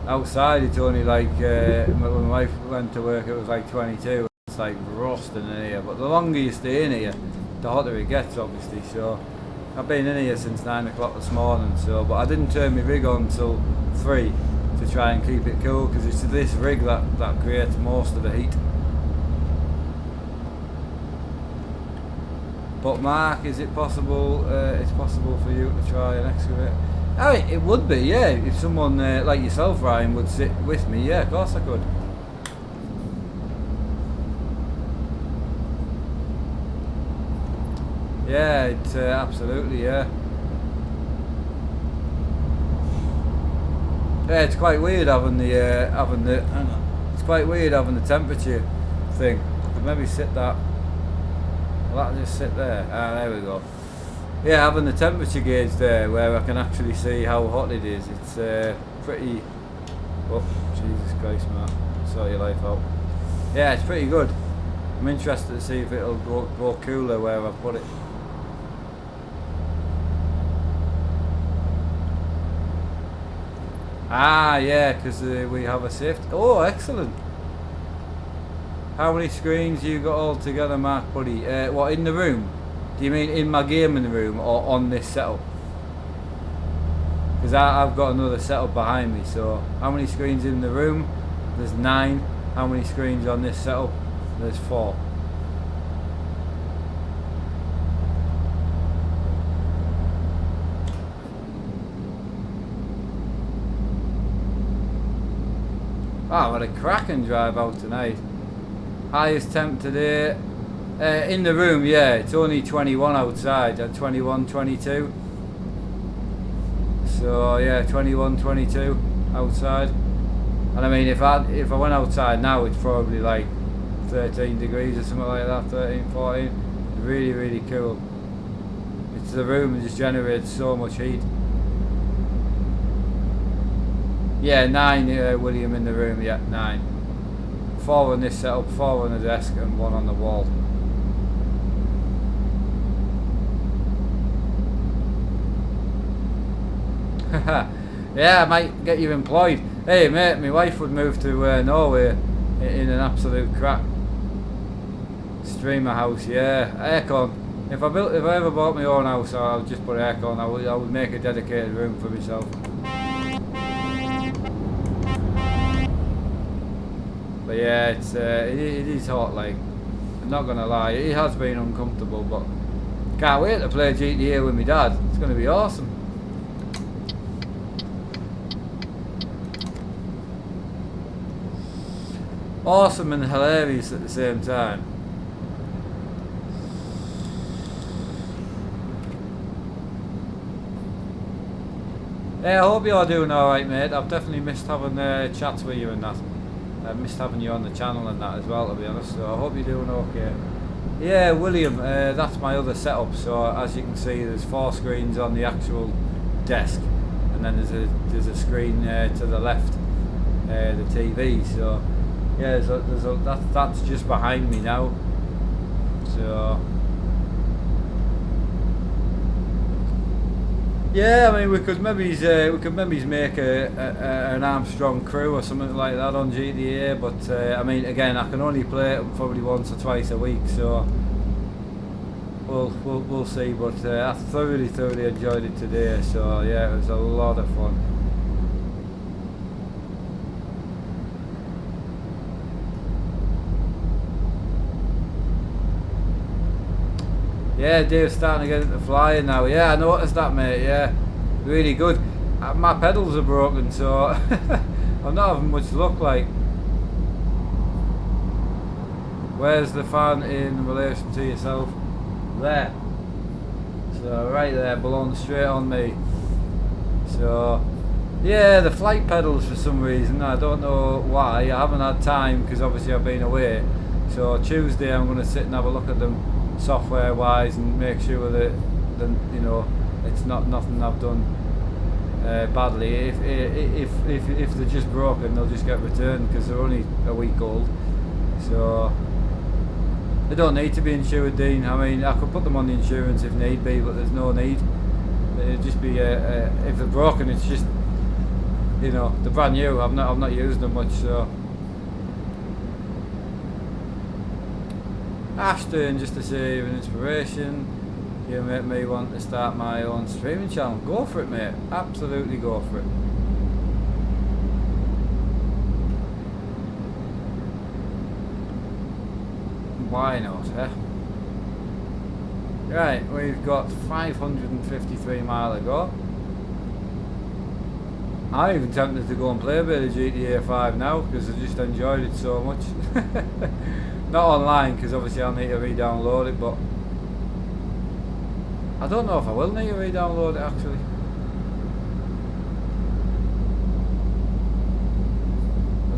Outside it's only like when my wife went to work it was like 22. It's like roasting in here, but the longer you stay in here the hotter it gets, obviously. So I've been in here since 9 o'clock this morning, so but I didn't turn my rig on until 3 to try and keep it cool because it's this rig that creates most of the heat. But Mark, is it possible? It's possible for you to try and excavate? Oh, it would be, yeah. If someone like yourself, Ryan, would sit with me, yeah, of course I could. Yeah, it's absolutely, yeah. Yeah, it's quite weird having the hang on. It's quite weird having the temperature thing. Could maybe sit that. Will that just sit there? Ah, there we go. Yeah, having the temperature gauge there where I can actually see how hot it is. It's pretty. Oh, Jesus Christ, Matt! Sort your life out. Yeah, it's pretty good. I'm interested to see if it'll go cooler where I put it. Ah, yeah, because we have a safety. Oh, excellent. How many screens you got all together, Mark, buddy? What, in the room? Do you mean in my gaming room or on this setup? Because I've got another setup behind me, so how many screens in the room? There's 9. How many screens on this setup? There's 4. Ah, what a cracking drive out tonight. Highest temp today. In the room, yeah, it's only 21 outside, at 21, 22. So yeah, 21, 22 outside. And I mean, if I went outside now, it's probably like 13 degrees or something like that, 13, 14. Really, really cool. It's the room that just generates so much heat. Yeah, 9, William, in the room, yeah, 9. 4 on this setup, 4 on the desk, and 1 on the wall. Yeah, I might get you employed. Hey mate, my wife would move to Norway in an absolute crap streamer house. Yeah, aircon. If I ever bought my own house, I would just put aircon. I would make a dedicated room for myself. But yeah, it is hot. Like, I'm not gonna lie, it has been uncomfortable, but can't wait to play GTA with my dad. It's gonna be awesome. Awesome and hilarious at the same time. Yeah, I hope you're doing alright, mate. I've definitely missed having chats with you and that. I've missed having you on the channel and that as well, to be honest, so I hope you're doing okay. Yeah, William, that's my other setup. So as you can see, there's 4 screens on the actual desk, and then there's a screen to the left, the TV. So yeah, that's just behind me now. So yeah, I mean, we could maybe make an Armstrong crew or something like that on GTA, but I mean, again, I can only play it probably once or twice a week, so we'll see. But I thoroughly enjoyed it today. So yeah, it was a lot of fun. Yeah, Dave's starting to get into flying now. Yeah, I noticed that, mate. Yeah, really good. My pedals are broken, so I'm not having much luck. Like, where's the fan in relation to yourself? There. So right there, belongs straight on me. So yeah, the flight pedals for some reason, I don't know why. I haven't had time because obviously I've been away. So Tuesday I'm going to sit and have a look at them software wise and make sure that you know, it's not nothing I've done badly. If they're just broken, they'll just get returned because they're only a week old. So they don't need to be insured, Dean. I mean, I could put them on the insurance if need be, but there's no need. It'd just be if they're broken, it's just, you know, they're brand new. I've not used them much, so. Ashton, just to save an inspiration, you make me want to start my own streaming channel. Go for it, mate. Absolutely go for it. Why not, eh? Right, we've got 553 miles to go. I'm even tempted to go and play a bit of GTA 5 now because I just enjoyed it so much. Not online because obviously I'll need to re-download it, but I don't know if I will need to re-download it actually.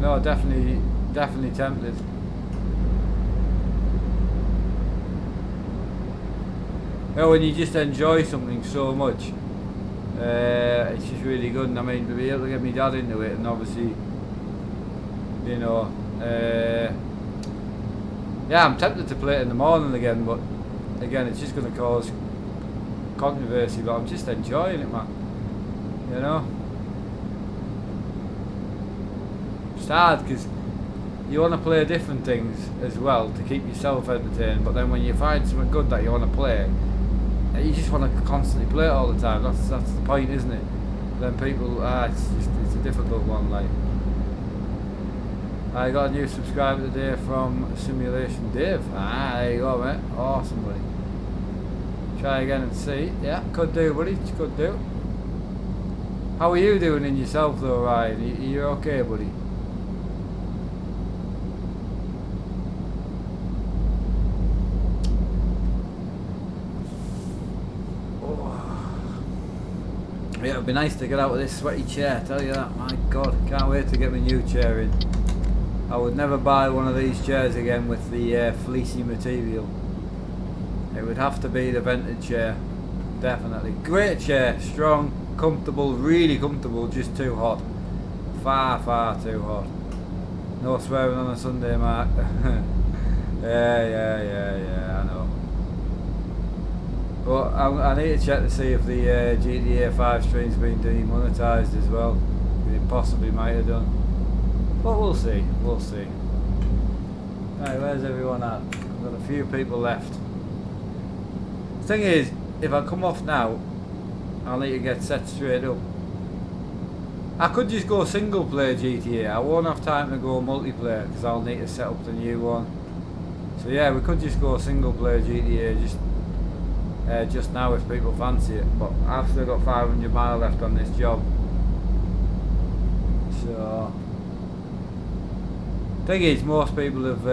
no, definitely tempted. You know, when you just enjoy something so much, it's just really good. And I mean, to be able to get my dad into it, and obviously, you know, yeah, I'm tempted to play it in the morning again, but again, it's just going to cause controversy. But I'm just enjoying it, man. You know, it's hard because you want to play different things as well to keep yourself entertained. But then when you find something good that you want to play, you just want to constantly play it all the time. That's the point, isn't it? Then people, it's a difficult one. Like, I got a new subscriber today from Simulation Dave. There you go, mate. Awesome, buddy. Try again and see. Yeah, could do, buddy. Could do. How are you doing in yourself, though, Ryan? You okay, buddy? Yeah, it'd be nice to get out of this sweaty chair, I tell you that. My God, can't wait to get my new chair in. I would never buy one of these chairs again with the fleecy material. It would have to be the vented chair, definitely. Great chair, strong, comfortable, really comfortable, just too hot. Far, far too hot. No swearing on a Sunday, Mark. Yeah, I know. But I need to check to see if the GTA 5 stream's been demonetised as well. It possibly might have done. But we'll see, we'll see. Right, where's everyone at? I've got a few people left. The thing is, if I come off now, I'll need to get set straight up. I could just go single player GTA. I won't have time to go multiplayer because I'll need to set up the new one. So yeah, we could just go single player GTA just now if people fancy it. But I've still got 500 miles left on this job. So thing is, most people have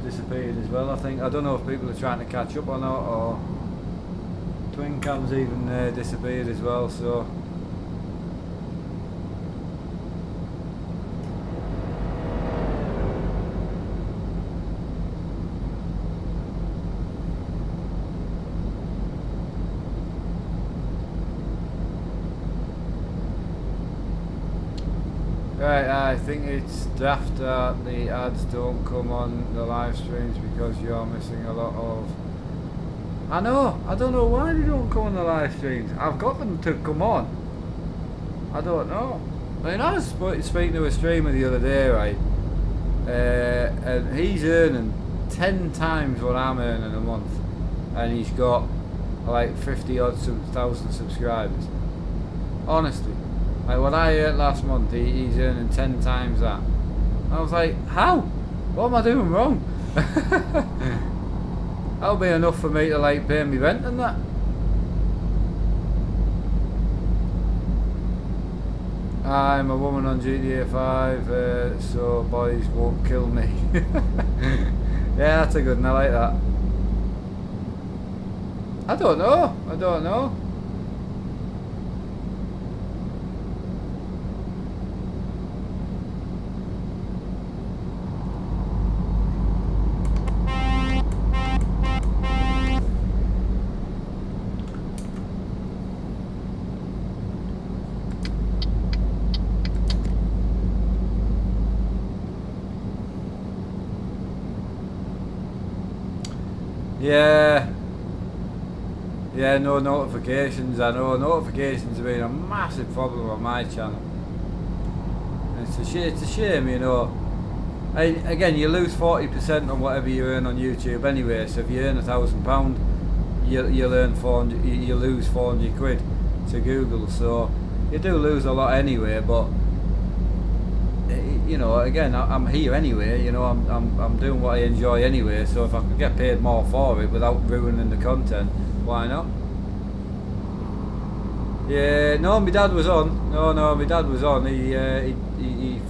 disappeared as well. I think I don't know if people are trying to catch up or not, or Twin Cam's even disappeared as well. So right, I think it's daft that the ads don't come on the live streams because you're missing a lot of... I know, I don't know why they don't come on the live streams. I've got them to come on. I don't know. I mean, I was speaking to a streamer the other day, right? And he's earning 10 times what I'm earning a month. And he's got like 50 odd thousand subscribers. Honestly. Like what I earned last month, he's earning 10 times that. I was like, how? What am I doing wrong? That'll be enough for me to like pay me rent and that. I'm a woman on GTA 5, so boys won't kill me. Yeah, that's a good one, I like that. I don't know. Yeah, no notifications. I know notifications have been a massive problem on my channel. And it's a shame, you know. Again, you lose 40% on whatever you earn on YouTube anyway. So if you earn £1,000, you lose 400 quid to Google. So you do lose a lot anyway. But you know, again, I'm here anyway. You know, I'm doing what I enjoy anyway. So if I could get paid more for it without ruining the content, why not? Yeah, no, my dad was on. No, my dad was on. He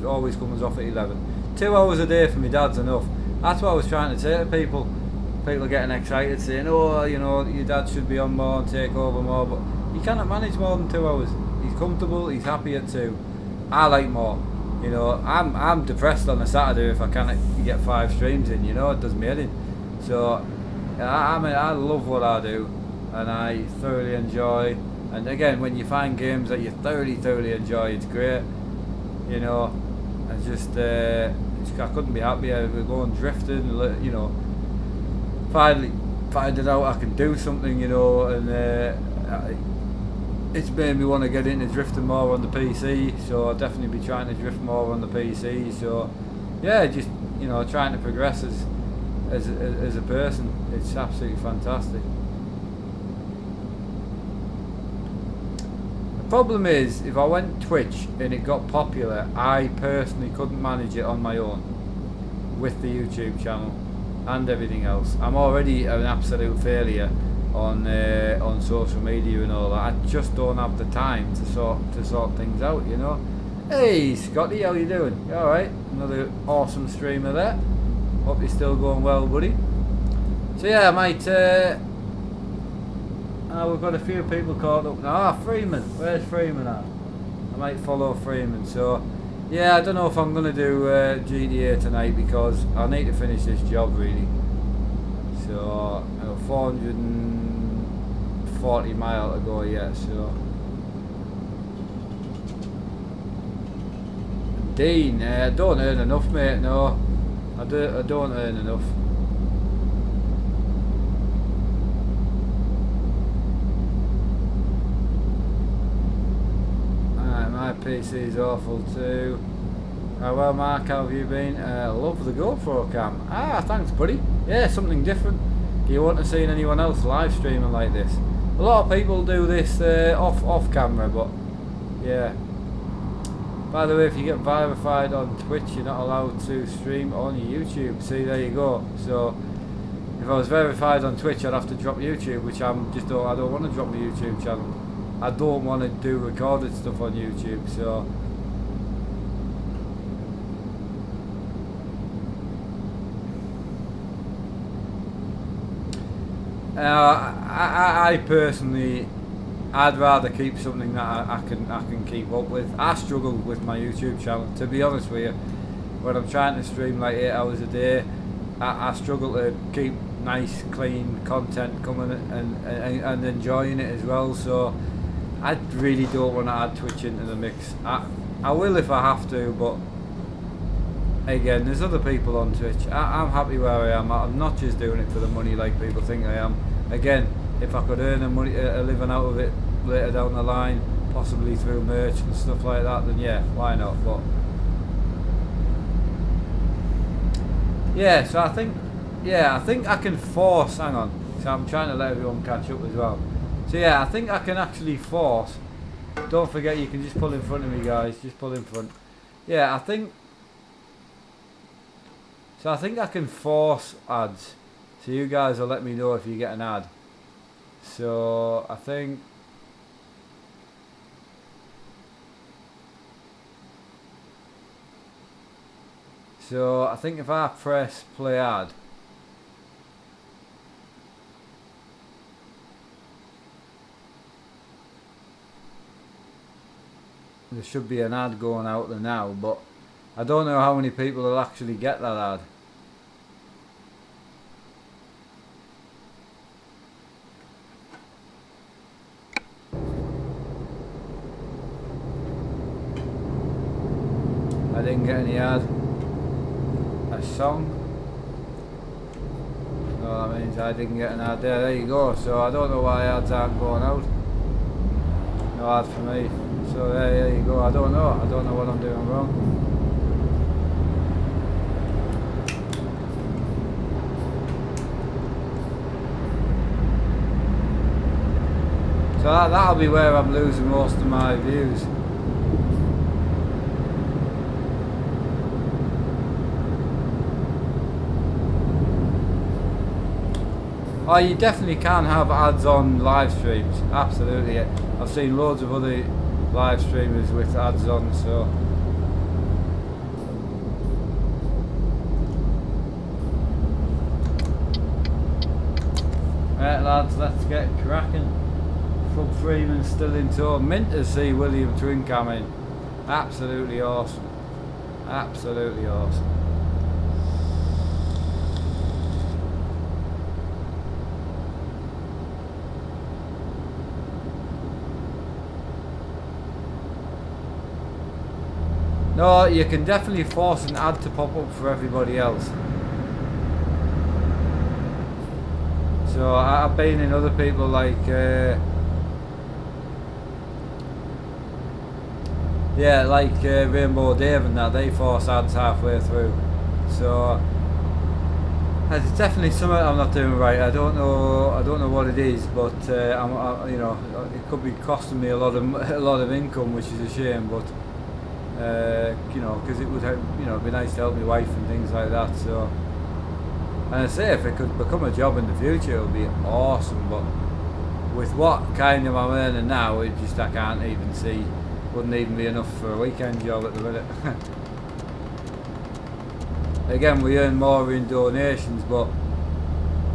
always comes off at 11. 2 hours a day for my dad's enough. That's what I was trying to say to people. People are getting excited, saying, "Oh, you know, your dad should be on more and take over more." But he cannot manage more than 2 hours. He's comfortable. He's happy at 2. I like more. You know, I'm depressed on a Saturday if I can't get 5 streams in. You know, it does me head in. So I mean, I love what I do, and I thoroughly enjoy. And again, when you find games that you thoroughly enjoy, it's great. You know, I just I couldn't be happier. We're going drifting. You know, finally finding out I can do something. You know, and it's made me want to get into drifting more on the PC. So I'll definitely be trying to drift more on the PC. So yeah, just, you know, trying to progress as a person. It's absolutely fantastic. The problem is, if I went Twitch and it got popular, I personally couldn't manage it on my own with the YouTube channel and everything else. I'm already an absolute failure on social media and all that. I just don't have the time to sort things out, you know. Hey Scotty, how you doing? You alright? Another awesome streamer there. Hope you're still going well, buddy. So yeah, I might we've got a few people caught up now. Freeman, where's Freeman at? I might follow Freeman. So yeah, I don't know if I'm gonna do GTA tonight because I need to finish this job really. So 440 miles to go yet. So Dean, I don't earn enough, mate. No, I don't earn enough. My PC is awful too. Well, Mark, how have you been? Love the GoPro cam. Thanks, buddy. Yeah, something different. Do you want to see anyone else live streaming like this? A lot of people do this off camera, but yeah. By the way, if you get verified on Twitch, you're not allowed to stream on YouTube. See, there you go. So if I was verified on Twitch, I'd have to drop YouTube, which I don't want to drop my YouTube channel. I don't want to do recorded stuff on YouTube, so I personally, I'd rather keep something that I can keep up with. I struggle with my YouTube channel, to be honest with you. When I'm trying to stream like 8 hours a day, I struggle to keep nice, clean content coming and enjoying it as well. So I really don't want to add Twitch into the mix. I will if I have to, but again, there's other people on Twitch. I'm happy where I am. I'm not just doing it for the money like people think I am. Again, if I could earn a living out of it later down the line, possibly through merch and stuff like that, then yeah, why not? But yeah, so I think I can force. Hang on, so I'm trying to let everyone catch up as well. So yeah, I think I can actually force. Don't forget, you can just pull in front of me, guys. Just pull in front. Yeah, I think I can force ads. So you guys will let me know if you get an ad. So I think if I press play ad, there should be an ad going out there now, but I don't know how many people will actually get that ad. I didn't get any ad. A song. So that means I didn't get an ad there. There you go. So I don't know why ads aren't going out. No ad for me. So there you go. I don't know what I'm doing wrong. So that'll be where I'm losing most of my views. Oh, you definitely can have ads on live streams. Absolutely. I've seen loads of other live streamers with ads on, so right lads, let's get cracking. From Freeman still in tow. Mint to see William Twin coming. Absolutely awesome. Absolutely awesome. No, you can definitely force an ad to pop up for everybody else. So I've been in other people like, yeah, like Rainbow Dave and that, they force ads halfway through. So it's definitely something I'm not doing right. I don't know what it is, but you know, it could be costing me a lot of income, which is a shame. But you know, because it would, you know, be nice to help my wife and things like that. So, and I say if it could become a job in the future, it would be awesome. But with what kind of I'm earning now, it just I can't even see. Wouldn't even be enough for a weekend job at the minute. Again, we earn more in donations, but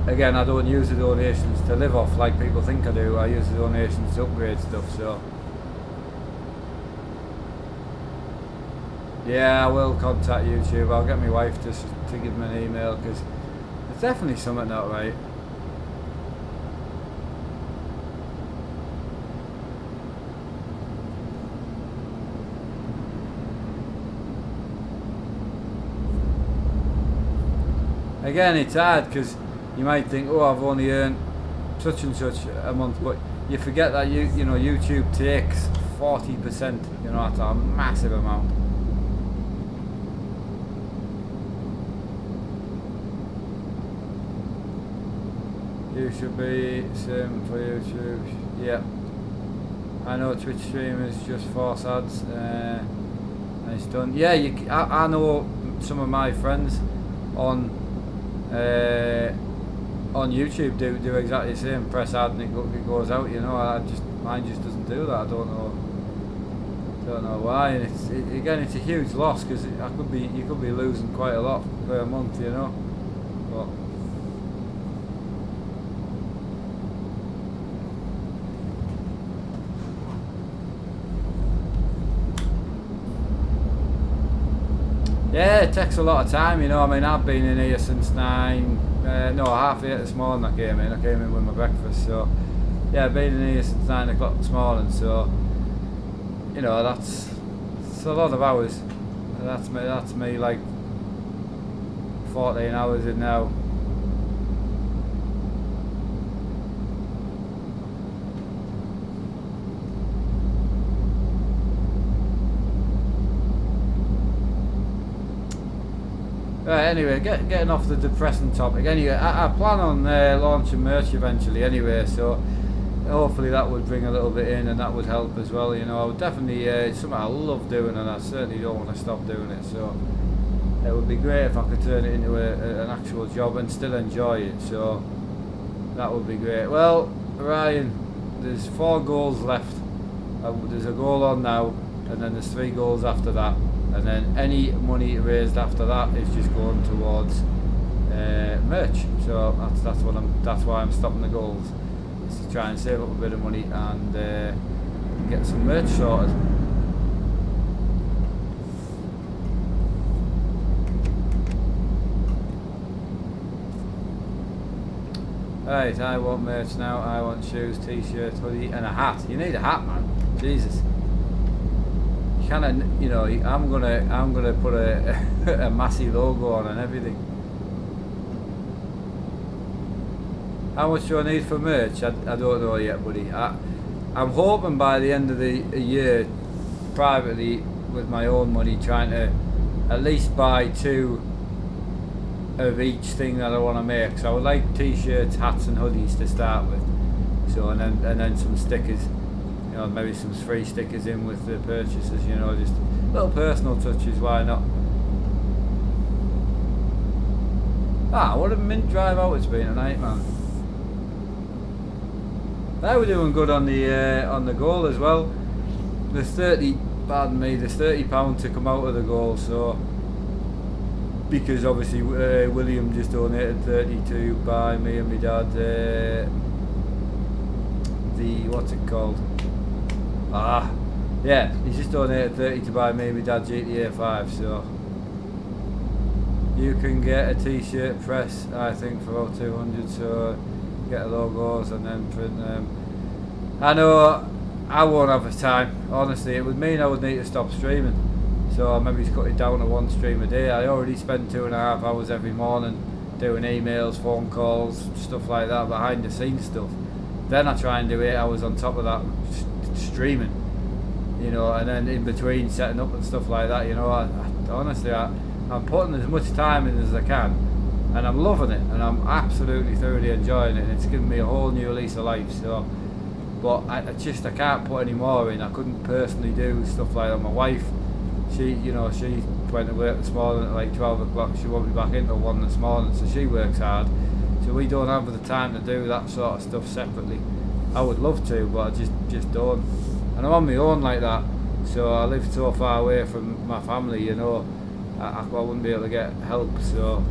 again, I don't use the donations to live off like people think I do. I use the donations to upgrade stuff. So. Yeah, I will contact YouTube. I'll get my wife to give me an email because there's definitely something not right. Again, it's hard because you might think, oh, I've only earned such and such a month, but you forget that you know YouTube takes 40%. You know, that's a massive amount. You should be same for YouTube. Yeah, I know Twitch streamers just force ads, and it's done. Yeah, I know some of my friends on YouTube do exactly the same. Press ad and it goes out. You know, mine just doesn't do that. I don't know why. And again, it's a huge loss because you could be losing quite a lot per month. You know, but. Yeah, it takes a lot of time, you know. I mean, I've been in here since 8 this morning I came in. I came in with my breakfast, so yeah, I've been in here since 9 o'clock this morning, so you know, it's a lot of hours. That's me like 14 hours in now. Right, anyway, getting off the depressing topic. Anyway, I plan on launching merch eventually anyway, so hopefully that would bring a little bit in and that would help as well. You know, I would definitely, it's something I love doing and I certainly don't want to stop doing it, so it would be great if I could turn it into an actual job and still enjoy it, so that would be great. Well, Ryan, there's 4 goals left. There's a goal on now, and then there's 3 goals after that. And then any money raised after that is just going towards merch. So that's why I'm stopping the goals. Is to try and save up a bit of money and get some merch sorted. Right, I want merch now. I want shoes, t-shirt, hoodie, and a hat. You need a hat, man. Jesus. You know, I'm gonna put a Massey logo on and everything. How much do I need for merch? I don't know yet, buddy. I'm hoping by the end of the year, privately with my own money, trying to at least buy 2 of each thing that I want to make. So I would like t-shirts, hats, and hoodies to start with. So and then some stickers. You know, maybe some free stickers in with the purchases, you know, just little personal touches, why not? What a mint drive out it's been tonight, man. They were doing good on the goal as well. There's £30 to come out of the goal, so because obviously William just donated 30 to buy me and my dad what's it called? Yeah, he's just donated 30 to buy me and my dad GTA 5, so you can get a t-shirt press, I think, for about 200, so get the logos and then print them. I know I won't have the time, honestly. It would mean I would need to stop streaming, so maybe cut it down to 1 stream a day. I already spend 2.5 hours every morning doing emails, phone calls, stuff like that, behind the scenes stuff. Then I try and do 8 hours on top of that streaming, you know, and then in between setting up and stuff like that, you know. Honestly, I'm putting as much time in as I can, and I'm loving it, and I'm absolutely thoroughly enjoying it, and it's given me a whole new lease of life. So, but I can't put any more in. I couldn't personally do stuff like that. My wife, she went to work this morning at like 12 o'clock. She won't be back in till 1 this morning, so she works hard. So we don't have the time to do that sort of stuff separately. I would love to, but I just don't. And I'm on my own like that, so I live so far away from my family, you know. I wouldn't be able to get help, so.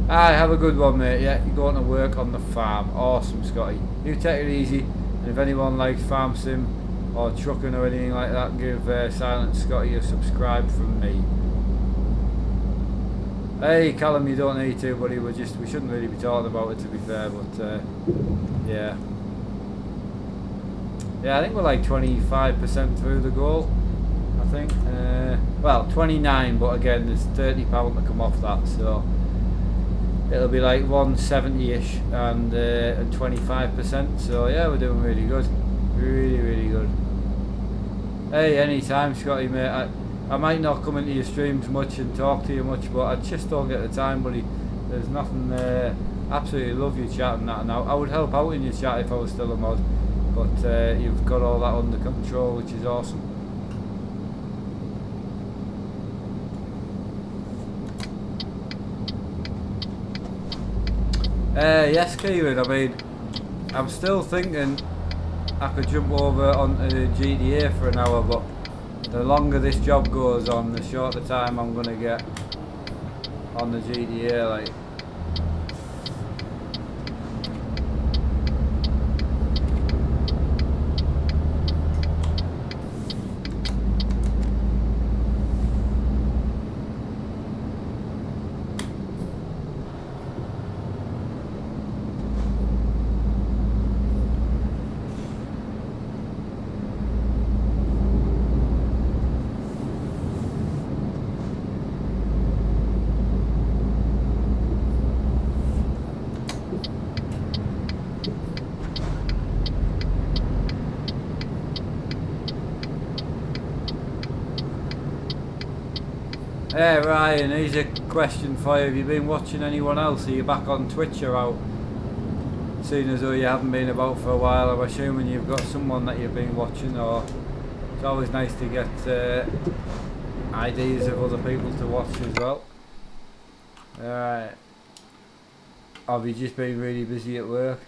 Aye, have a good one, mate. Yeah, you're going to work on the farm. Awesome, Scotty. You take it easy, and if anyone likes farm sim or trucking or anything like that, give Silent Scotty a subscribe from me. Hey, Callum, you don't need to, buddy. We shouldn't really be talking about it, to be fair, but yeah. Yeah, I think we're like 25% through the goal, I think. Well, 29, but again, there's £30 to come off that, so it'll be like 170-ish and 25%. So yeah, we're doing really good, really good. Hey, anytime, Scotty, mate. I might not come into your streams much and talk to you much, but I just don't get the time, buddy. There's nothing. Absolutely love your chat and that, and I would help out in your chat if I was still a mod. But you've got all that under control, which is awesome. Yes, Kieran, I mean, I'm still thinking I could jump over onto GTA for an hour, but the longer this job goes on, the shorter time I'm going to get on the GTA, like. Hey Ryan, here's a question for you. Have you been watching anyone else? Are you back on Twitch or out? Seeing as though you haven't been about for a while, I'm assuming you've got someone that you've been watching, or it's always nice to get ideas of other people to watch as well. Alright. Have you just been really busy at work?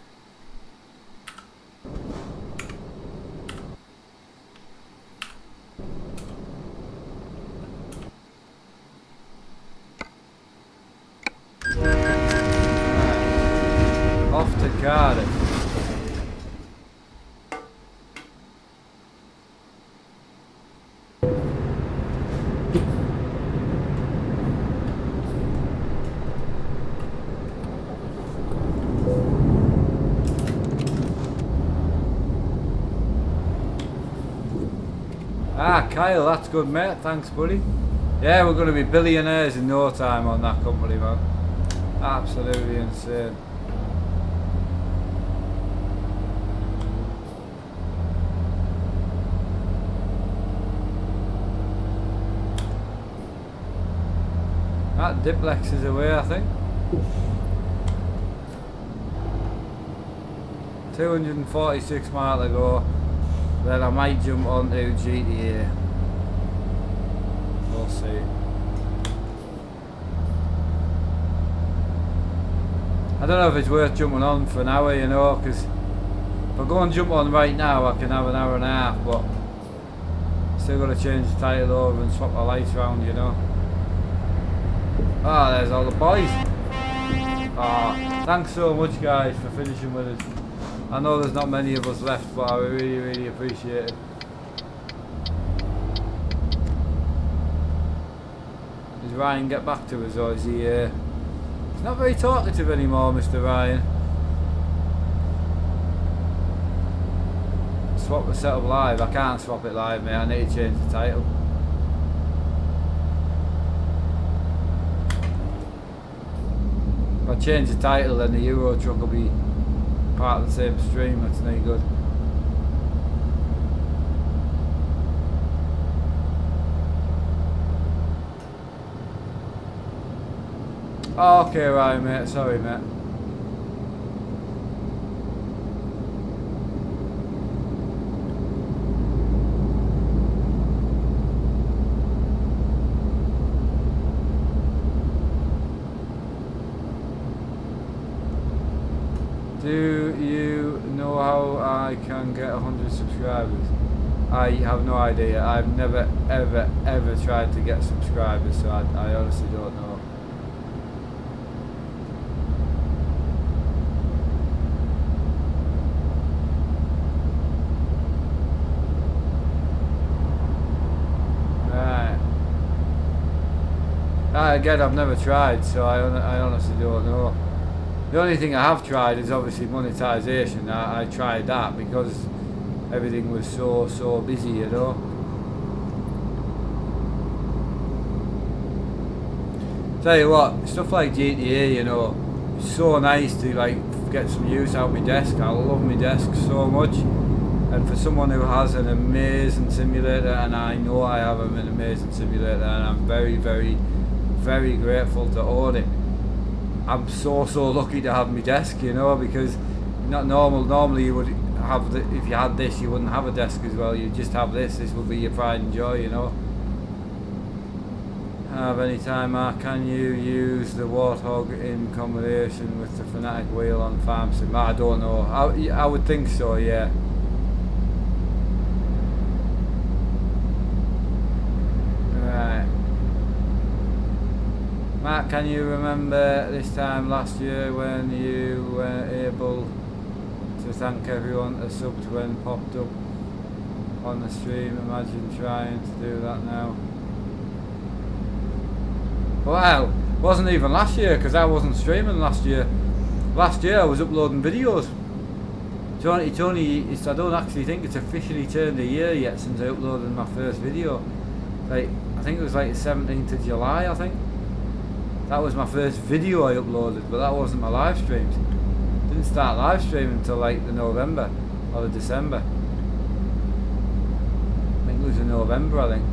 Off to Cardiff. Ah, Kyle, that's good, mate. Thanks, buddy. Yeah, we're going to be billionaires in no time on that company, man. Absolutely insane. That Diplex is away, I think. 246 miles to go. Then I might jump onto GTA. We'll see. I don't know if it's worth jumping on for an hour, you know, because if I go and jump on right now, I can have an hour and a half, but still got to change the title over and swap the lights around, you know. Ah, there's all the boys. Ah, thanks so much, guys, for finishing with us. I know there's not many of us left, but I really appreciate it. Does Ryan get back to us, or is he? He's not very talkative anymore, Mr. Ryan. Swap the setup live. I can't swap it live, mate. I need to change the title. If I change the title, then the Euro truck will be part of the same stream. That's no good. Oh, okay, right, mate. Sorry, mate. Do you know how I can get 100 subscribers? I have no idea. I've never, ever tried to get subscribers, so I honestly don't know. Again, I've never tried, so I honestly don't know. The only thing I have tried is obviously monetization. I tried that because everything was so busy, you know. Tell you what, stuff like GTA, you know, it's so nice to like get some use out of my desk. I love my desk so much. And for someone who has an amazing simulator, and I know I have an amazing simulator, and I'm very grateful to own it. I'm so lucky to have my desk, you know, because not normally you would have if you had this, you wouldn't have a desk as well. You just have this. This would be your pride and joy, you know. Have any time, Mark? Can you use the Warthog in combination with the Fanatic wheel on farm sim? I don't know. I would think so, yeah. Matt, can you remember this time last year when you were able to thank everyone that subbed when popped up on the stream? Imagine trying to do that now. Well, it wasn't even last year because I wasn't streaming last year. Last year I was uploading videos. I don't actually think it's officially turned a year yet since I uploaded my first video. Like, I think it was like the 17th of July, I think. That was my first video I uploaded, but that wasn't my live streams. Didn't start live streaming until like the November or the December. I think it was in November, I think.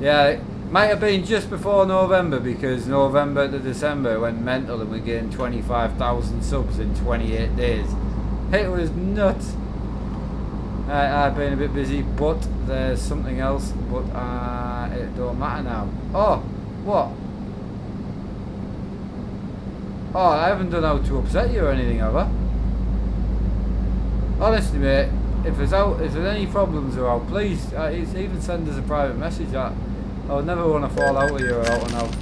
Yeah, it might have been just before November, because November to December went mental and we gained 25,000 subs in 28 days. It was nuts. I've been a bit busy, but there's something else, but it don't matter now. Oh, what? Oh, I haven't done how to upset you or anything, have I? Honestly, mate, if there's any problems around, please even send us a private message. I would never want to fall out with you out and out.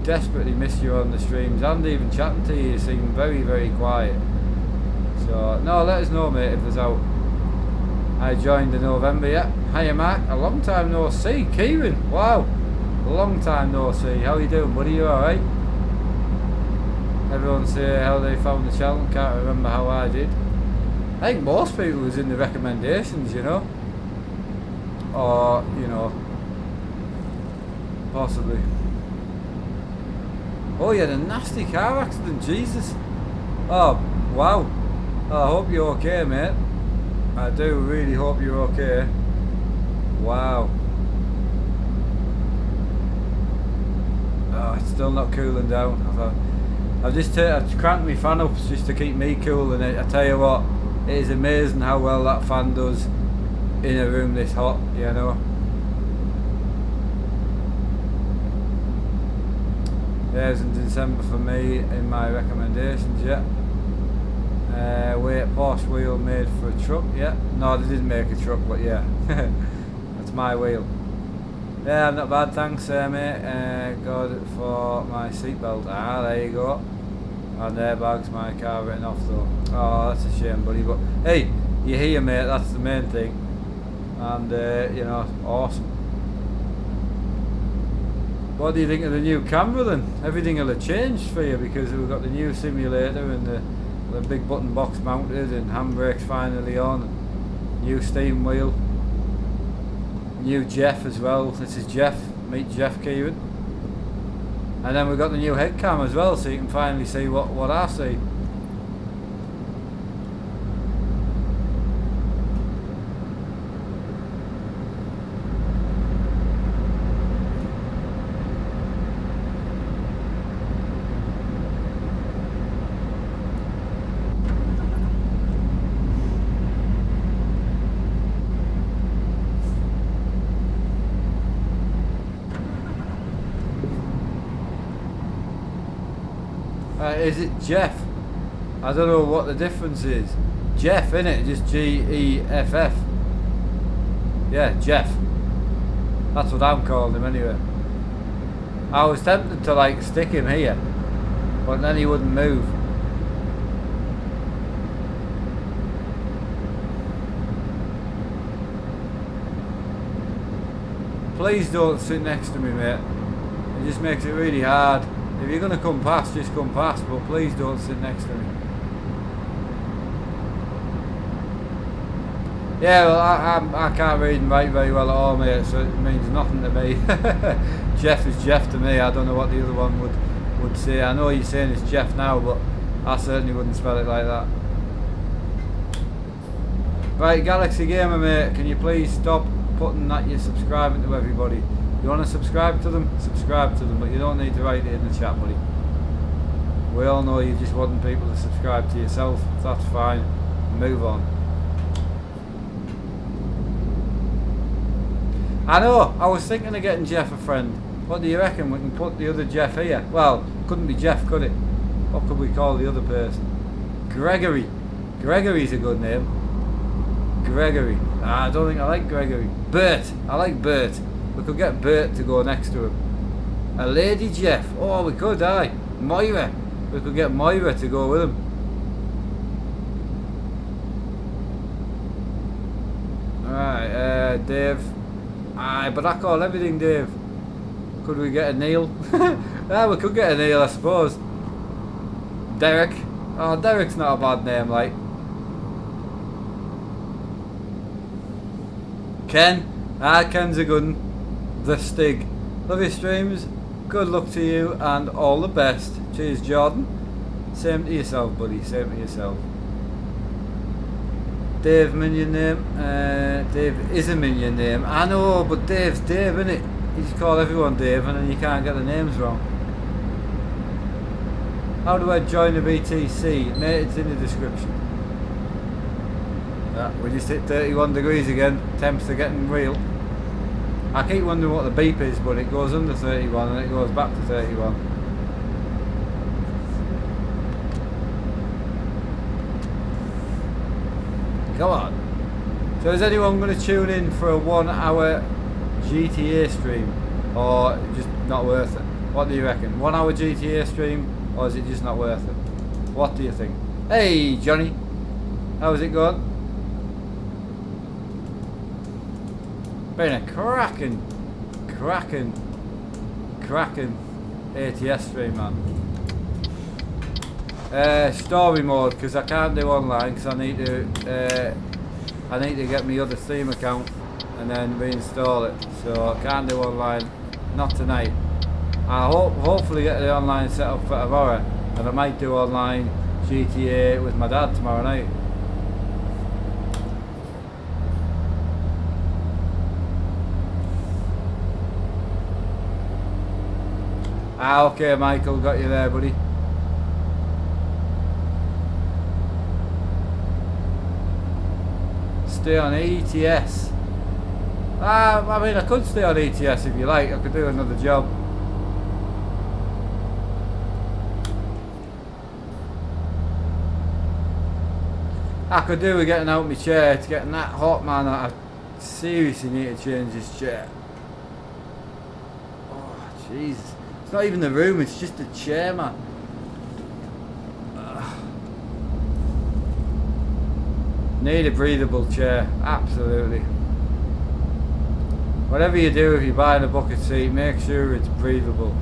Desperately miss you on the streams and even chatting to you. You seem very quiet. So, no, let us know, mate, if there's out. I joined in November, yeah. Hiya, Mark. A long time no see. Kieran, wow. A long time no see. How you doing, buddy? You alright? Everyone say how they found the channel. Can't remember how I did. I think most people was in the recommendations, you know. Or, you know, possibly. Oh, you had a nasty car accident, Jesus. Oh, wow. I hope you're okay, mate. I do really hope you're okay. Wow. Oh, it's still not cooling down. I've just cranked my fan up just to keep me cool, and I tell you what, it is amazing how well that fan does in a room this hot, you know. Yeah, it was in December for me in my recommendations, yeah. Wait, Porsche wheel made for a truck, yeah. No, they didn't make a truck, but yeah. That's my wheel. Yeah, not bad, thanks, mate. Good for my seatbelt. Ah, there you go. And airbags, my car written off though. Oh, that's a shame, buddy. But hey, you're here, mate. That's the main thing. And you know, awesome. What do you think of the new camera then? Everything will have changed for you because we've got the new simulator and the big button box mounted and handbrakes finally on. New steam wheel. New Jeff as well. This is Jeff. Meet Jeff Kieran. And then we've got the new head cam as well, so you can finally see what I see. Is it Jeff? I don't know what the difference is. Jeff, innit? Just G-E-F-F. Yeah, Jeff. That's what I'm calling him anyway. I was tempted to like stick him here, but then he wouldn't move. Please don't sit next to me, mate. It just makes it really hard. If you're going to come past, just come past, but please don't sit next to me. Yeah, well, I can't read and write very well at all, mate, so it means nothing to me. Jeff is Jeff to me. I don't know what the other one would say. I know you're saying it's Jeff now, but I certainly wouldn't spell it like that. Right, Galaxy Gamer, mate, can you please stop putting that you're subscribing to everybody? You want to subscribe to them? Subscribe to them, but you don't need to write it in the chat, buddy. We all know you just want people to subscribe to yourself. That's fine. Move on. I know, I was thinking of getting Jeff a friend. What do you reckon? We can put the other Jeff here. Well, couldn't be Jeff, could it? What could we call the other person? Gregory. Gregory's a good name. Gregory. I don't think I like Gregory. Bert. I like Bert. We could get Bert to go next to him. A Lady Jeff. Oh, we could, aye. Moira. We could get Moira to go with him. Alright, Dave. Aye, but I call everything Dave. Could we get a Neil? Yeah, we could get a Neil, I suppose. Derek. Oh, Derek's not a bad name, like. Ken. Ah, Ken's a good one. The Stig. Love your streams. Good luck to you and all the best. Cheers, Jordan. Same to yourself, buddy. Same to yourself. Dave minion name. Dave is a minion name. I know, but Dave's Dave, innit? You just call everyone Dave and then you can't get the names wrong. How do I join the BTC? Mate, it's in the description. Yeah, we just hit 31 degrees again. Temps are getting real. I keep wondering what the beep is, but it goes under 31 and it goes back to 31. Come on. So is anyone going to tune in for a 1 hour GTA stream? Or just not worth it? What do you reckon? 1 hour GTA stream, or is it just not worth it? What do you think? Hey Johnny, how's it going? Been a cracking ATS stream, man. Story mode, because I can't do online because I need to get my other Steam account and then reinstall it. So I can't do online, not tonight. I hopefully get the online set up for tomorrow, and I might do online GTA with my dad tomorrow night. Ah, okay, Michael, got you there, buddy. Stay on ETS. I mean, I could stay on ETS if you like. I could do another job. I could do with getting out of my chair. It's getting that hot, man. I seriously need to change this chair. Oh, Jesus. It's not even the room, it's just the chair, man. Need a breathable chair, absolutely. Whatever you do, if you're buying a bucket seat, make sure it's breathable.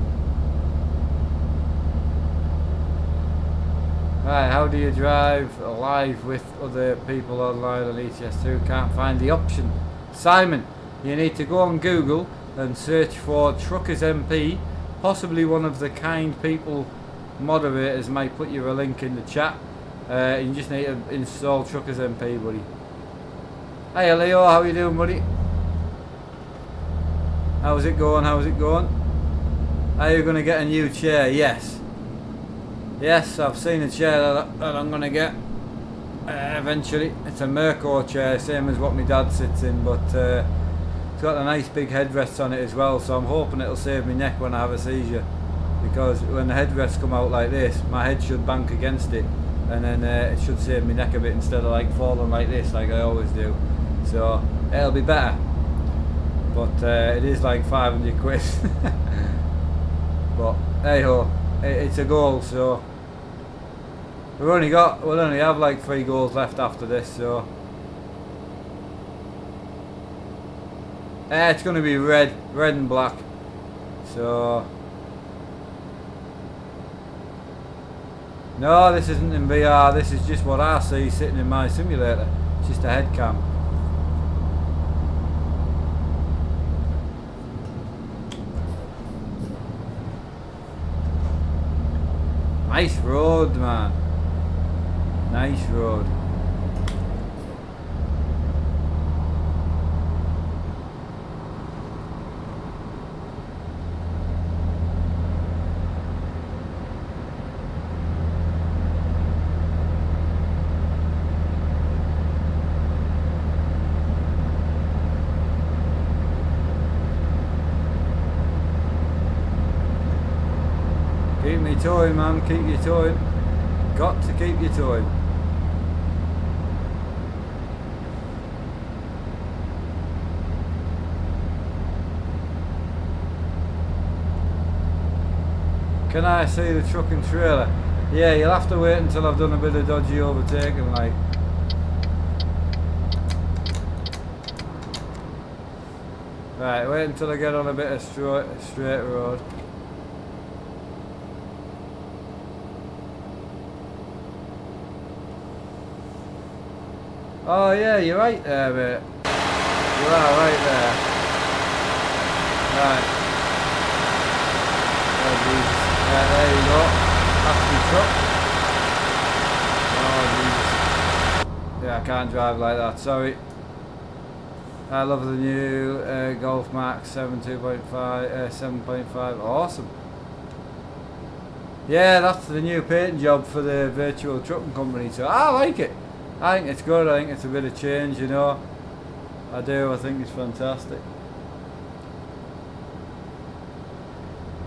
Right, how do you drive live with other people online on ETS2? Can't find the option. Simon, you need to go on Google and search for Truckers MP. Possibly one of the kind people moderators might put you a link in the chat. You just need to install Truckers MP, buddy. Hey Leo, how you doing, buddy? How's it going? How's it going? Are you going to get a new chair? Yes. Yes, I've seen a chair that I'm going to get eventually. It's a Merco chair, same as what my dad sits in, but it's got a nice big headrest on it as well, so I'm hoping it'll save my neck when I have a seizure. Because when the headrests come out like this, my head should bank against it, and then it should save my neck a bit instead of like falling like this, like I always do. So it'll be better. But it is like 500 quid. But hey ho, it's a goal, so we'll only have like 3 goals left after this, so it's going to be red and black. So no, this isn't in VR, this is just what I see sitting in my simulator. It's just a head cam. Nice road, man. Nice road. Keep me towing, man, keep you towing. Got to keep you towing. Can I see the truck and trailer? Yeah, you'll have to wait until I've done a bit of dodgy overtaking, like. Right, wait until I get on a bit of straight road. Oh yeah, you're right there, mate. You are right there. Right. Oh Jesus. There you go. That's the truck. Oh Jesus. Yeah, I can't drive like that, sorry. I love the new Golf Max 7.5. Awesome. Yeah, that's the new paint job for the virtual trucking company, so I like it. I think it's good, I think it's a bit of change, you know. I do, I think it's fantastic.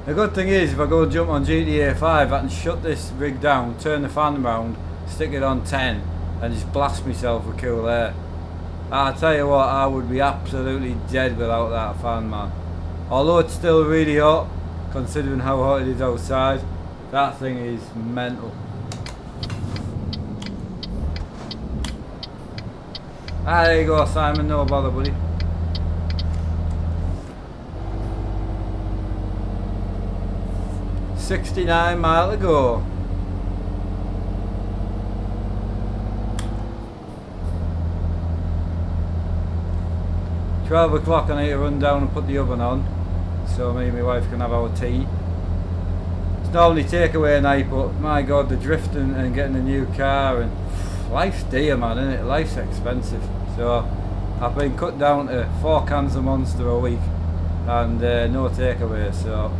The good thing is, if I go and jump on GTA 5, I can shut this rig down, turn the fan around, stick it on 10, and just blast myself with cool air. I'll tell you what, I would be absolutely dead without that fan, man. Although it's still really hot, considering how hot it is outside, that thing is mental. Ah, there you go, Simon, no bother, buddy. $69 miles to go. $12 I need to run down and put the oven on, so me and my wife can have our tea. It's normally takeaway night, but my god, the drifting and getting a new car, and life's dear, man, isn't it? Life's expensive. So I've been cut down to 4 cans of Monster a week and no takeaway, so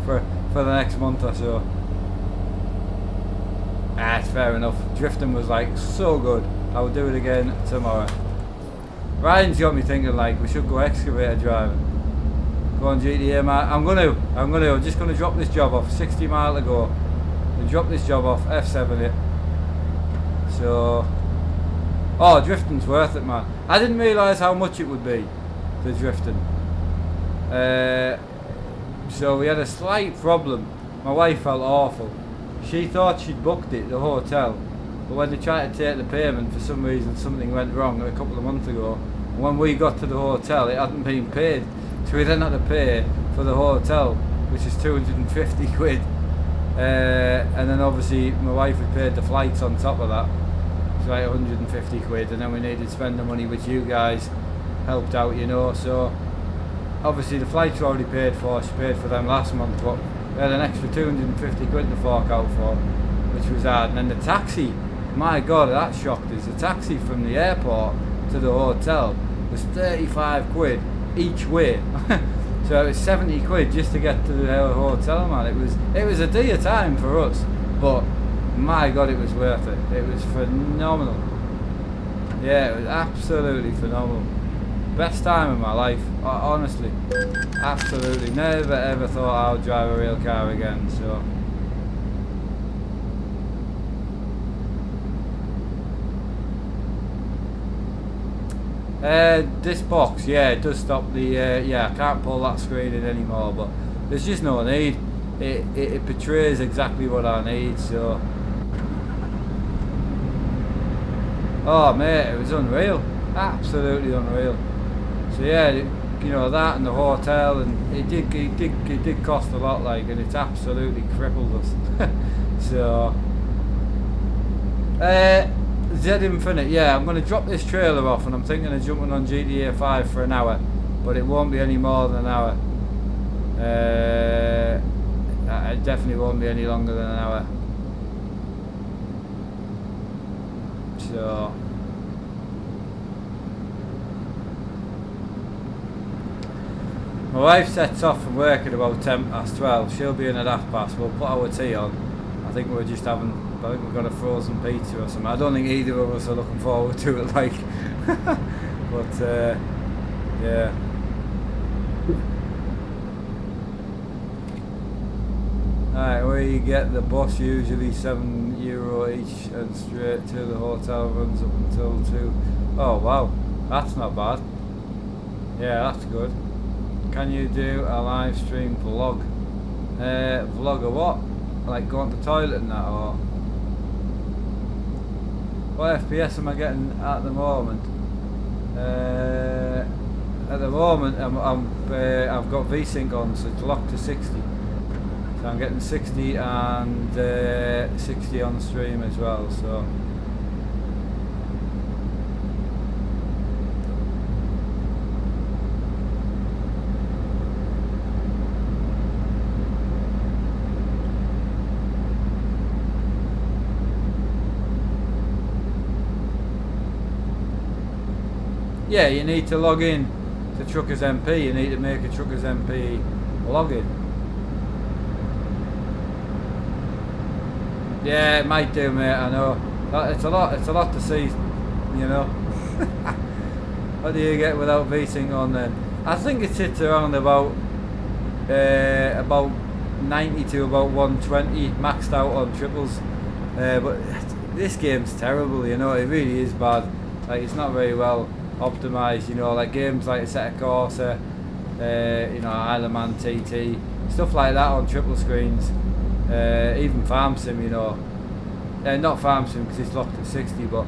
for the next month or so. Ah, it's fair enough. Drifting was like so good. I will do it again tomorrow. Ryan's got me thinking like we should go excavator driving. Go on GTA, man. I'm just gonna drop this job off. 60 miles to go. And drop this job off. F7 it. So, oh, drifting's worth it, man. I didn't realise how much it would be, the drifting. So we had a slight problem. My wife felt awful. She thought she'd booked it, the hotel, but when they tried to take the payment, for some reason something went wrong a couple of months ago, and when we got to the hotel it hadn't been paid, so we then had to pay for the hotel, which is 250 quid, and then obviously my wife had paid the flights on top of that, it's like 150 quid, and then we needed to spend the money which you guys helped out, you know. So obviously the flights were already paid for, she paid for them last month, but we had an extra 250 quid to fork out for, which was hard. And then the taxi, my god, that shocked us. The taxi from the airport to the hotel was 35 quid each way. So it was 70 quid just to get to the hotel, man. It was a dear time for us, but my god, it was worth it. It was phenomenal. Yeah, it was absolutely phenomenal. Best time of my life, honestly. Absolutely. Never ever thought I would drive a real car again, so. This box, yeah, it does stop the, yeah, I can't pull that screen in anymore, but there's just no need. It portrays exactly what I need, so. Oh mate, it was unreal. Absolutely unreal. So yeah, you know, that and the hotel, and it did cost a lot, like, and it's absolutely crippled us. So Z Infinite, yeah, I'm going to drop this trailer off, and I'm thinking of jumping on GTA 5 for an hour, but it won't be any more than an hour. It definitely won't be any longer than an hour. So my wife sets off from work at about 12:10. She'll be in at 12:30. We'll put our tea on. I think we're just having, I think we've got a frozen pizza or something. I don't think either of us are looking forward to it, like. But yeah. Alright, we get the bus, usually €7 each, and straight to the hotel, runs up until 2. Oh wow, that's not bad. Yeah, that's good. Can you do a live stream vlog? Vlog of what? Like going to the toilet and that, or? What FPS am I getting at the moment? At the moment, I've got VSync on, so it's locked to 60. So I'm getting 60 and 60 on stream as well. So. Yeah, you need to log in to Truckers MP. You need to make a Truckers MP login. Yeah, it might do, mate. I know. It's a lot to see, you know. What do you get without VSync on then? I think it sits around about 90 to about 120 maxed out on triples. But this game's terrible, you know. It really is bad. Like, it's not very well optimized, you know, like games like Assetto Corsa, you know, Isle of Man TT, stuff like that on triple screens, even Farm Sim, you know, not Farm Sim because it's locked at 60, but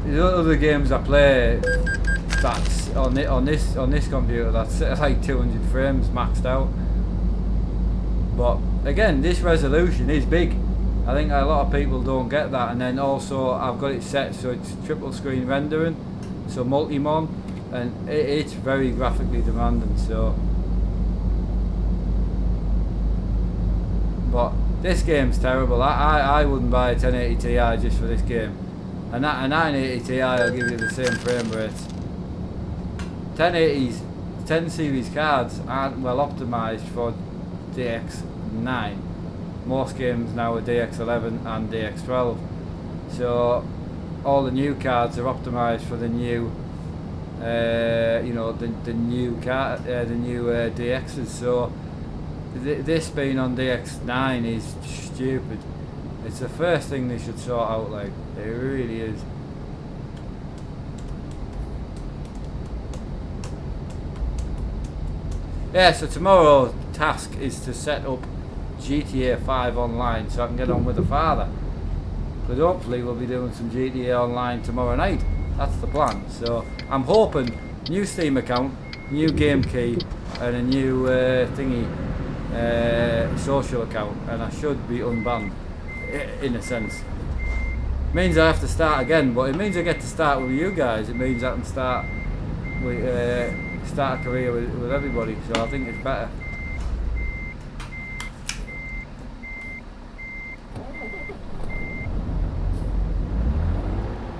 the other games I play that's on this computer that's like 200 frames maxed out. But again, this resolution is big. I think a lot of people don't get that, and then also I've got it set so it's triple screen rendering, so multi-mon, and it's very graphically demanding. So, but this game's terrible. I wouldn't buy a 1080 Ti just for this game, and a 980 Ti will give you the same frame rates. 1080s, 10 series cards aren't well optimized for DX9. Most games now are DX11 and DX12, so all the new cards are optimized for the new, you know, the new card, the new DXs. So this being on DX9 is stupid. It's the first thing they should sort out. Like, it really is. Yeah. So tomorrow's task is to set up GTA 5 online so I can get on with the father. but hopefully we'll be doing some GTA Online tomorrow night. That's the plan. So I'm hoping new Steam account, new game key, and a new social account, and I should be unbanned in a sense. Means I have to start again, but it means I get to start with you guys. It means I can start a career with everybody, so I think it's better.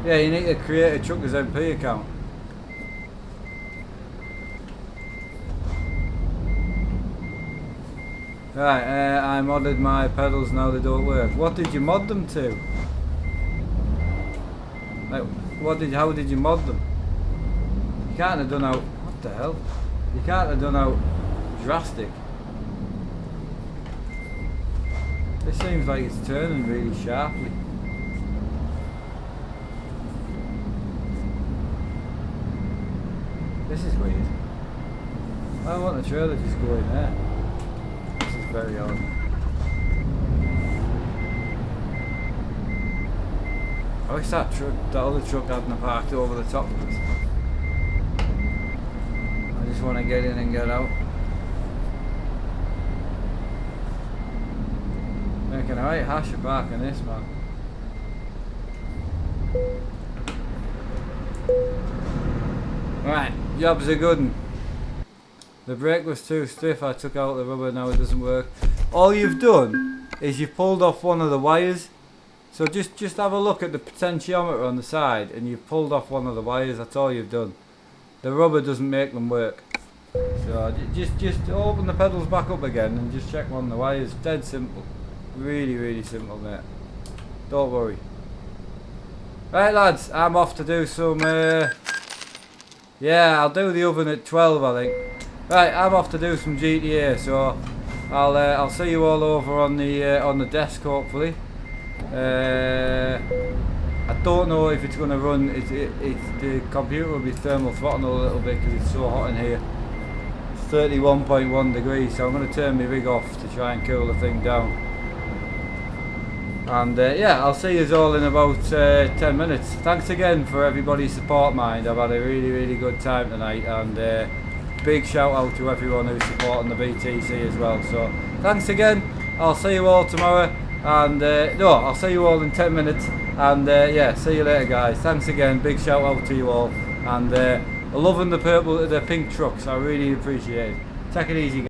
Yeah, you need to create a Truckers MP account. Right, I modded my pedals, now they don't work. What did you mod them to? Like, how did you mod them? You can't have done out, what the hell? You can't have done out drastic. This seems like it's turning really sharply. This is weird. I want the trailer just go in there. This is very odd. I wish that other truck hadn't parked over the top of us. I just want to get in and get out. Making a right hash of parking this, man. Right, job's a good one. The brake was too stiff, I took out the rubber, now it doesn't work. All you've done is you've pulled off one of the wires. So just have a look at the potentiometer on the side, and you've pulled off one of the wires, that's all you've done. The rubber doesn't make them work. So just open the pedals back up again and just check one of the wires. Dead simple. Really simple, mate. Don't worry. Right lads, I'm off to do some yeah, I'll do the oven at 12 I think. Right, I'm off to do some GTA, so I'll see you all over on the desk hopefully. I don't know if it's going to run. The computer will be thermal throttling a little bit because it's so hot in here. It's 31.1 degrees, so I'm going to turn my rig off to try and cool the thing down. And yeah, I'll see you all in about 10 minutes. Thanks again for everybody's support, mind. I've had a really good time tonight, and big shout out to everyone who's supporting the BTC as well. So thanks again. I'll see you all tomorrow. And no, I'll see you all in 10 minutes, and yeah, see you later guys. Thanks again, big shout out to you all, and loving the pink trucks, I really appreciate it. Take it easy guys.